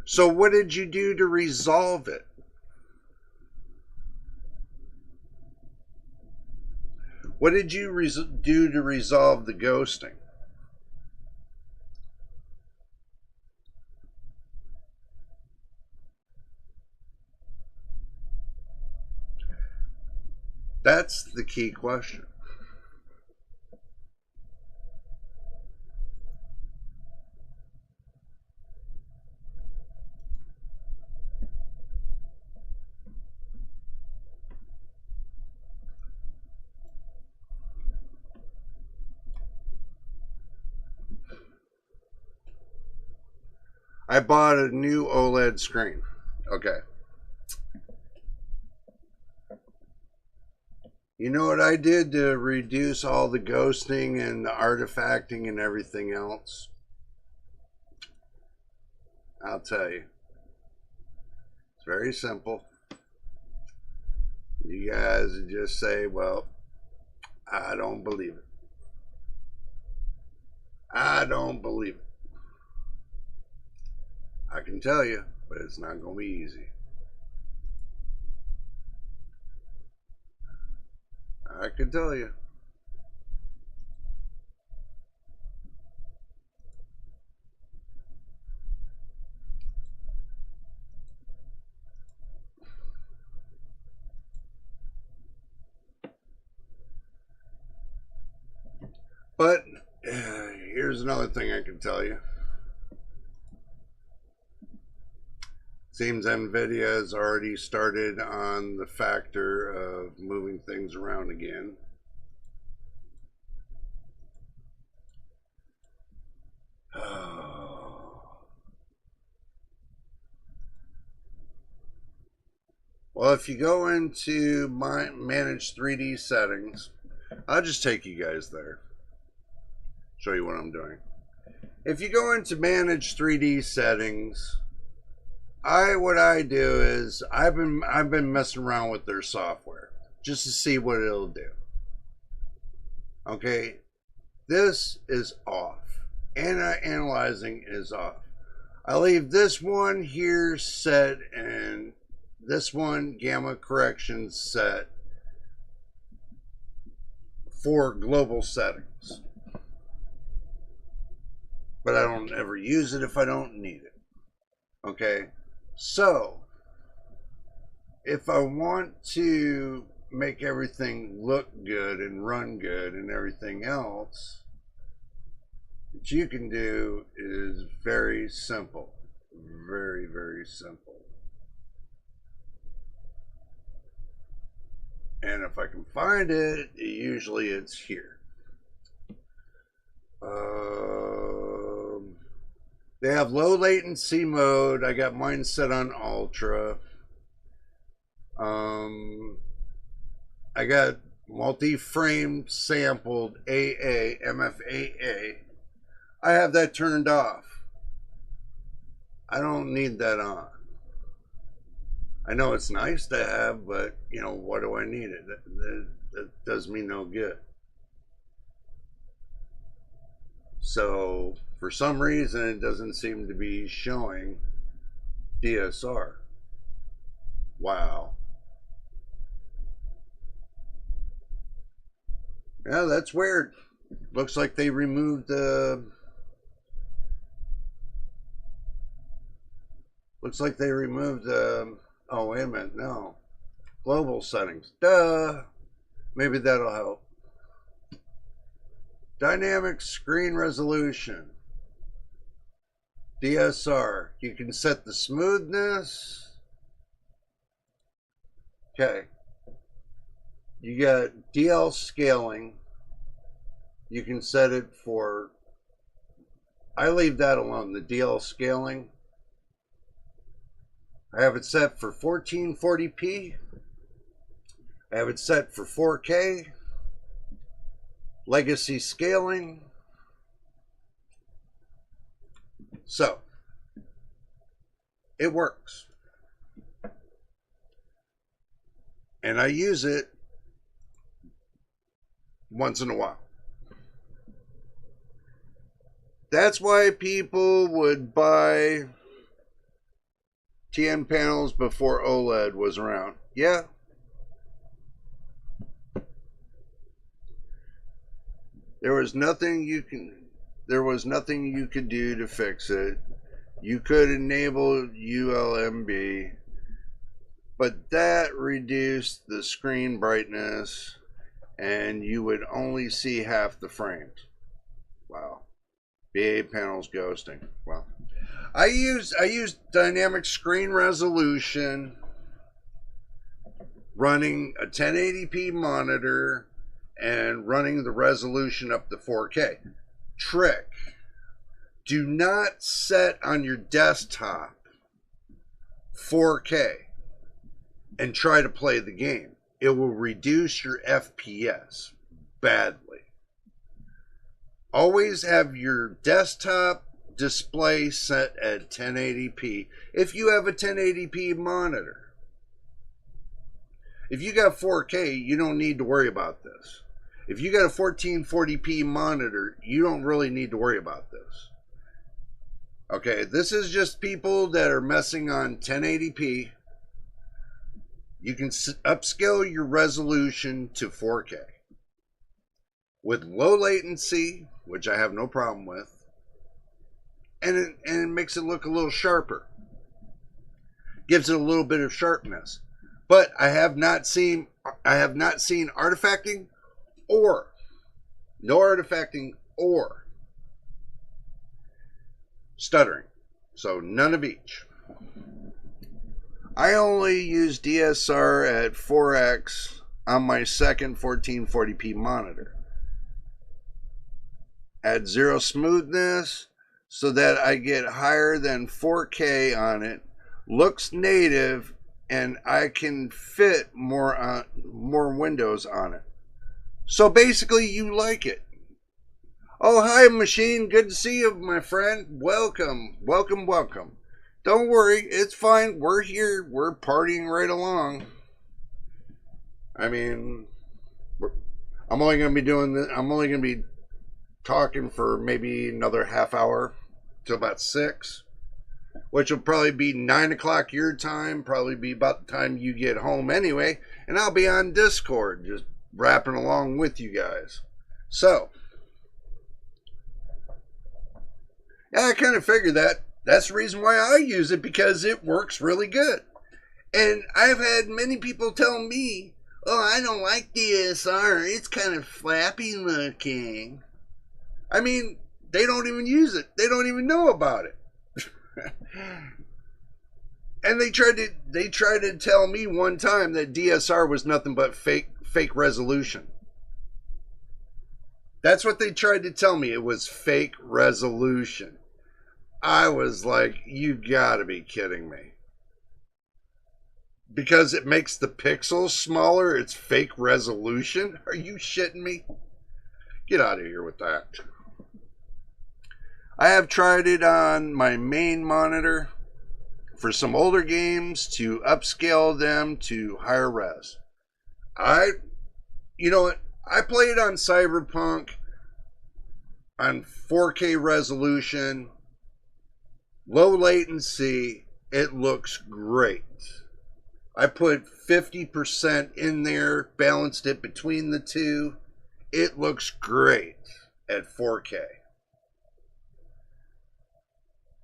So what did you do to resolve it? What did you do to resolve the ghosting? That's the key question. I bought a new OLED screen. Okay. You know what I did to reduce all the ghosting and the artifacting and everything else? I'll tell you. It's very simple. You guys would just say, well, I don't believe it. I don't believe it. I can tell you, but it's not going to be easy. I can tell you. here's another thing I can tell you. Seems Nvidia has already started on the factor of moving things around again. Well, if you go into my manage 3D settings, I'll just take you guys there. Show you what I'm doing. If you go into manage 3D settings, what I do is I've been messing around with their software just to see what it'll do. Okay, this is off. Analyzing is off. I leave this one here set and this one gamma correction set for global settings. But I don't ever use it if I don't need it. Okay, so if I want to make everything look good and run good and everything else, what you can do is very simple. Very, very simple. And if I can find it, usually it's here. They have low latency mode. I got mine set on ultra. I got multi-frame sampled AA, MFAA. I have that turned off. I don't need that on. I know it's nice to have, but you know, what do I need it? That does me no good. So for some reason it doesn't seem to be showing DSR. Wow. Yeah, that's weird. Looks like they removed the oh, wait a minute, no. Global settings. Duh. Maybe that'll help. Dynamic screen resolution. DSR. You can set the smoothness. Okay. You got DL scaling. You can set it for, I leave that alone, the DL scaling. I have it set for 1440p. I have it set for 4K. Legacy scaling. So, it works. And I use it once in a while. That's why people would buy TN panels before OLED was around. Yeah. There was nothing you could do to fix it. You could enable ULMB, but that reduced the screen brightness and you would only see half the frames. Wow. BA panels ghosting. Wow. I use dynamic screen resolution running a 1080p monitor and running the resolution up to 4K. Trick: do not set on your desktop 4K and try to play the game. It will reduce your FPS badly. Always have your desktop display set at 1080p if you have a 1080p monitor. If you got 4K, you don't need to worry about this. If you got a 1440p monitor, you don't really need to worry about this. Okay, this is just people that are messing on 1080p. You can upscale your resolution to 4K with low latency, which I have no problem with, and it makes it look a little sharper. Gives it a little bit of sharpness. But I have not seen artifacting or no artifacting or stuttering. So none of each. I only use DSR at 4x on my second 1440p monitor. At zero smoothness so that I get higher than 4K on it. Looks native, and I can fit more windows on it. So basically you like it. Oh, hi Machine, good to see you, my friend. Welcome, welcome, welcome. Don't worry, it's fine. We're here. We're partying right along. I mean, I'm only going to be doing this. I'm only going to be talking for maybe another half hour till about 6, which will probably be 9 o'clock your time. Probably be about the time you get home anyway. And I'll be on Discord just rapping along with you guys. So, yeah, I kind of figured that. That's the reason why I use it, because it works really good. And I've had many people tell me, oh, I don't like DSR. It's kind of flappy looking. I mean, they don't even use it. They don't even know about it. And they tried to tell me one time that DSR was nothing but fake resolution. That's what they tried to tell me. It was fake resolution. I was like, you gotta be kidding me. Because it makes the pixels smaller, it's fake resolution? Are you shitting me? Get out of here with that. I have tried it on my main monitor for some older games to upscale them to higher res. You know what? I played on Cyberpunk on 4K resolution, low latency. It looks great. I put 50% in there, balanced it between the two. It looks great at 4K.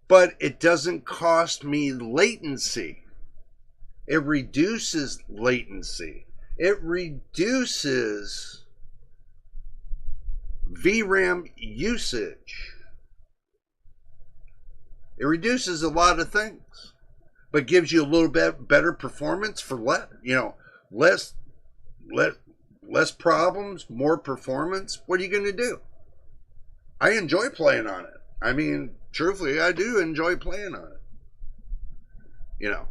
But it doesn't cost me latency. It reduces latency. It reduces VRAM usage. It reduces a lot of things, but gives you a little bit better performance for less problems, more performance. What are you going to do? I enjoy playing on it. I mean, truthfully, I do enjoy playing on it.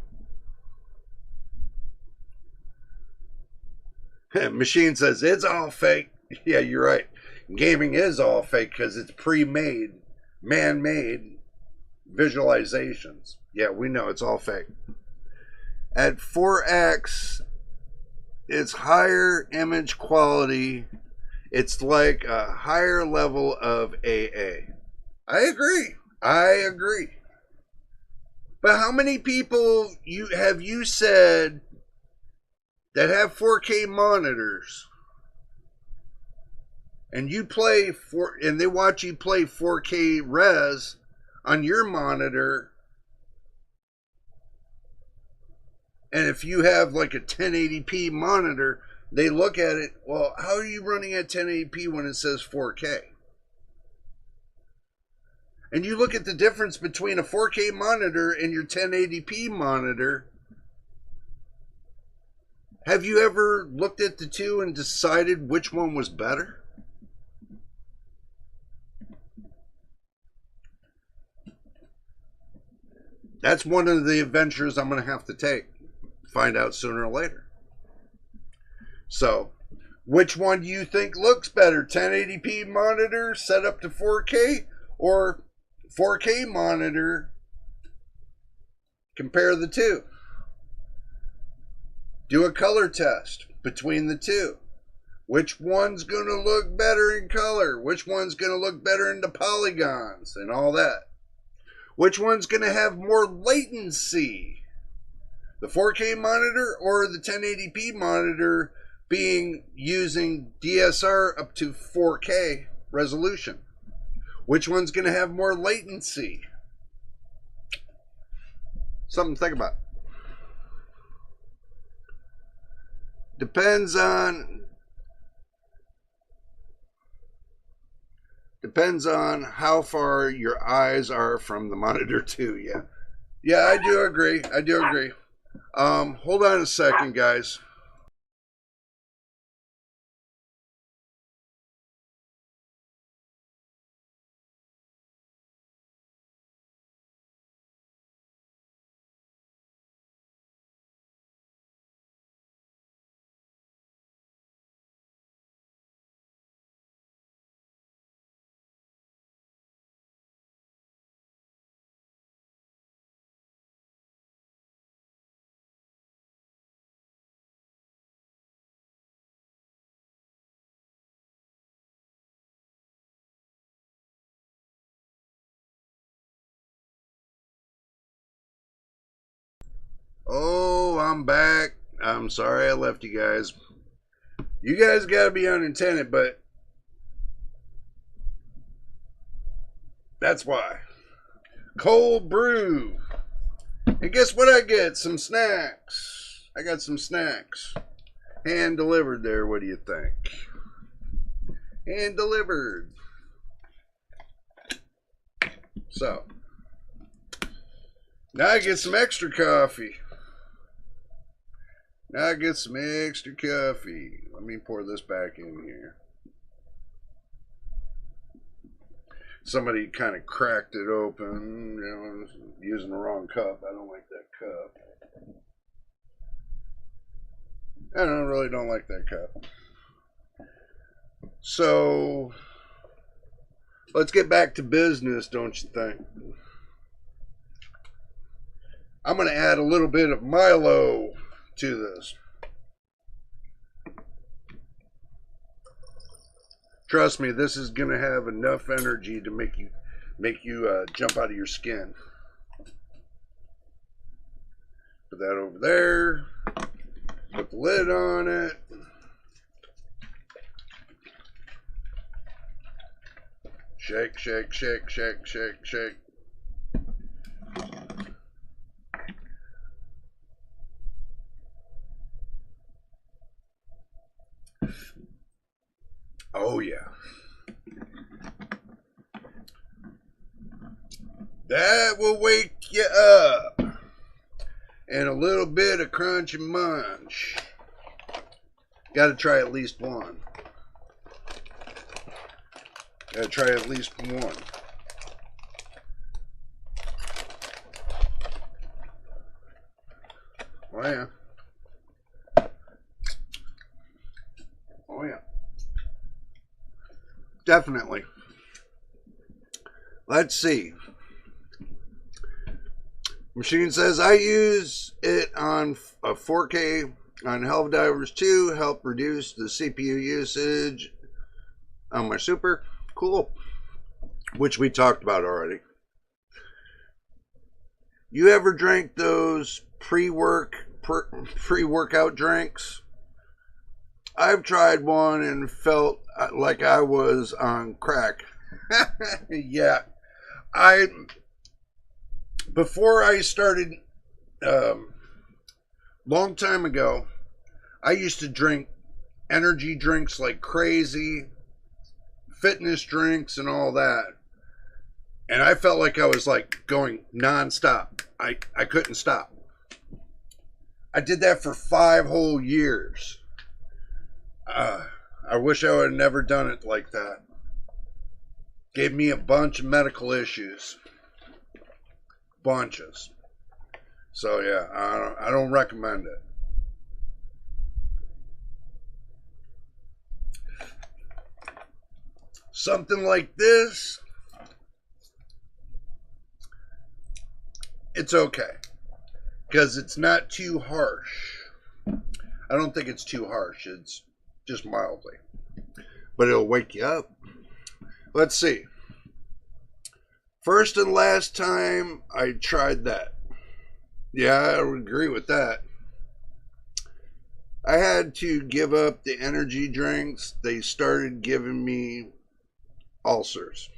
Machine says it's all fake. Yeah, you're right. Gaming is all fake because it's pre-made, man-made visualizations. Yeah, we know it's all fake. At 4x, it's higher image quality. It's like a higher level of AA. I agree. But how many people have you said that have 4K monitors and and they watch you play 4K res on your monitor, and if you have like a 1080p monitor, they look at it, well, how are you running at 1080p when it says 4K? And you look at the difference between a 4K monitor and your 1080p monitor. Have you ever looked at the two and decided which one was better? That's one of the adventures I'm going to have to take. Find out sooner or later. So, which one do you think looks better? 1080p monitor set up to 4K or 4K monitor? Compare the two. Do a color test between the two. Which one's going to look better in color? Which one's going to look better in the polygons and all that? Which one's going to have more latency? The 4K monitor or the 1080p monitor using DSR up to 4K resolution? Which one's going to have more latency? Something to think about. Depends on Depends on how far your eyes are from the monitor too. Yeah, I do agree. Hold on a second, guys. Oh, I'm back. I'm sorry I left you guys. You guys gotta be unintended, but that's why. Cold brew. And guess what I get? Some snacks. I got some snacks. Hand delivered there, what do you think? Hand delivered. So, now I get some extra coffee. Let me pour this back in here. Somebody kind of cracked it open, you know, using the wrong cup. I don't like that cup. Really don't like that cup. So, let's get back to business, don't you think? I'm going to add a little bit of Milo to this. Trust me, this is going to have enough energy to make you jump out of your skin. Put that over there. Put the lid on it. Shake, shake, shake, shake, shake, shake. Oh yeah. That will wake you up. And a little bit of crunch and munch. Got to try at least one. Oh yeah. Oh yeah. Definitely. Let's see. Machine says I use it on a 4K on Helldivers 2, help reduce the CPU usage on my Super. Cool. Which we talked about already. You ever drank those pre-workout drinks? I've tried one and felt like I was on crack. Yeah. Before I started, long time ago, I used to drink energy drinks like crazy, fitness drinks and all that. And I felt like I was like going nonstop. I couldn't stop. I did that for 5 whole years. I wish I would have never done it like that. Gave me a bunch of medical issues. Bunches. So yeah, I don't recommend it. Something like this, it's okay. Because it's not too harsh. I don't think it's too harsh. It's just mildly. But it'll wake you up. Let's see. First and last time I tried that. Yeah, I would agree with that. I had to give up the energy drinks. They started giving me ulcers.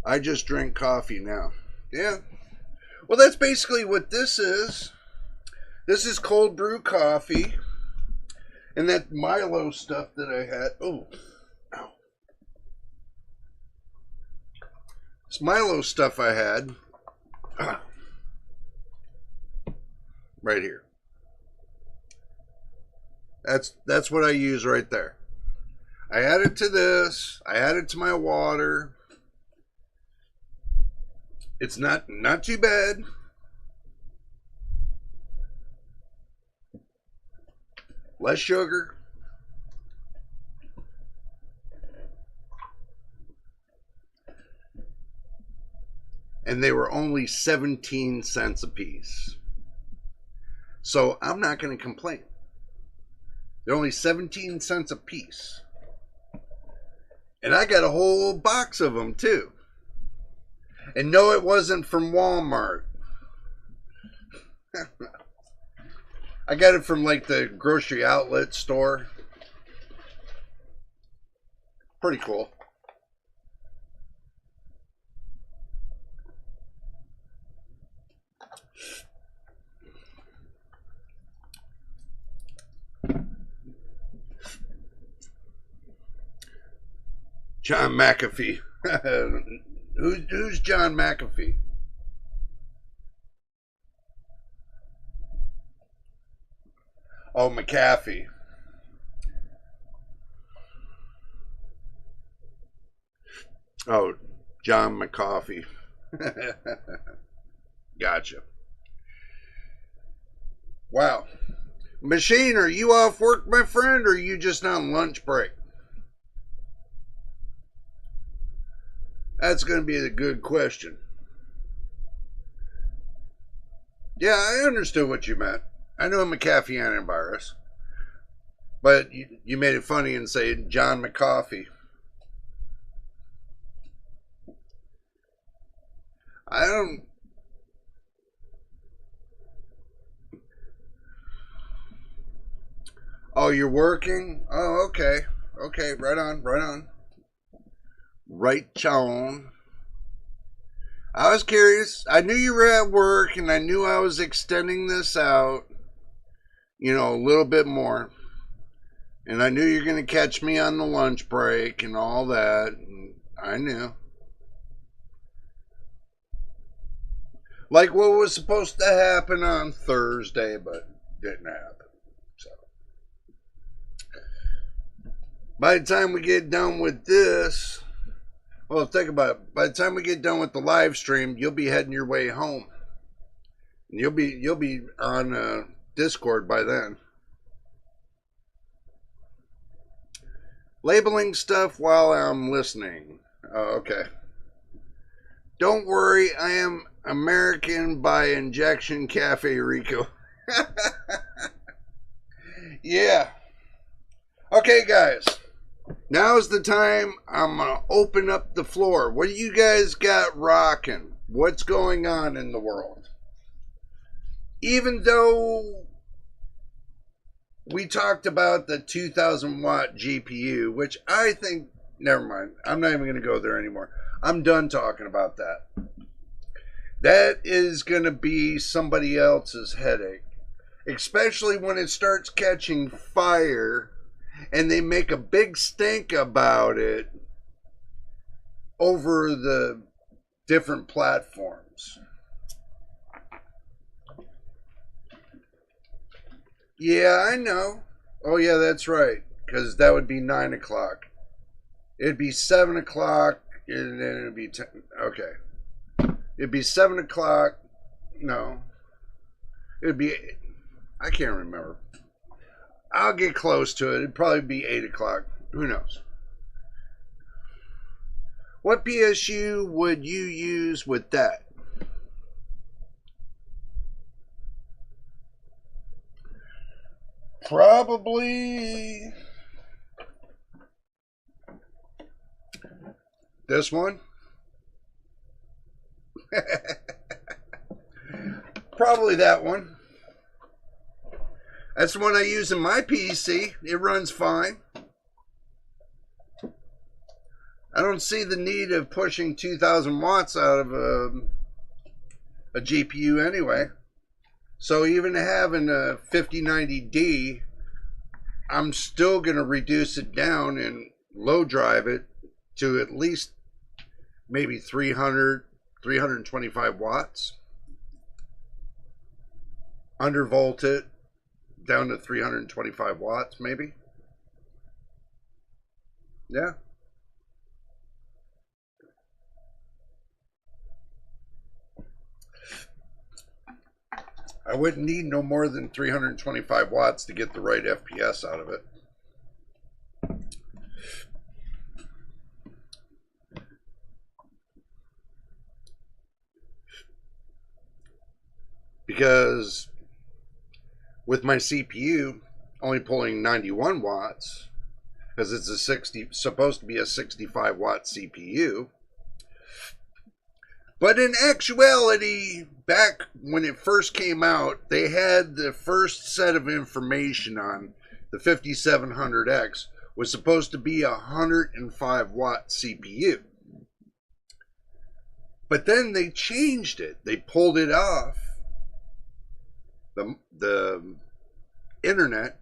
I just drink coffee now. Yeah. Well, that's basically what this is. This is cold brew coffee. And that Milo stuff that I had. Oh. Ow. This Milo stuff I had right here. That's what I use right there. I add it to this. I add it to my water. It's not too bad. Less sugar. And they were only 17 cents a piece. So I'm not going to complain. They're only 17 cents a piece. And I got a whole box of them too. And no, it wasn't from Walmart. I got it from like the grocery outlet store. Pretty cool. John McAfee. Who's John McAfee? Oh, McAfee. Oh, John McAfee. Gotcha. Wow. Machine, are you off work, my friend, or are you just on lunch break? That's going to be a good question. Yeah, I understood what you meant. I know McAfee antivirus. But you made it funny and say John McAfee. I don't... Oh, you're working? Oh, okay. Okay, right on, right on. Right on. I was curious. I knew you were at work, and I knew I was extending this out, you know, a little bit more. And I knew you're going to catch me on the lunch break and all that. And I knew. Like what was supposed to happen on Thursday, but didn't happen. So, by the time we get done with this... Well, think about it. By the time we get done with the live stream, you'll be heading your way home. And you'll be on Discord by then. Labeling stuff while I'm listening. Oh, okay. Don't worry, I am American by injection, Cafe Rico. Yeah. Okay, guys. Now's the time I'm going to open up the floor. What do you guys got rocking? What's going on in the world? Even though we talked about the 2000 watt GPU, which I think, never mind. I'm not even going to go there anymore. I'm done talking about that. That is going to be somebody else's headache. Especially when it starts catching fire and they make a big stink about it over the different platforms. Yeah, I know. Oh, yeah, that's right. Because that would be 9 o'clock. It'd be 7 o'clock, and then it'd be 10. Okay. It'd be 7 o'clock. No. It'd be... I can't remember. I'll get close to it. It'd probably be 8 o'clock. Who knows? What PSU would you use with that? Probably this one. Probably that one. That's the one I use in my PC. It runs fine. I don't see the need of pushing 2000 watts out of a GPU anyway. So even having a 5090D, I'm still going to reduce it down and low drive it to at least maybe 300, 325 watts. Undervolt it down to 325 watts, maybe. Yeah. I wouldn't need no more than 325 watts to get the right FPS out of it. Because with my CPU only pulling 91 watts, because it's supposed to be a 65 watt CPU. But in actuality, back when it first came out, they had the first set of information on the 5700X was supposed to be a 105 watt CPU. But then they changed it. They pulled it off the internet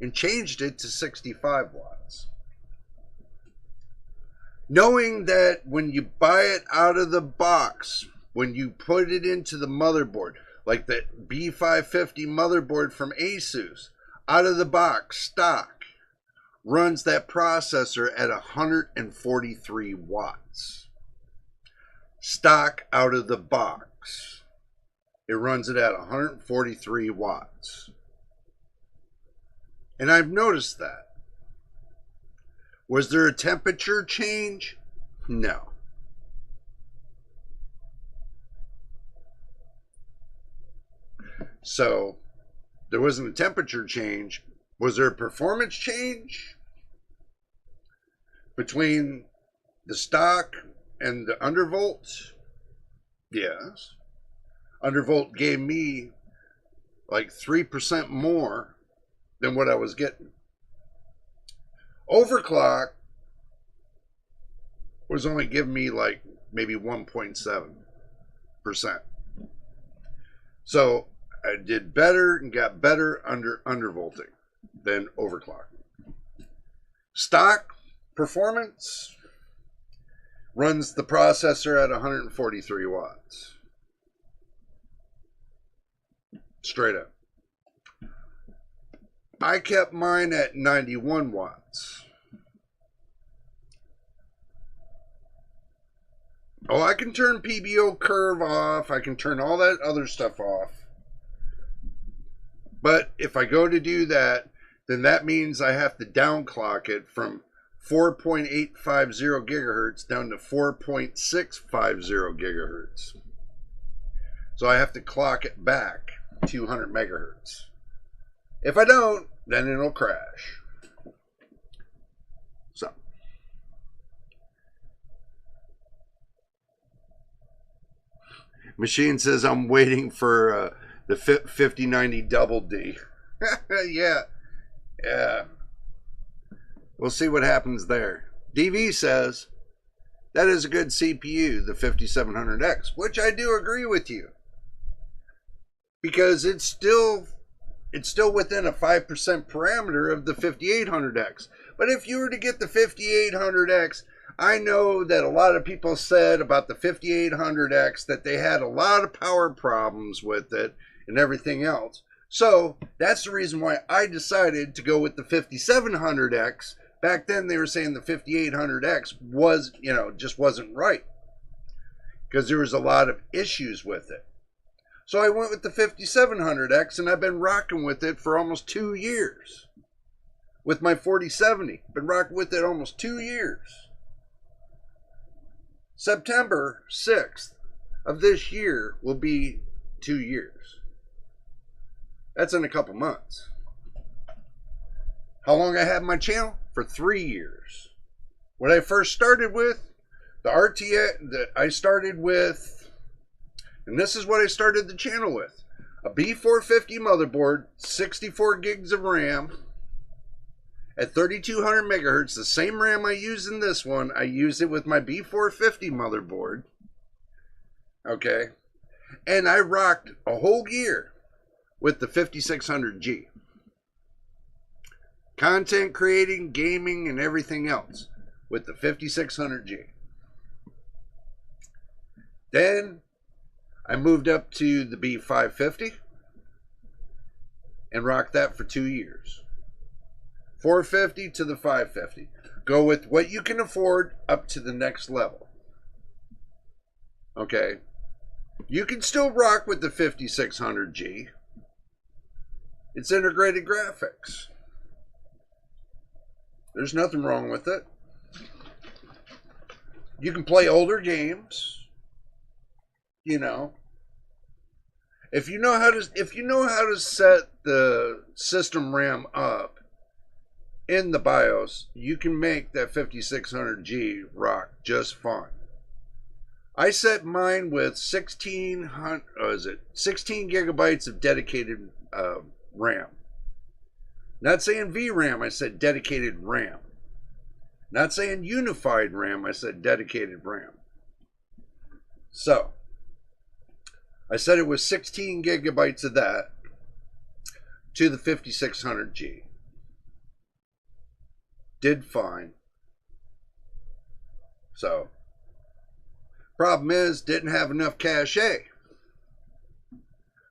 and changed it to 65 watts. Knowing that when you buy it out of the box, when you put it into the motherboard, like the B550 motherboard from Asus, out of the box, stock, runs that processor at 143 watts. Stock out of the box. It runs it at 143 watts. And I've noticed that. Was there a temperature change? No. So, there wasn't a temperature change. Was there a performance change between the stock and the undervolt? Yes. Undervolt gave me like 3% more than what I was getting. Overclock was only giving me like maybe 1.7%. So I did better and got better undervolting than overclocking. Stock performance runs the processor at 143 watts. Straight up. I kept mine at 91 watts. Oh, I can turn PBO curve off. I can turn all that other stuff off. But if I go to do that, then that means I have to downclock it from 4.850 gigahertz down to 4.650 gigahertz. So I have to clock it back 200 megahertz. If I don't, then it'll crash. So. Machine says I'm waiting for the 5090D. Yeah. We'll see what happens there. DV says that is a good CPU, the 5700X, which I do agree with you. Because it's still within a 5% parameter of the 5800X. But if you were to get the 5800X, I know that a lot of people said about the 5800X that they had a lot of power problems with it and everything else. So that's the reason why I decided to go with the 5700X. Back then they were saying the 5800X was, just wasn't right. Because there was a lot of issues with it. So I went with the 5700X, and I've been rocking with it for almost 2 years. With my 4070. Been rocking with it almost 2 years. September 6th of this year will be 2 years. That's in a couple months. How long I had my channel? For 3 years. When I first started with, the RTX, I started with... And this is what I started the channel with. A B450 motherboard, 64 gigs of RAM, at 3200 megahertz. The same RAM I use in this one, I use it with my B450 motherboard. Okay. And I rocked a whole year with the 5600G. Content creating, gaming, and everything else with the 5600G. Then I moved up to the B550 and rocked that for 2 years. 450 to the 550. Go with what you can afford up to the next level. Okay. You can still rock with the 5600G. It's integrated graphics. There's nothing wrong with it. You can play older games. You know. If you know how to set the system RAM up in the BIOS, you can make that 5600G rock just fine. I set mine with 16 gigabytes of dedicated RAM. Not saying VRAM, I said dedicated RAM. Not saying unified RAM, I said dedicated RAM. So, I said it was 16 gigabytes of that to the 5600G. Did fine. So, problem is, didn't have enough cache.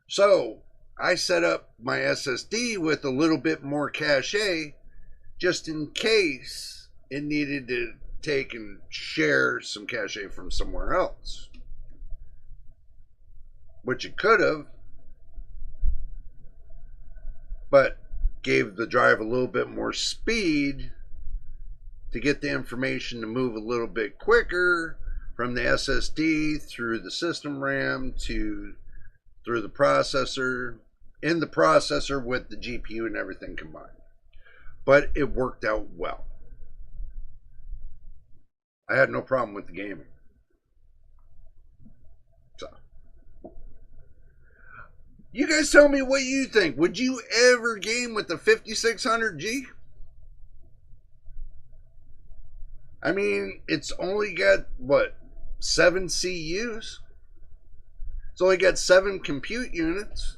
So, I set up my SSD with a little bit more cache just in case it needed to take and share some cache from somewhere else. Which it could have, but gave the drive a little bit more speed to get the information to move a little bit quicker from the SSD through the system RAM through the processor, in the processor with the GPU and everything combined. But it worked out well. I had no problem with the gaming. So, you guys tell me what you think. Would you ever game with the 5600G? I mean, it's only got, what, 7 CUs? It's only got 7 compute units.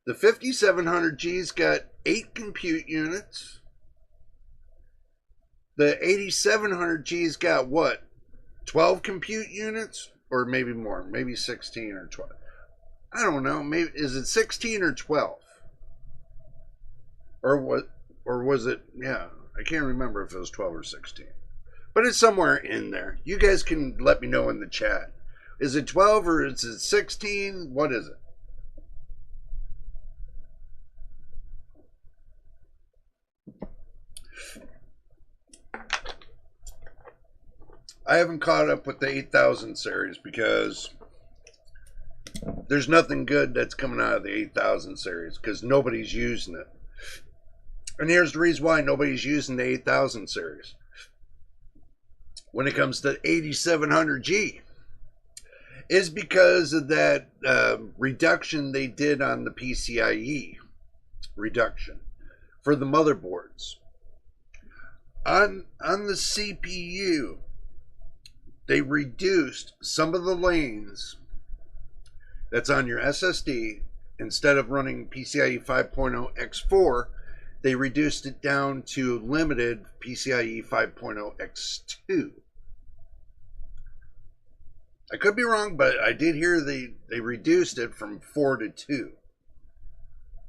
The 5700G's got 8 compute units. The 8700G's got, what, 12 compute units? Or maybe more, maybe 16 or 12. I don't know, maybe, is it 16 or 12? Or what, or was it, yeah, I can't remember if it was 12 or 16. But it's somewhere in there. You guys can let me know in the chat. Is it 12 or is it 16? What is it? I haven't caught up with the 8000 series because there's nothing good that's coming out of the 8000 series because nobody's using it. And here's the reason why nobody's using the 8000 series. When it comes to 8700G, is because of that reduction they did on the PCIe reduction for the motherboards. On the CPU, they reduced some of the lanes that's on your SSD. Instead of running PCIe 5.0 X4, they reduced it down to limited PCIe 5.0 X2. I could be wrong, but I did hear they reduced it from 4 to 2.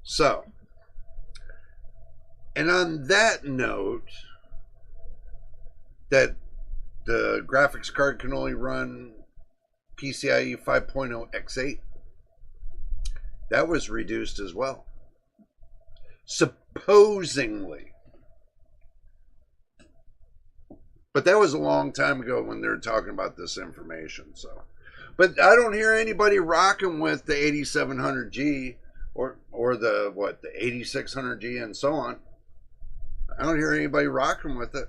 So, and on that note, that the graphics card can only run PCIe 5.0 X8, that was reduced as well. Supposedly. But that was a long time ago when they were talking about this information. So, but I don't hear anybody rocking with the 8700G or the what, the 8600G and so on. I don't hear anybody rocking with it.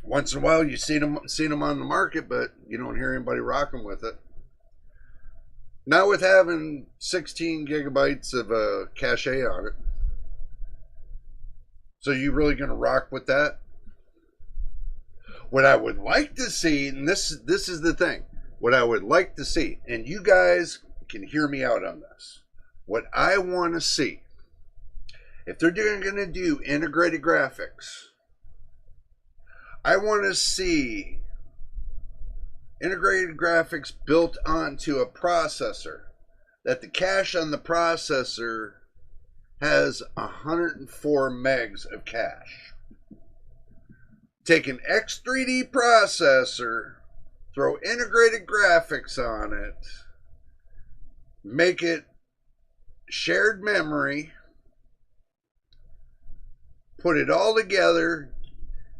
Once in a while you see them on the market, but you don't hear anybody rocking with it. Not with having 16 gigabytes of cache on it. So you really going to rock with that? What I would like to see, and this is the thing, what I would like to see, and you guys can hear me out on this. What I want to see, if they're going to do integrated graphics, I want to see integrated graphics built onto a processor that the cache on the processor has 104 megs of cache. Take an X3D processor, throw integrated graphics on it, make it shared memory, put it all together.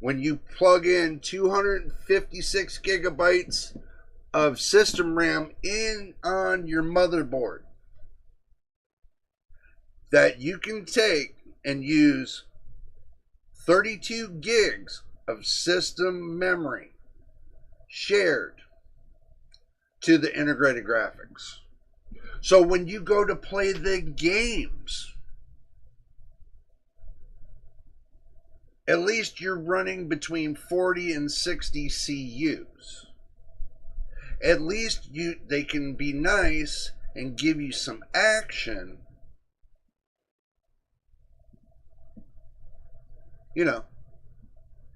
When you plug in 256 gigabytes of system RAM in on your motherboard, that you can take and use 32 gigs of system memory shared to the integrated graphics. So when you go to play the games, at least you're running between 40 and 60 CUs. At least they can be nice and give you some action. You know,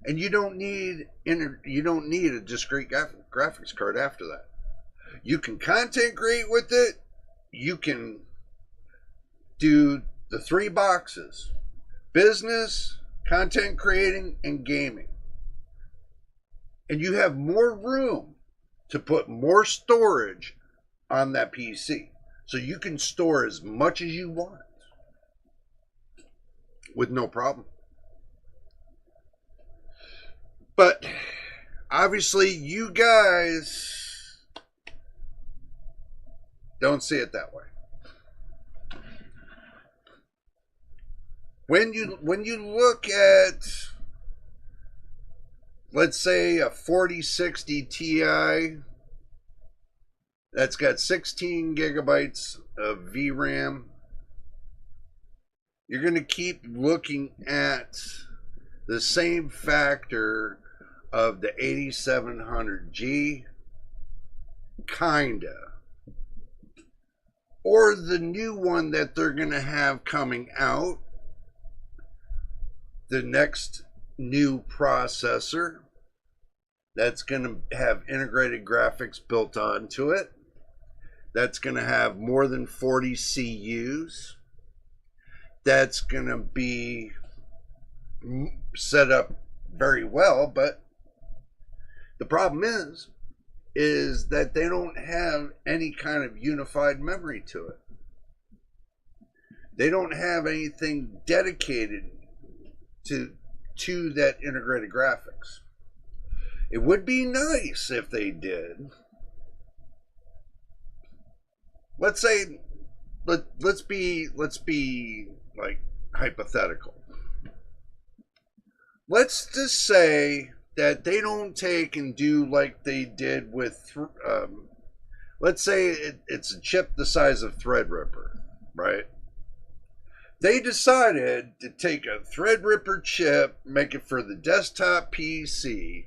and you don't need a discrete graphics card after that. You can content create with it. You can do the 3 boxes: business, content creating, and gaming. And you have more room to put more storage on that PC. So you can store as much as you want with no problem. But obviously you guys don't see it that way. When you look at, let's say, a 4060 Ti that's got 16 gigabytes of VRAM, you're going to keep looking at the same factor of the 8700G, kinda, or the new one that they're going to have coming out, the next new processor that's going to have integrated graphics built onto it, that's going to have more than 40 CUs, that's going to be set up very well. But the problem is that they don't have any kind of unified memory to it. They don't have anything dedicated to that integrated graphics. It would be nice if they did. Let's say, let's be like hypothetical. Let's just say that they don't take and do like they did with, let's say it's a chip the size of Threadripper, right? They decided to take a Threadripper chip, make it for the desktop PC,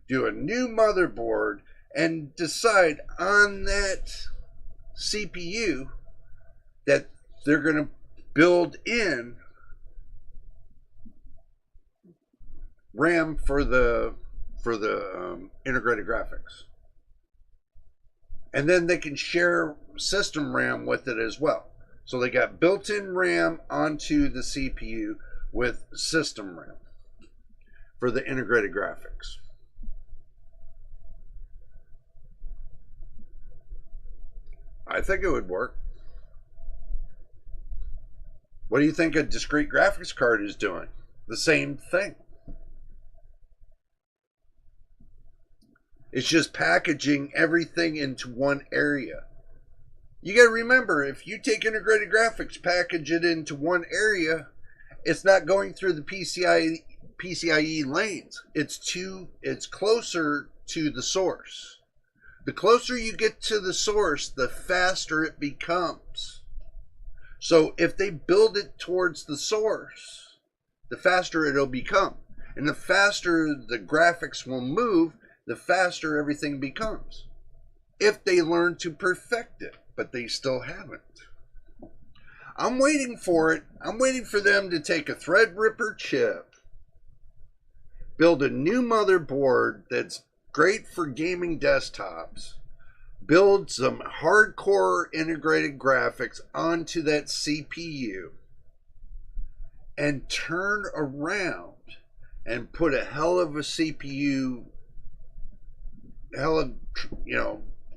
do a new motherboard, and decide on that CPU that they're going to build in RAM for the integrated graphics. And then they can share system RAM with it as well. So they got built-in RAM onto the CPU with system RAM for the integrated graphics. I think it would work. What do you think a discrete graphics card is doing? The same thing. It's just packaging everything into one area. You got to remember, if you take integrated graphics, package it into one area, it's not going through the PCIe lanes. It's closer to the source. The closer you get to the source, the faster it becomes. So if they build it towards the source, the faster it'll become. And the faster the graphics will move, the faster everything becomes. If they learn to perfect it, but they still haven't. I'm waiting for it. I'm waiting for them to take a Threadripper chip, build a new motherboard that's great for gaming desktops, build some hardcore integrated graphics onto that CPU, and turn around and put a hell of a CPU, the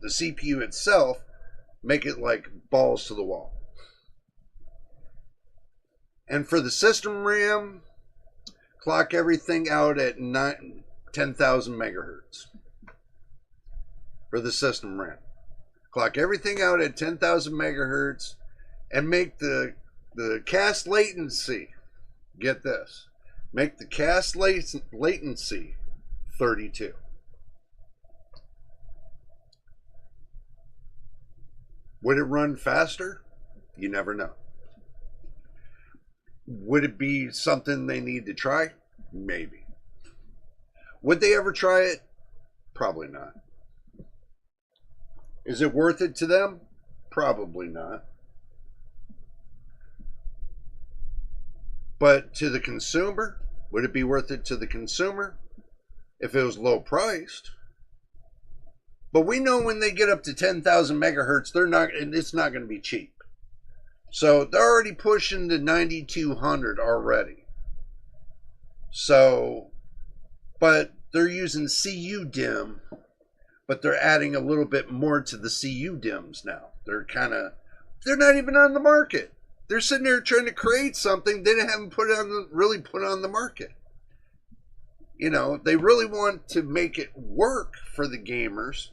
CPU itself, make it like balls to the wall. And for the system RAM, clock everything out at 10,000 megahertz. For the system RAM, clock everything out at 10,000 megahertz and make the cast latency, get this, make the cast latency 32. Would it run faster? You never know. Would it be something they need to try? Maybe. Would they ever try it? Probably not. Is it worth it to them? Probably not. But to the consumer, would it be worth it to the consumer if it was low priced? But we know when they get up to 10,000 megahertz, it's not going to be cheap. So they're already pushing the 9200 already. So, but they're using CU DIMM, but they're adding a little bit more to the CU DIMMs now. They're not even on the market. They're sitting there trying to create something they haven't really put on the market. You know, they really want to make it work for the gamers.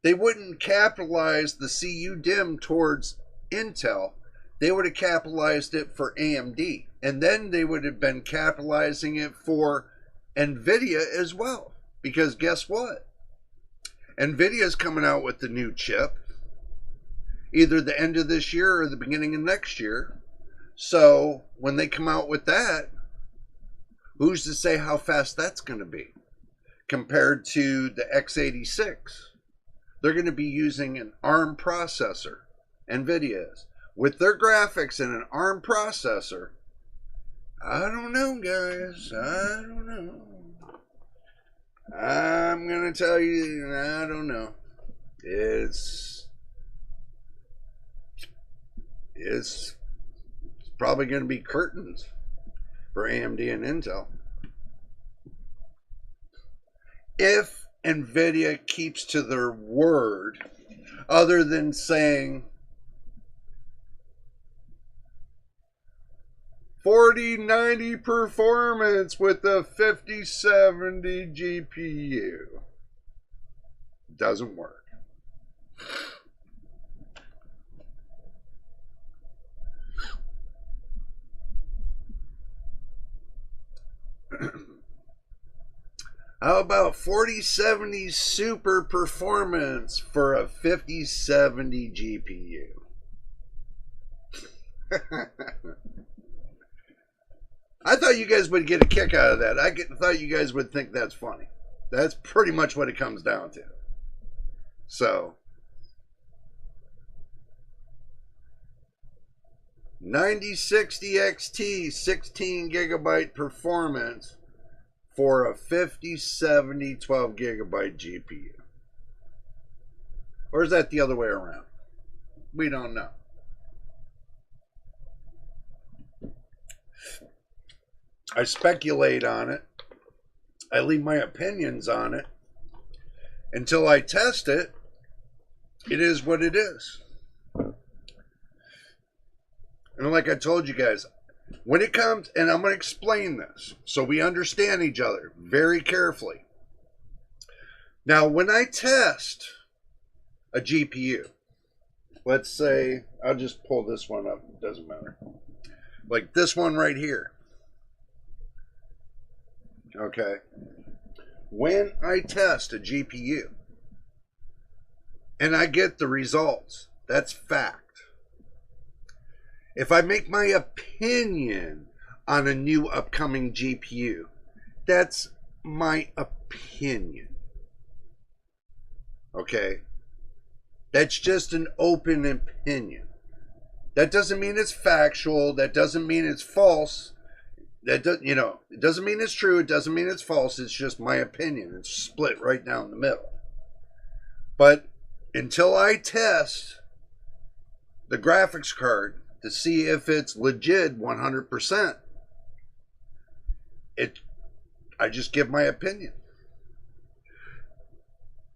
They wouldn't capitalize the CU DIMM towards Intel. They would have capitalized it for AMD. And then they would have been capitalizing it for Nvidia as well. Because guess what? Nvidia's coming out with the new chip. Either the end of this year or the beginning of next year. So when they come out with that, who's to say how fast that's going to be? Compared to the x86. They're going to be using an ARM processor. Nvidia is. With their graphics and an ARM processor, I don't know, guys. I don't know. I'm going to tell you, I don't know. It's probably going to be curtains for AMD and Intel. If Nvidia keeps to their word, other than saying 4090 performance with a 5070 GPU. Doesn't work. How about 4070 super performance for a 5070 GPU? I thought you guys would get a kick out of that. I thought you guys would think that's funny. That's pretty much what it comes down to. So, 9060 XT 16 gigabyte performance for a 5070 12 gigabyte GPU. Or is that the other way around? We don't know. I speculate on it. I leave my opinions on it. Until I test it, it is what it is. And like I told you guys, when it comes, and I'm going to explain this so we understand each other very carefully. Now, when I test a GPU, let's say, I'll just pull this one up, it doesn't matter. Like this one right here. Okay. When I test a GPU and I get the results, that's fact. If I make my opinion on a new upcoming GPU, that's my opinion. Okay? That's just an open opinion. That doesn't mean it's factual. That doesn't mean it's false. that does, you know, it doesn't mean it's true. It doesn't mean it's false. It's just my opinion. It's split right down the middle. But until I test the graphics card to see if it's legit 100%, I just give my opinion.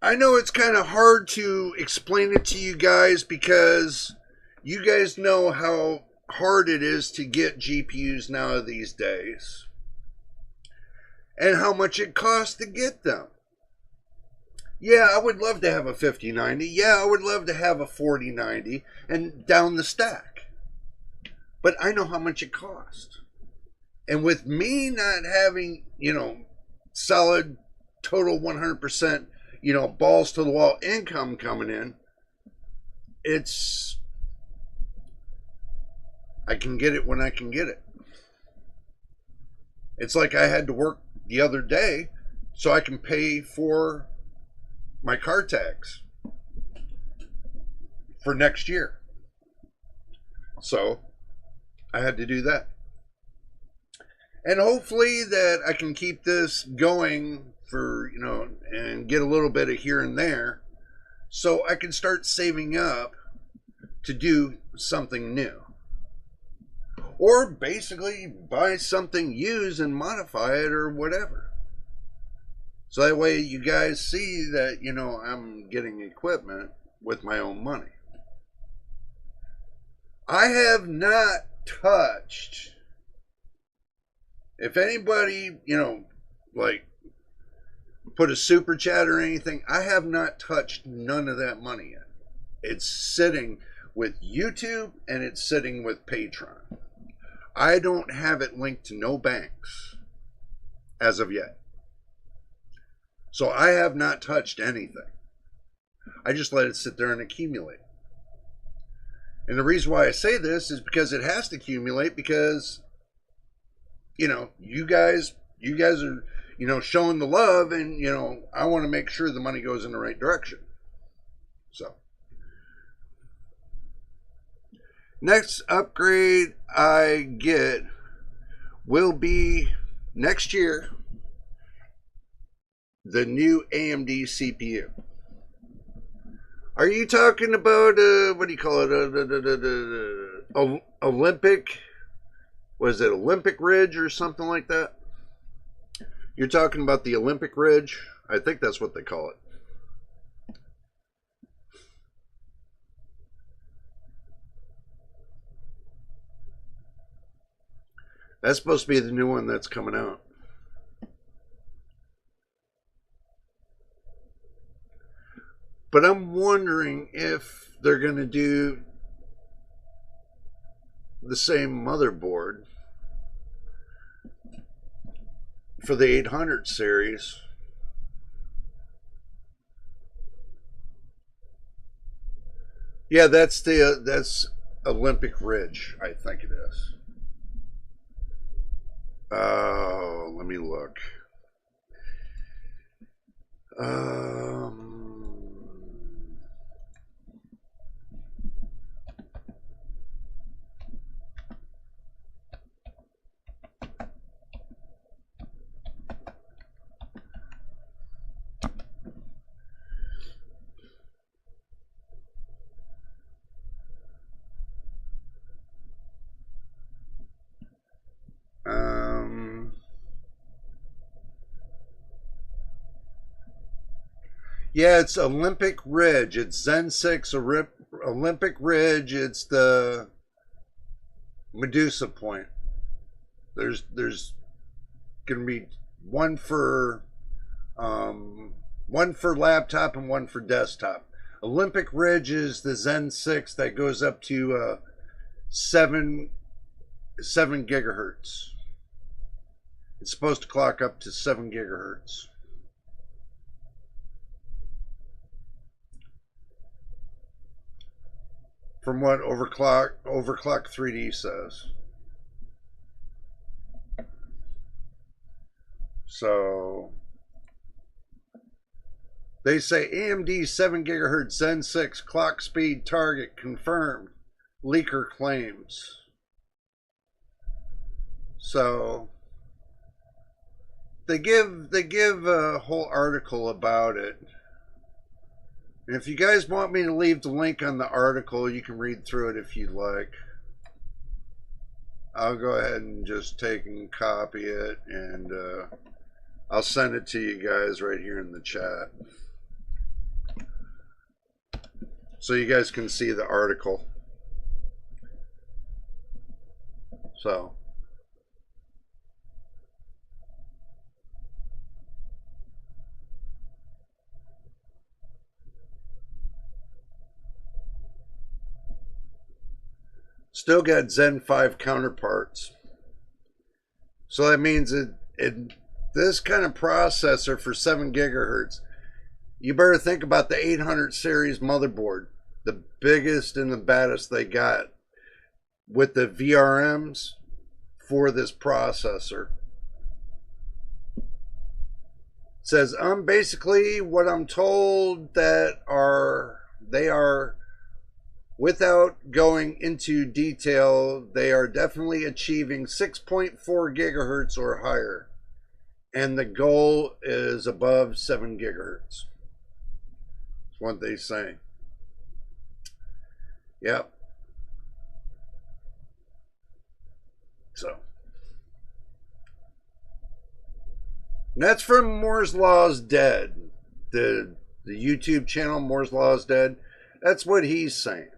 I know it's kind of hard to explain it to you guys because you guys know how hard it is to get GPUs now these days and how much it costs to get them. Yeah, I would love to have a 5090. Yeah, I would love to have a 4090 and down the stack. But I know how much it costs. And with me not having, you know, solid total 100%, you know, balls to the wall income coming in, I can get it when I can get it. It's like I had to work the other day so I can pay for my car tax for next year. So I had to do that. And hopefully that I can keep this going for, you know, and get a little bit of here and there so I can start saving up to do something new. Or basically buy something used and modify it or whatever. So that way you guys see that, you know, I'm getting equipment with my own money. I have not touched, if anybody, you know, like put a super chat or anything, I have not touched none of that money yet. It's sitting with YouTube and it's sitting with Patreon. I don't have it linked to no banks as of yet. So I have not touched anything. I just let it sit there and accumulate. And the reason why I say this is because it has to accumulate because, you know, you guys are, you know, showing the love, and, you know, I want to make sure the money goes in the right direction. So next upgrade I get will be next year the new AMD CPU. Are you talking about what do you call it? Olympic? Was it Olympic Ridge or something like that? You're talking about the Olympic Ridge? I think that's what they call it. That's supposed to be the new one that's coming out. But I'm wondering if they're going to do the same motherboard for the 800 series. Yeah, that's Olympic Ridge, I think it is. Oh, let me look. Yeah, it's Olympic Ridge. It's Zen 6 Olympic Ridge. It's the Medusa point. There's going to be one for laptop and one for desktop. Olympic Ridge is the Zen 6 that goes up to 7 gigahertz. It's supposed to clock up to 7 gigahertz. From what Overclock 3D says. So they say AMD 7 gigahertz Zen 6 clock speed target confirmed. Leaker claims. So they give a whole article about it. And if you guys want me to leave the link on the article, you can read through it if you'd like. I'll go ahead and just take and copy it, and I'll send it to you guys right here in the chat, so you guys can see the article. So still got Zen 5 counterparts. So that means this kind of processor for 7 gigahertz, you better think about the 800 series motherboard, the biggest and the baddest they got, with the VRMs for this processor. It says, basically what I'm told that they are, without going into detail, they are definitely achieving 6.4 gigahertz or higher. And the goal is above 7 gigahertz. That's what they say. Yep. So. And that's from Moore's Law is Dead. The YouTube channel, Moore's Law is Dead. That's what he's saying.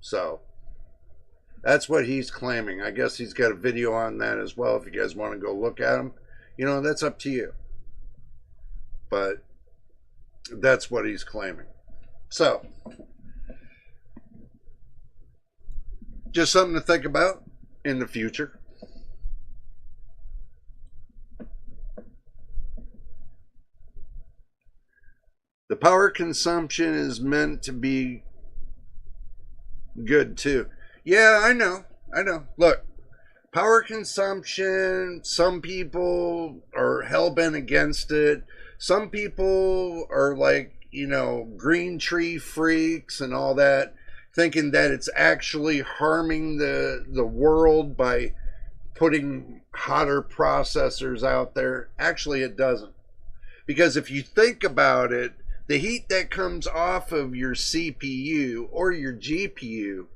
So, that's what he's claiming. I guess he's got a video on that as well. If you guys want to go look at him, you know, that's up to you. But that's what he's claiming. So, just something to think about in the future. The power consumption is meant to be good too. Yeah, I know. Look, power consumption, some people are hell-bent against it. Some people are like, you know, green tree freaks and all that, thinking that it's actually harming the world by putting hotter processors out there. Actually, it doesn't. Because if you think about it, the heat that comes off of your CPU or your GPU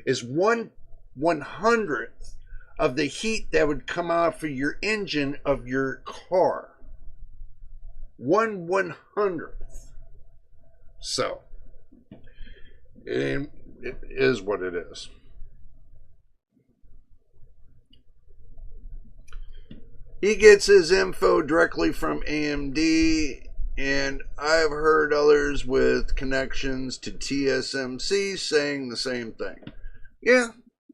is 1/100th of the heat that would come off of your engine of your car. 1/100th. So, it is what it is. He gets his info directly from AMD, and I've heard others with connections to TSMC saying the same thing. Yeah,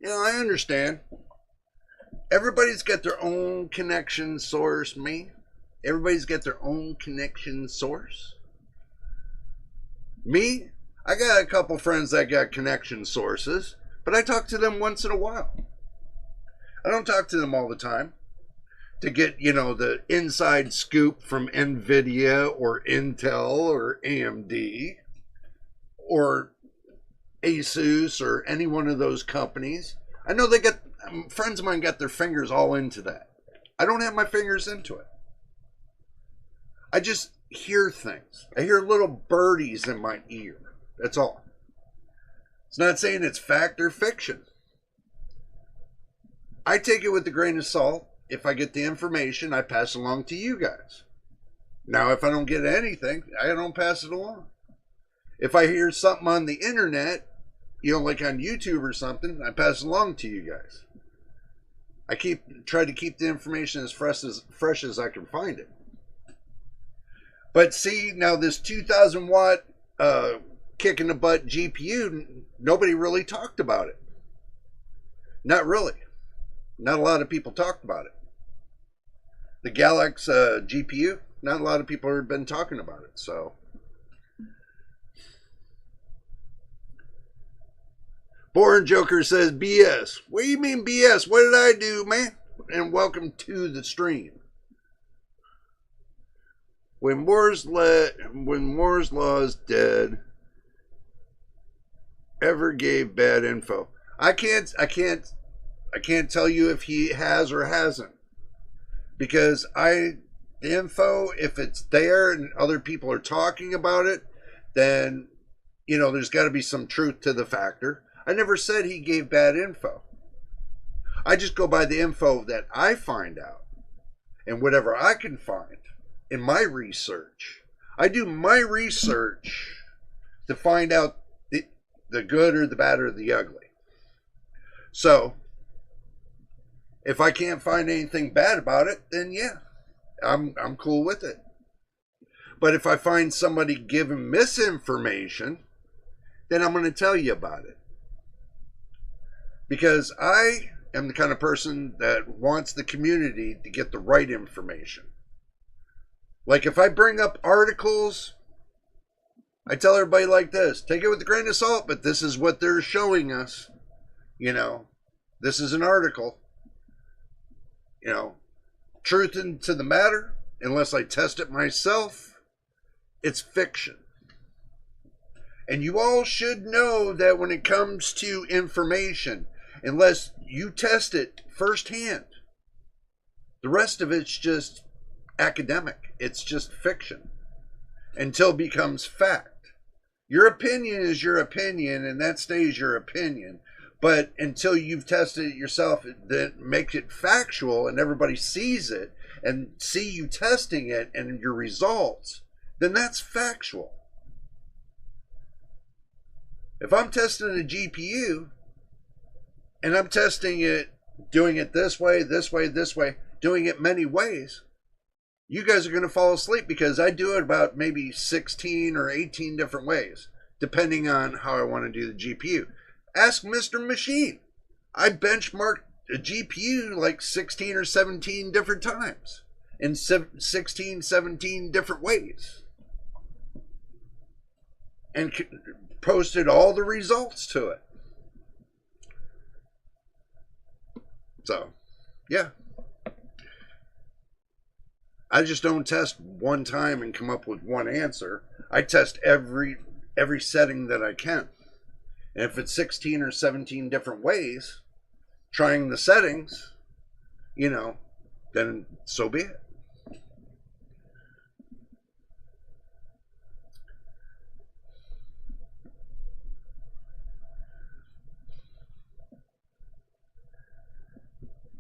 I understand. Everybody's got their own connection source, me. Everybody's got their own connection source. Me, I got a couple friends that got connection sources, but I talk to them once in a while. I don't talk to them all the time to get, you know, the inside scoop from Nvidia or Intel or AMD or Asus or any one of those companies. I know they got, friends of mine got their fingers all into that. I don't have my fingers into it. I just hear things. I hear little birdies in my ear. That's all. It's not saying it's fact or fiction. I take it with a grain of salt. If I get the information, I pass along to you guys. Now, if I don't get anything, I don't pass it along. If I hear something on the internet, you know, like on YouTube or something, I pass it along to you guys. I try to keep the information as fresh as I can find it. But see, now this 2,000 watt kick in the butt GPU, nobody really talked about it. Not really. Not a lot of people talked about it. The GALAX GPU, not a lot of people have been talking about it. So, Born Joker says BS. What do you mean BS? What did I do, man? And welcome to the stream. When Moore's Law is Dead ever gave bad info. I can't tell you if he has or hasn't. because the info, if it's there and other people are talking about it, then, you know, there's got to be some truth to the factor. I never said he gave bad info. I just go by the info that I find out and whatever I can find in my research. I do my research to find out the good or the bad or the ugly. So, if I can't find anything bad about it, then yeah, I'm cool with it. But if I find somebody giving misinformation, then I'm going to tell you about it. Because I am the kind of person that wants the community to get the right information. Like if I bring up articles, I tell everybody like this, take it with a grain of salt, but this is what they're showing us. You know, this is an article. You know, truth to the matter, unless I test it myself, it's fiction. And you all should know that when it comes to information, unless you test it firsthand, the rest of it's just academic. It's just fiction until it becomes fact. Your opinion is your opinion, and that stays your opinion. But until you've tested it yourself, that makes it factual and everybody sees it and see you testing it and your results, then that's factual. If I'm testing a GPU and I'm testing it, doing it this way, this way, this way, doing it many ways, you guys are going to fall asleep because I do it about maybe 16 or 18 different ways, depending on how I want to do the GPU. Ask Mr. Machine. I benchmarked a GPU like 16 or 17 different times in 16, 17 different ways. And posted all the results to it. So, yeah. I just don't test one time and come up with one answer. I test every setting that I can. And if it's 16 or 17 different ways, trying the settings, you know, then so be it.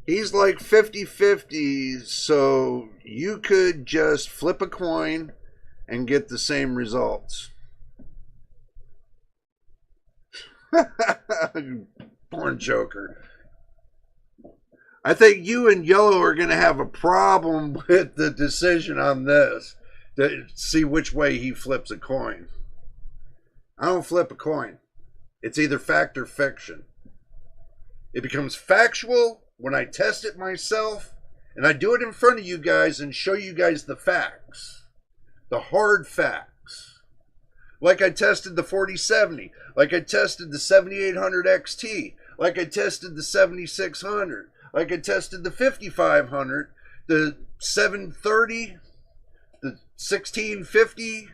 He's like 50-50, so you could just flip a coin and get the same results. Born Joker. I think you and Yellow are going to have a problem with the decision on this, to see which way he flips a coin. I don't flip a coin. It's either fact or fiction. It becomes factual when I test it myself, and I do it in front of you guys and show you guys the facts, the hard facts. Like I tested the 4070, like I tested the 7800 XT, like I tested the 7600, like I tested the 5500, the 730, the 1650,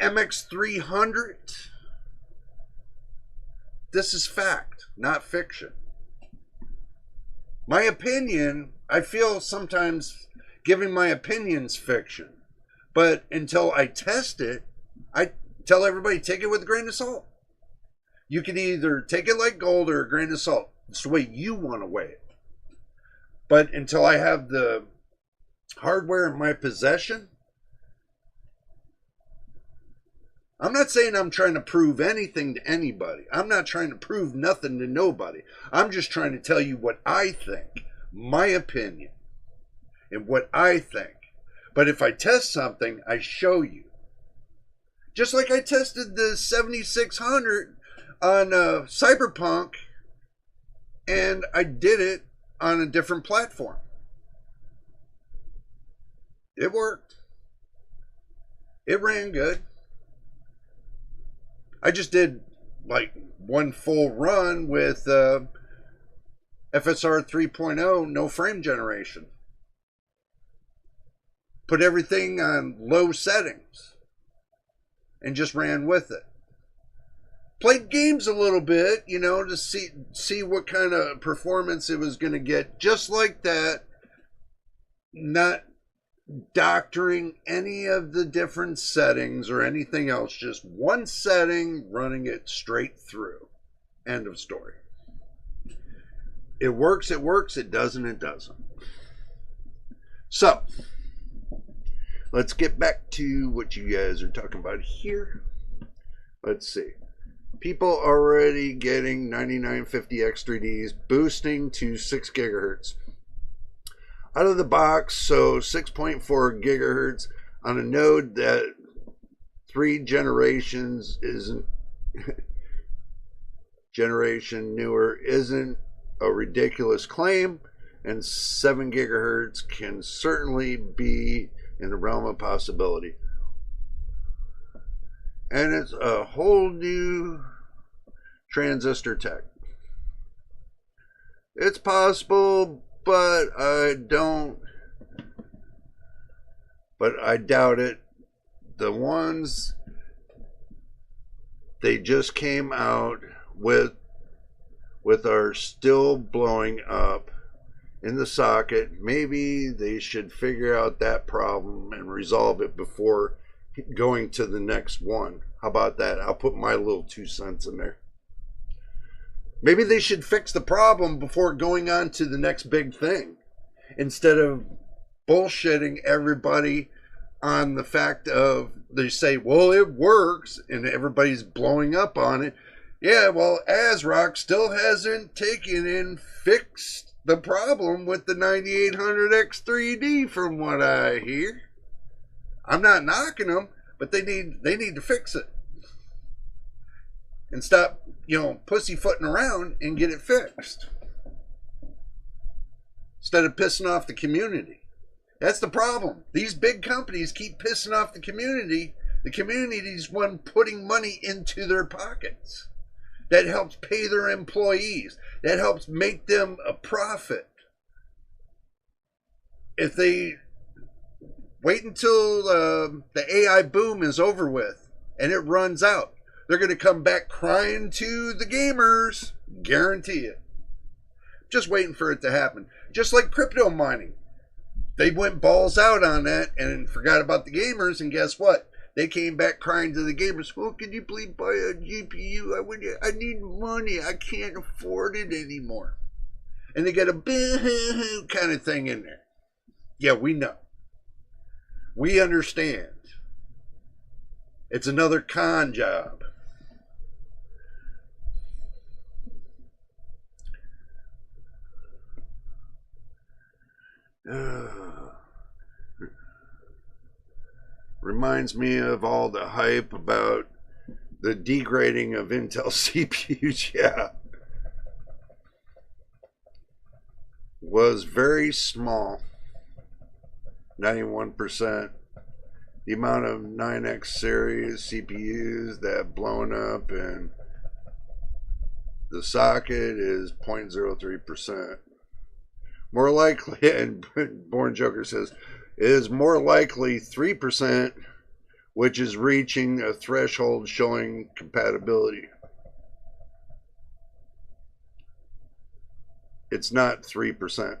MX300. This is fact, not fiction. My opinion, I feel sometimes giving my opinions fiction. But until I test it, I tell everybody, take it with a grain of salt. You can either take it like gold or a grain of salt. It's the way you want to weigh it. But until I have the hardware in my possession, I'm not saying I'm trying to prove anything to anybody. I'm not trying to prove nothing to nobody. I'm just trying to tell you what I think, my opinion, and what I think. But if I test something, I show you. Just like I tested the 7600 on Cyberpunk, and I did it on a different platform. It worked. It ran good. I just did like one full run with FSR 3.0, no frame generation. Put everything on low settings and just ran with it. Played games a little bit, you know, to see what kind of performance it was going to get. Just like that, not doctoring any of the different settings or anything else, just one setting, running it straight through. End of story. It works, it doesn't, it doesn't. So, let's get back to what you guys are talking about here. Let's see. People already getting 9950X3Ds boosting to 6 gigahertz. Out of the box, so 6.4 gigahertz on a node that 3 generations isn't generation newer isn't a ridiculous claim, and 7 gigahertz can certainly be in the realm of possibility. And it's a whole new transistor tech. It's possible, but I doubt it. The ones they just came out with are still blowing up in the socket. Maybe they should figure out that problem and resolve it before going to the next one. How about that? I'll put my little 2 cents in there. Maybe they should fix the problem before going on to the next big thing, instead of bullshitting everybody on the fact of, they say, well, it works, and everybody's blowing up on it. Yeah, well, ASRock still hasn't taken and fixed the problem with the 9800X3D, from what I hear. I'm not knocking them, but they need to fix it. And stop, pussyfooting around and get it fixed. Instead of pissing off the community. That's the problem. These big companies keep pissing off the community. The community's one putting money into their pockets. That helps pay their employees. That helps make them a profit. If they wait until the AI boom is over with and it runs out, they're going to come back crying to the gamers. Guarantee it. Just waiting for it to happen. Just like crypto mining. They went balls out on that and forgot about the gamers, and guess what? They came back crying to the gamers. Oh, can you please buy a GPU? I need money. I can't afford it anymore. And they get a boo-hoo-hoo kind of thing in there. Yeah, we know. We understand. It's another con job. Reminds me of all the hype about the degrading of Intel CPUs. Yeah. Was very small. 91%. The amount of 9X series CPUs that have blown up in the socket is 0.03%. More likely, and Born Joker says, it is more likely 3%, which is reaching a threshold showing compatibility. It's not 3%.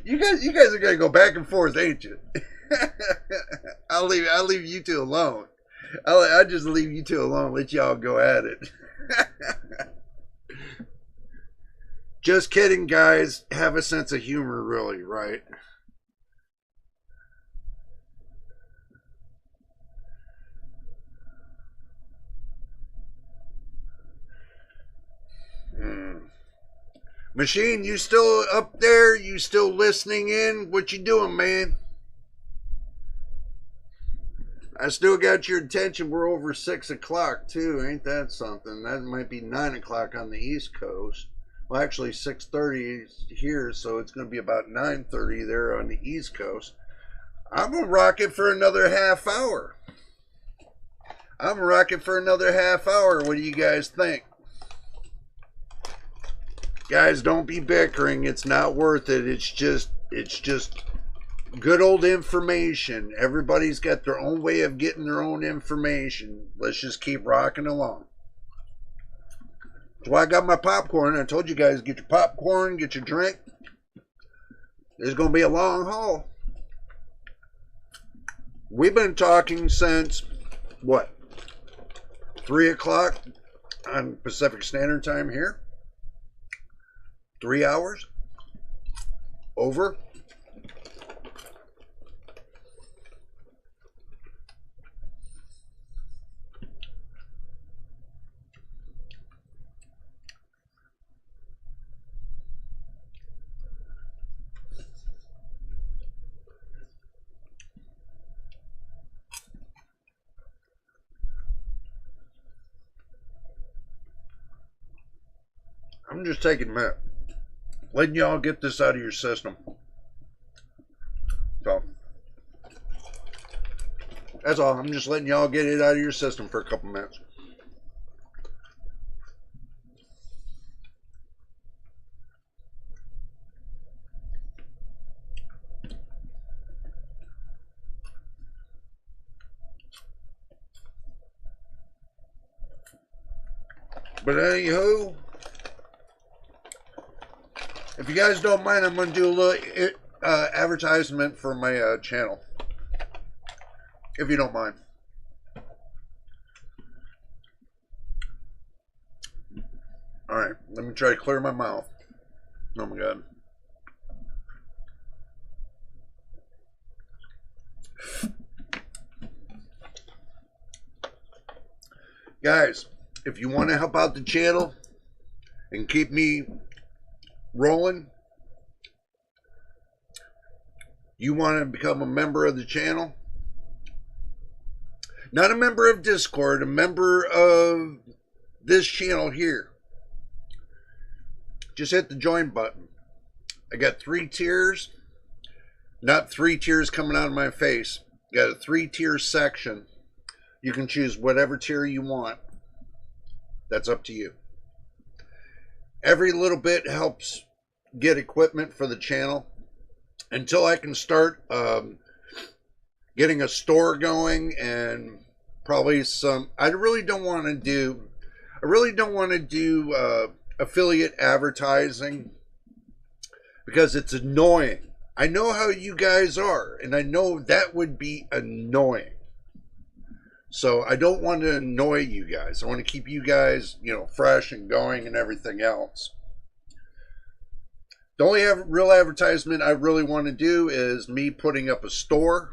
You guys are gonna go back and forth, ain't you? I'll leave you two alone. I'll just leave you two alone. Let y'all go at it. Just kidding, guys. Have a sense of humor, really, right? Machine, you still up there? You still listening in? What you doing, man? I still got your attention. We're over 6 o'clock, too. Ain't that something? That might be 9 o'clock on the East Coast. Well, actually, 6:30 here, so it's going to be about 9:30 there on the East Coast. I'm going to rock it for another half hour. I'm going to rock it for another half hour. What do you guys think? Guys, don't be bickering. It's not worth it. It's just good old information. Everybody's got their own way of getting their own information. Let's just keep rocking along. That's why I got my popcorn. I told you guys, get your popcorn, get your drink. It's going to be a long haul. We've been talking since, what, 3 o'clock on Pacific Standard Time here. 3 hours. Over. I'm just taking a minute, letting y'all get this out of your system. So, that's all. I'm just letting y'all get it out of your system for a couple minutes. But anywho, if you guys don't mind, I'm going to do a little advertisement for my channel. If you don't mind. Alright, let me try to clear my mouth. Oh my god. Guys, if you want to help out the channel and keep me rolling, you want to become a member of the channel, not a member of Discord, a member of this channel here, just hit the join button. I got 3 tiers, not 3 tiers coming out of my face. Got a 3-tier section. You can choose whatever tier you want. That's up to you. Every little bit helps get equipment for the channel until I can start getting a store going, and probably some, I really don't want to do affiliate advertising, because it's annoying. I know how you guys are, and I know that would be annoying. So I don't want to annoy you guys. I want to keep you guys, you know, fresh and going and everything else. The only real advertisement I really want to do is me putting up a store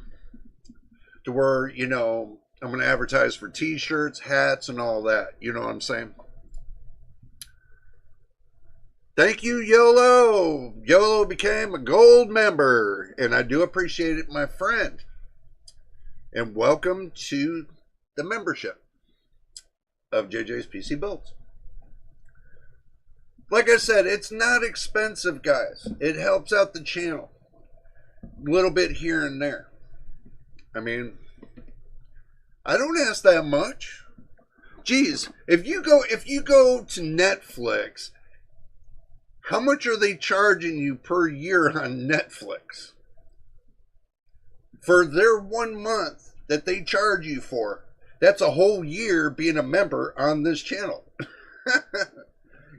to where, you know, I'm going to advertise for t-shirts, hats, and all that. You know what I'm saying? Thank you, YOLO. YOLO became a gold member, and I do appreciate it, my friend. And welcome to the membership of JJ's PC Builds. Like I said, it's not expensive, guys. It helps out the channel a little bit here and there. I mean, I don't ask that much. Geez, if you go to Netflix, how much are they charging you per year on Netflix? For their 1 month that they charge you for, that's a whole year being a member on this channel.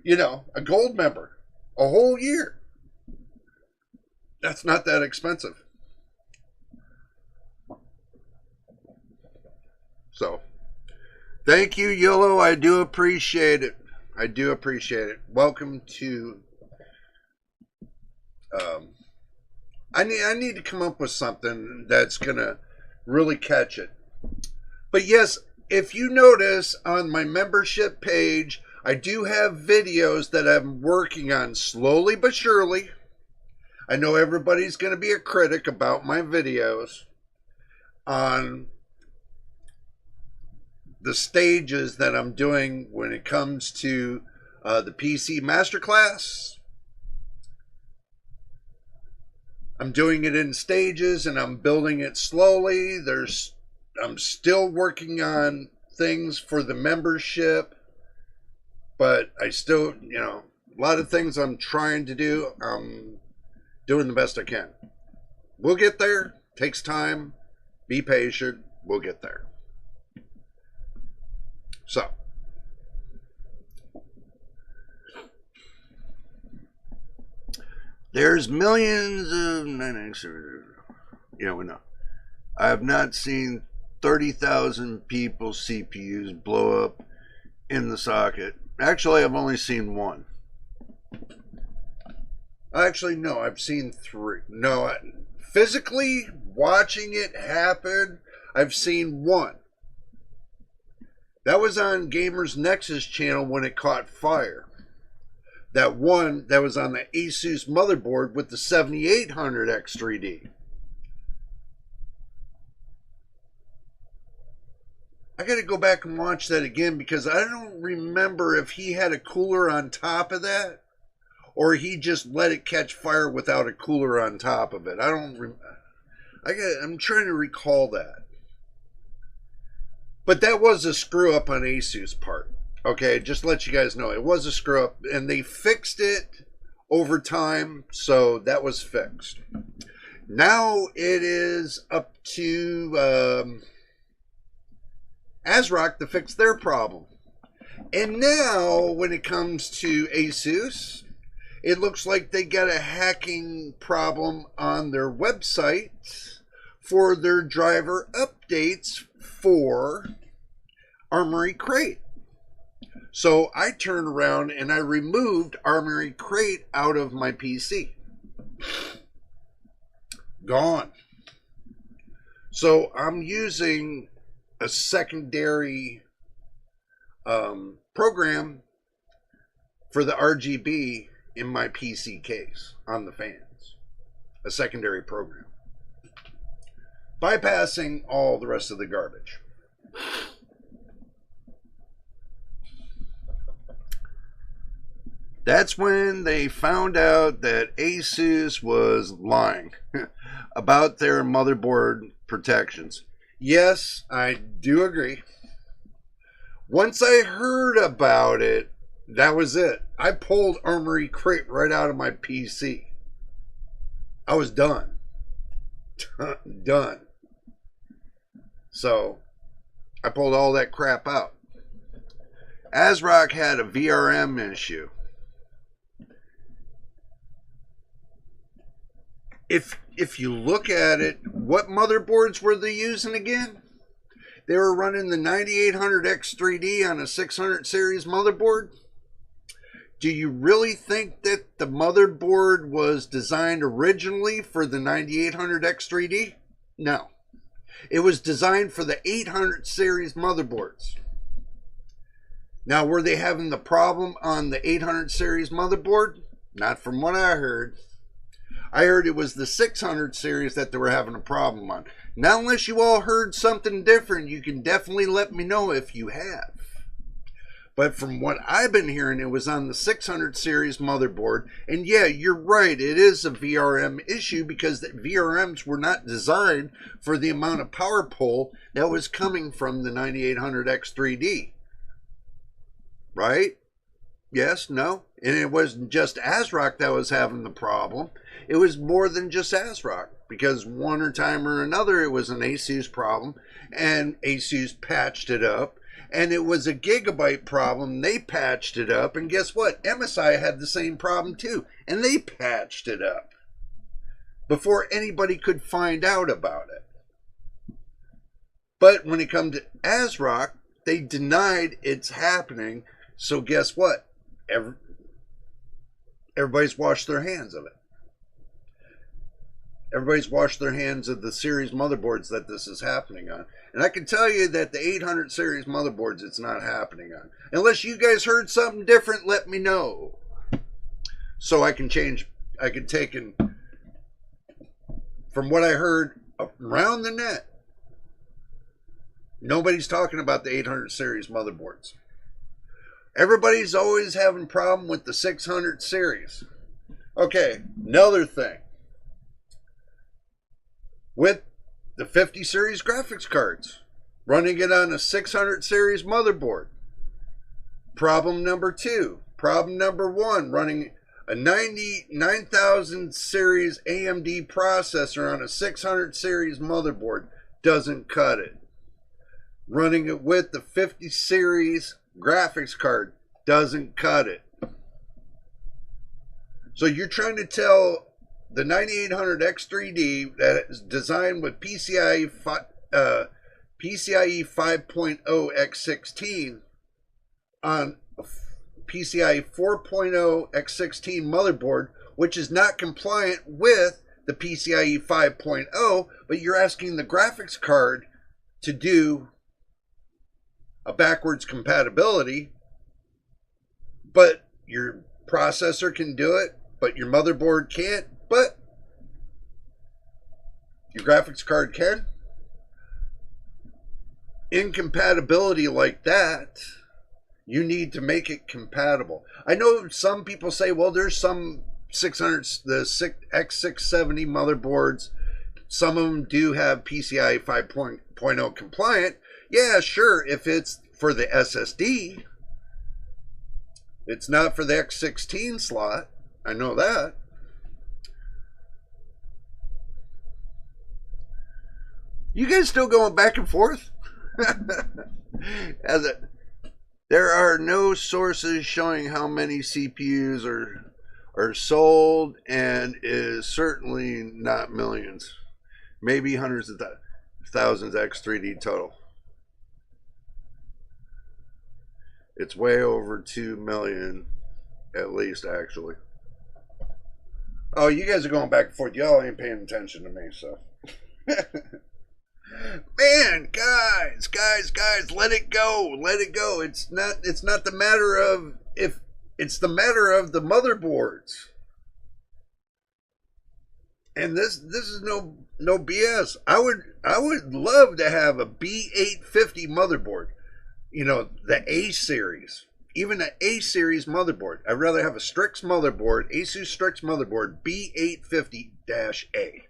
You know, a gold member. A whole year. That's not that expensive. So, thank you, YOLO. I do appreciate it. I do appreciate it. Welcome to... I need to come up with something that's going to really catch it. But yes, if you notice on my membership page, I do have videos that I'm working on slowly but surely. I know everybody's going to be a critic about my videos on the stages that I'm doing when it comes to the PC Masterclass. I'm doing it in stages and I'm building it slowly. I'm still working on things for the membership, but I still, you know, a lot of things I'm trying to do. I'm doing the best I can. We'll get there. Takes time. Be patient. We'll get there. So, There's millions of 9X. Yeah, we know. I have not seen 30,000 people's CPUs blow up in the socket. Actually, I've only seen one. Actually, no, I've seen 3. No, physically watching it happen, I've seen 1. That was on Gamers Nexus channel when it caught fire. That one that was on the Asus motherboard with the 7800 X3D. I got to go back and watch that again because I don't remember if he had a cooler on top of that or he just let it catch fire without a cooler on top of it. I'm trying to recall that. But that was a screw up on Asus part. Okay, just to let you guys know, it was a screw up and they fixed it over time, so that was fixed. Now it is up to ASRock to fix their problem. And now when it comes to Asus, it looks like they got a hacking problem on their website for their driver updates for Armory Crate. So I turned around and I removed Armory Crate out of my PC. Gone. So I'm using a secondary program for the RGB in my PC case on the fans. A secondary program. Bypassing all the rest of the garbage. That's when they found out that Asus was lying about their motherboard protections. Yes, I do agree. Once I heard about it, that was it. I pulled Armory Crate right out of my PC. I was done. Done. So, I pulled all that crap out. ASRock had a VRM issue. If you look at it, what motherboards were they using again? They were running the 9800 X3D on a 600 series motherboard. Do you really think that the motherboard was designed originally for the 9800 X3D? No. It was designed for the 800 series motherboards. Now, were they having the problem on the 800 series motherboard? Not from what I heard. I heard it was the 600 series that they were having a problem on. Now, unless you all heard something different, you can definitely let me know if you have. But from what I've been hearing, it was on the 600 series motherboard. And yeah, you're right, it is a VRM issue because the VRMs were not designed for the amount of power pull that was coming from the 9800 X3D. Right? Yes, no? And it wasn't just ASRock that was having the problem. It was more than just ASRock, because one time or another it was an Asus problem, and Asus patched it up, and it was a Gigabyte problem. They patched it up, and guess what? MSI had the same problem too, and they patched it up before anybody could find out about it. But when it comes to ASRock, they denied it's happening, so guess what? Everybody's washed their hands of it. Everybody's washed their hands of the series motherboards that this is happening on. And I can tell you that the 800 series motherboards, it's not happening on. Unless you guys heard something different, let me know. So I can change, I can take and, from what I heard around the net, nobody's talking about the 800 series motherboards. Everybody's always having problem with the 600 series. Okay, another thing. With the 50 series graphics cards, running it on a 600 series motherboard. Problem number 2. Problem number 1, running a 9000 series AMD processor on a 600 series motherboard doesn't cut it. Running it with the 50 series graphics card doesn't cut it. So you're trying to tell the 9800X3D that is designed with PCIe 5.0 X16 on PCIe 4.0 X16 motherboard, which is not compliant with the PCIe 5.0, but you're asking the graphics card to do a backwards compatibility, but your processor can do it, but your motherboard can't, but your graphics card can. Incompatibility like that, you need to make it compatible. I know some people say, well, there's some 600, the X670 motherboards, some of them do have PCIe 5.0 compliant. Yeah, sure, if it's for the SSD. It's not for the X16 slot. I know that. You guys still going back and forth? There are no sources showing how many CPUs are sold, and is certainly not millions. Maybe hundreds of thousands X3D total. It's way over 2 million, at least, actually. Oh, you guys are going back and forth. Y'all ain't paying attention to me, so. Man, guys, let it go. Let it go. It's not the matter of if, it's the matter of the motherboards. And this is no BS. I would love to have a B850 motherboard. You know, the A series, even an A series motherboard. I'd rather have a Strix motherboard, Asus Strix motherboard, B850-A.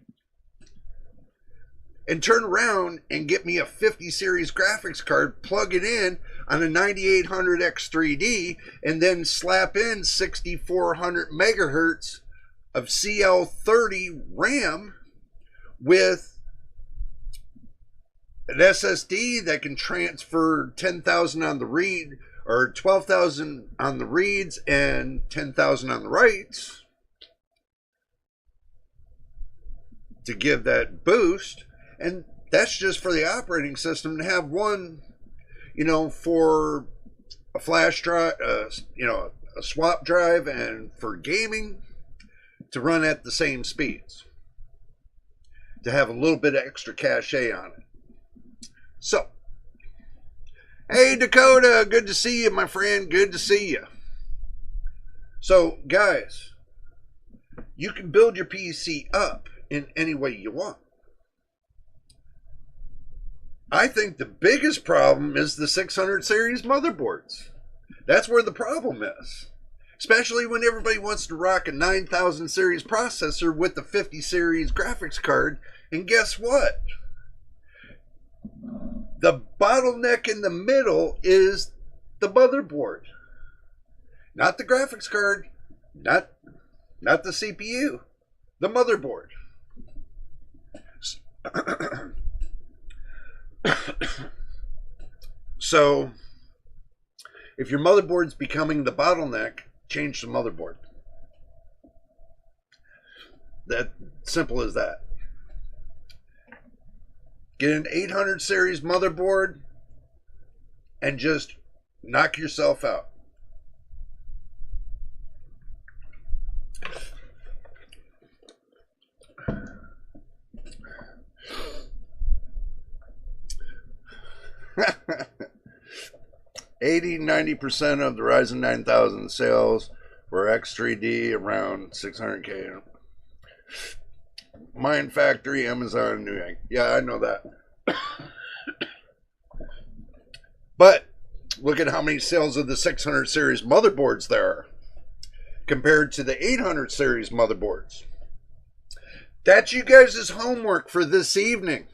And turn around and get me a 50 series graphics card, plug it in on a 9800X3D, and then slap in 6400 megahertz of CL30 RAM with an SSD that can transfer 10,000 on the read, or 12,000 on the reads and 10,000 on the writes, to give that boost. And that's just for the operating system, to have one, you know, for a flash drive, you know, a swap drive, and for gaming to run at the same speeds, to have a little bit of extra cachet on it. So, hey Dakota, good to see you, my friend, good to see you. So, guys, you can build your PC up in any way you want. I think the biggest problem is the 600 series motherboards. That's where the problem is. Especially when everybody wants to rock a 9000 series processor with the 50 series graphics card. And guess what? The bottleneck in the middle is the motherboard. Not the graphics card. Not the CPU. The motherboard. So, if your motherboard's becoming the bottleneck, change the motherboard. That simple as that. Get an 800 series motherboard and just knock yourself out. $80 to 90% of the Ryzen 9000 sales were X3D, around 600K. Mine Factory, Amazon, New York. Yeah, I know that. But look at how many sales of the 600 series motherboards there are compared to the 800 series motherboards. That's you guys' homework for this evening.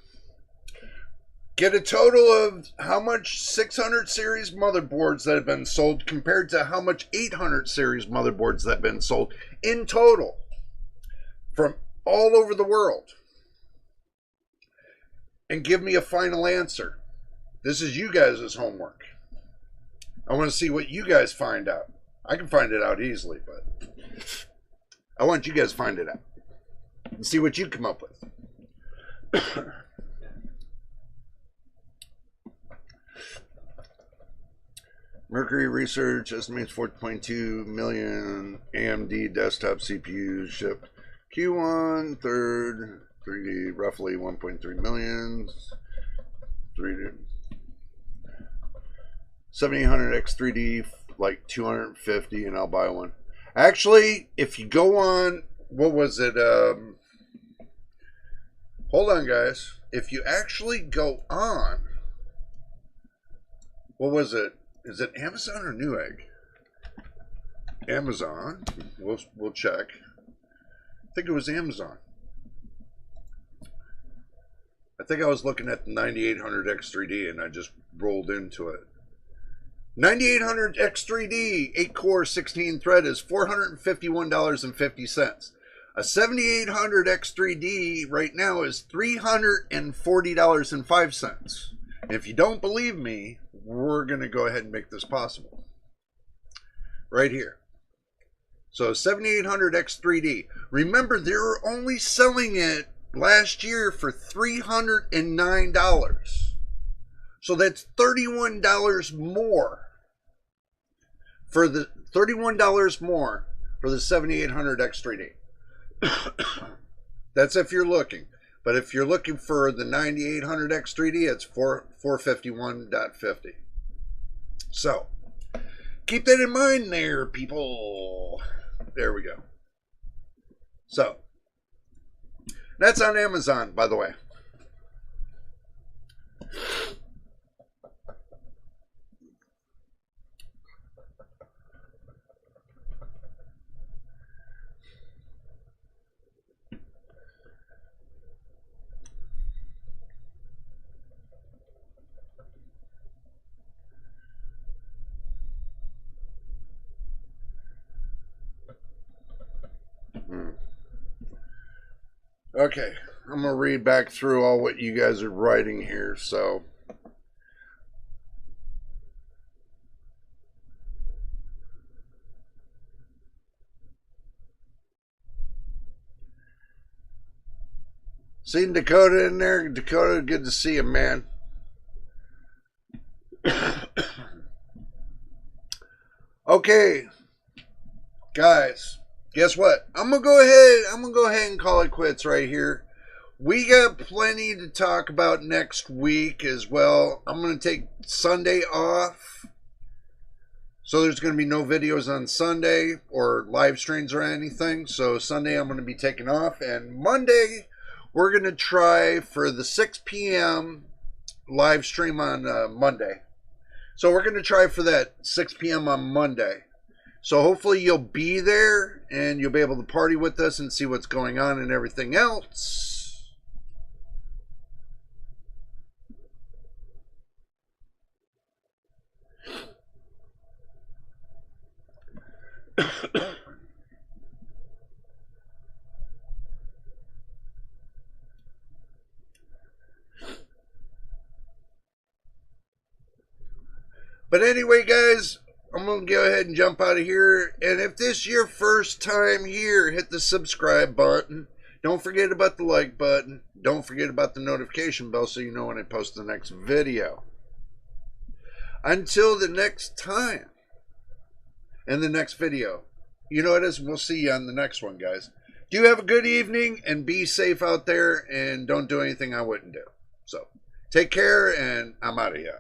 Get a total of how much 600 series motherboards that have been sold compared to how much 800 series motherboards that have been sold in total from all over the world. And give me a final answer. This is you guys' homework. I want to see what you guys find out. I can find it out easily, but I want you guys to find it out and see what you come up with. Mercury Research estimates 4.2 million AMD desktop CPUs shipped Q1, third, 3D, roughly 1.3 million. 3D. 7800X 3D, like 250, and I'll buy one. Actually, if you go on, what was it? Hold on, guys. If you actually go on, what was it? Is it Amazon or Newegg? Amazon. We'll check. I think it was Amazon. I think I was looking at the 9800X 3D and I just rolled into it. 9800X 3D, 8-core, 16-thread is $451.50. A 7800X 3D right now is $340.05. And if you don't believe me, we're going to go ahead and make this possible. Right here. So 7800X 3D. Remember, they were only selling it last year for $309. So that's $31 more for the $31 more for the 7800X 3D. That's if you're looking. But if you're looking for the 9800X 3D, it's $451.50. So keep that in mind there, people. There we go. So that's on Amazon, by the way. Okay, I'm going to read back through all what you guys are writing here, so. Seen Dakota in there? Dakota, good to see you, man. Okay, guys. Guess what? I'm gonna go ahead and call it quits right here. We got plenty to talk about next week as well. I'm gonna take Sunday off, so there's gonna be no videos on Sunday or live streams or anything. So Sunday I'm gonna be taking off, and Monday we're gonna try for the 6 p.m. live stream on Monday. So we're gonna try for that 6 p.m. on Monday. So hopefully you'll be there and you'll be able to party with us and see what's going on and everything else. But anyway, guys, I'm going to go ahead and jump out of here. And if this is your first time here, hit the subscribe button. Don't forget about the like button. Don't forget about the notification bell so you know when I post the next video. Until the next time and the next video. You know what it is? We'll see you on the next one, guys. Do have a good evening and be safe out there and don't do anything I wouldn't do. So take care and I'm out of here.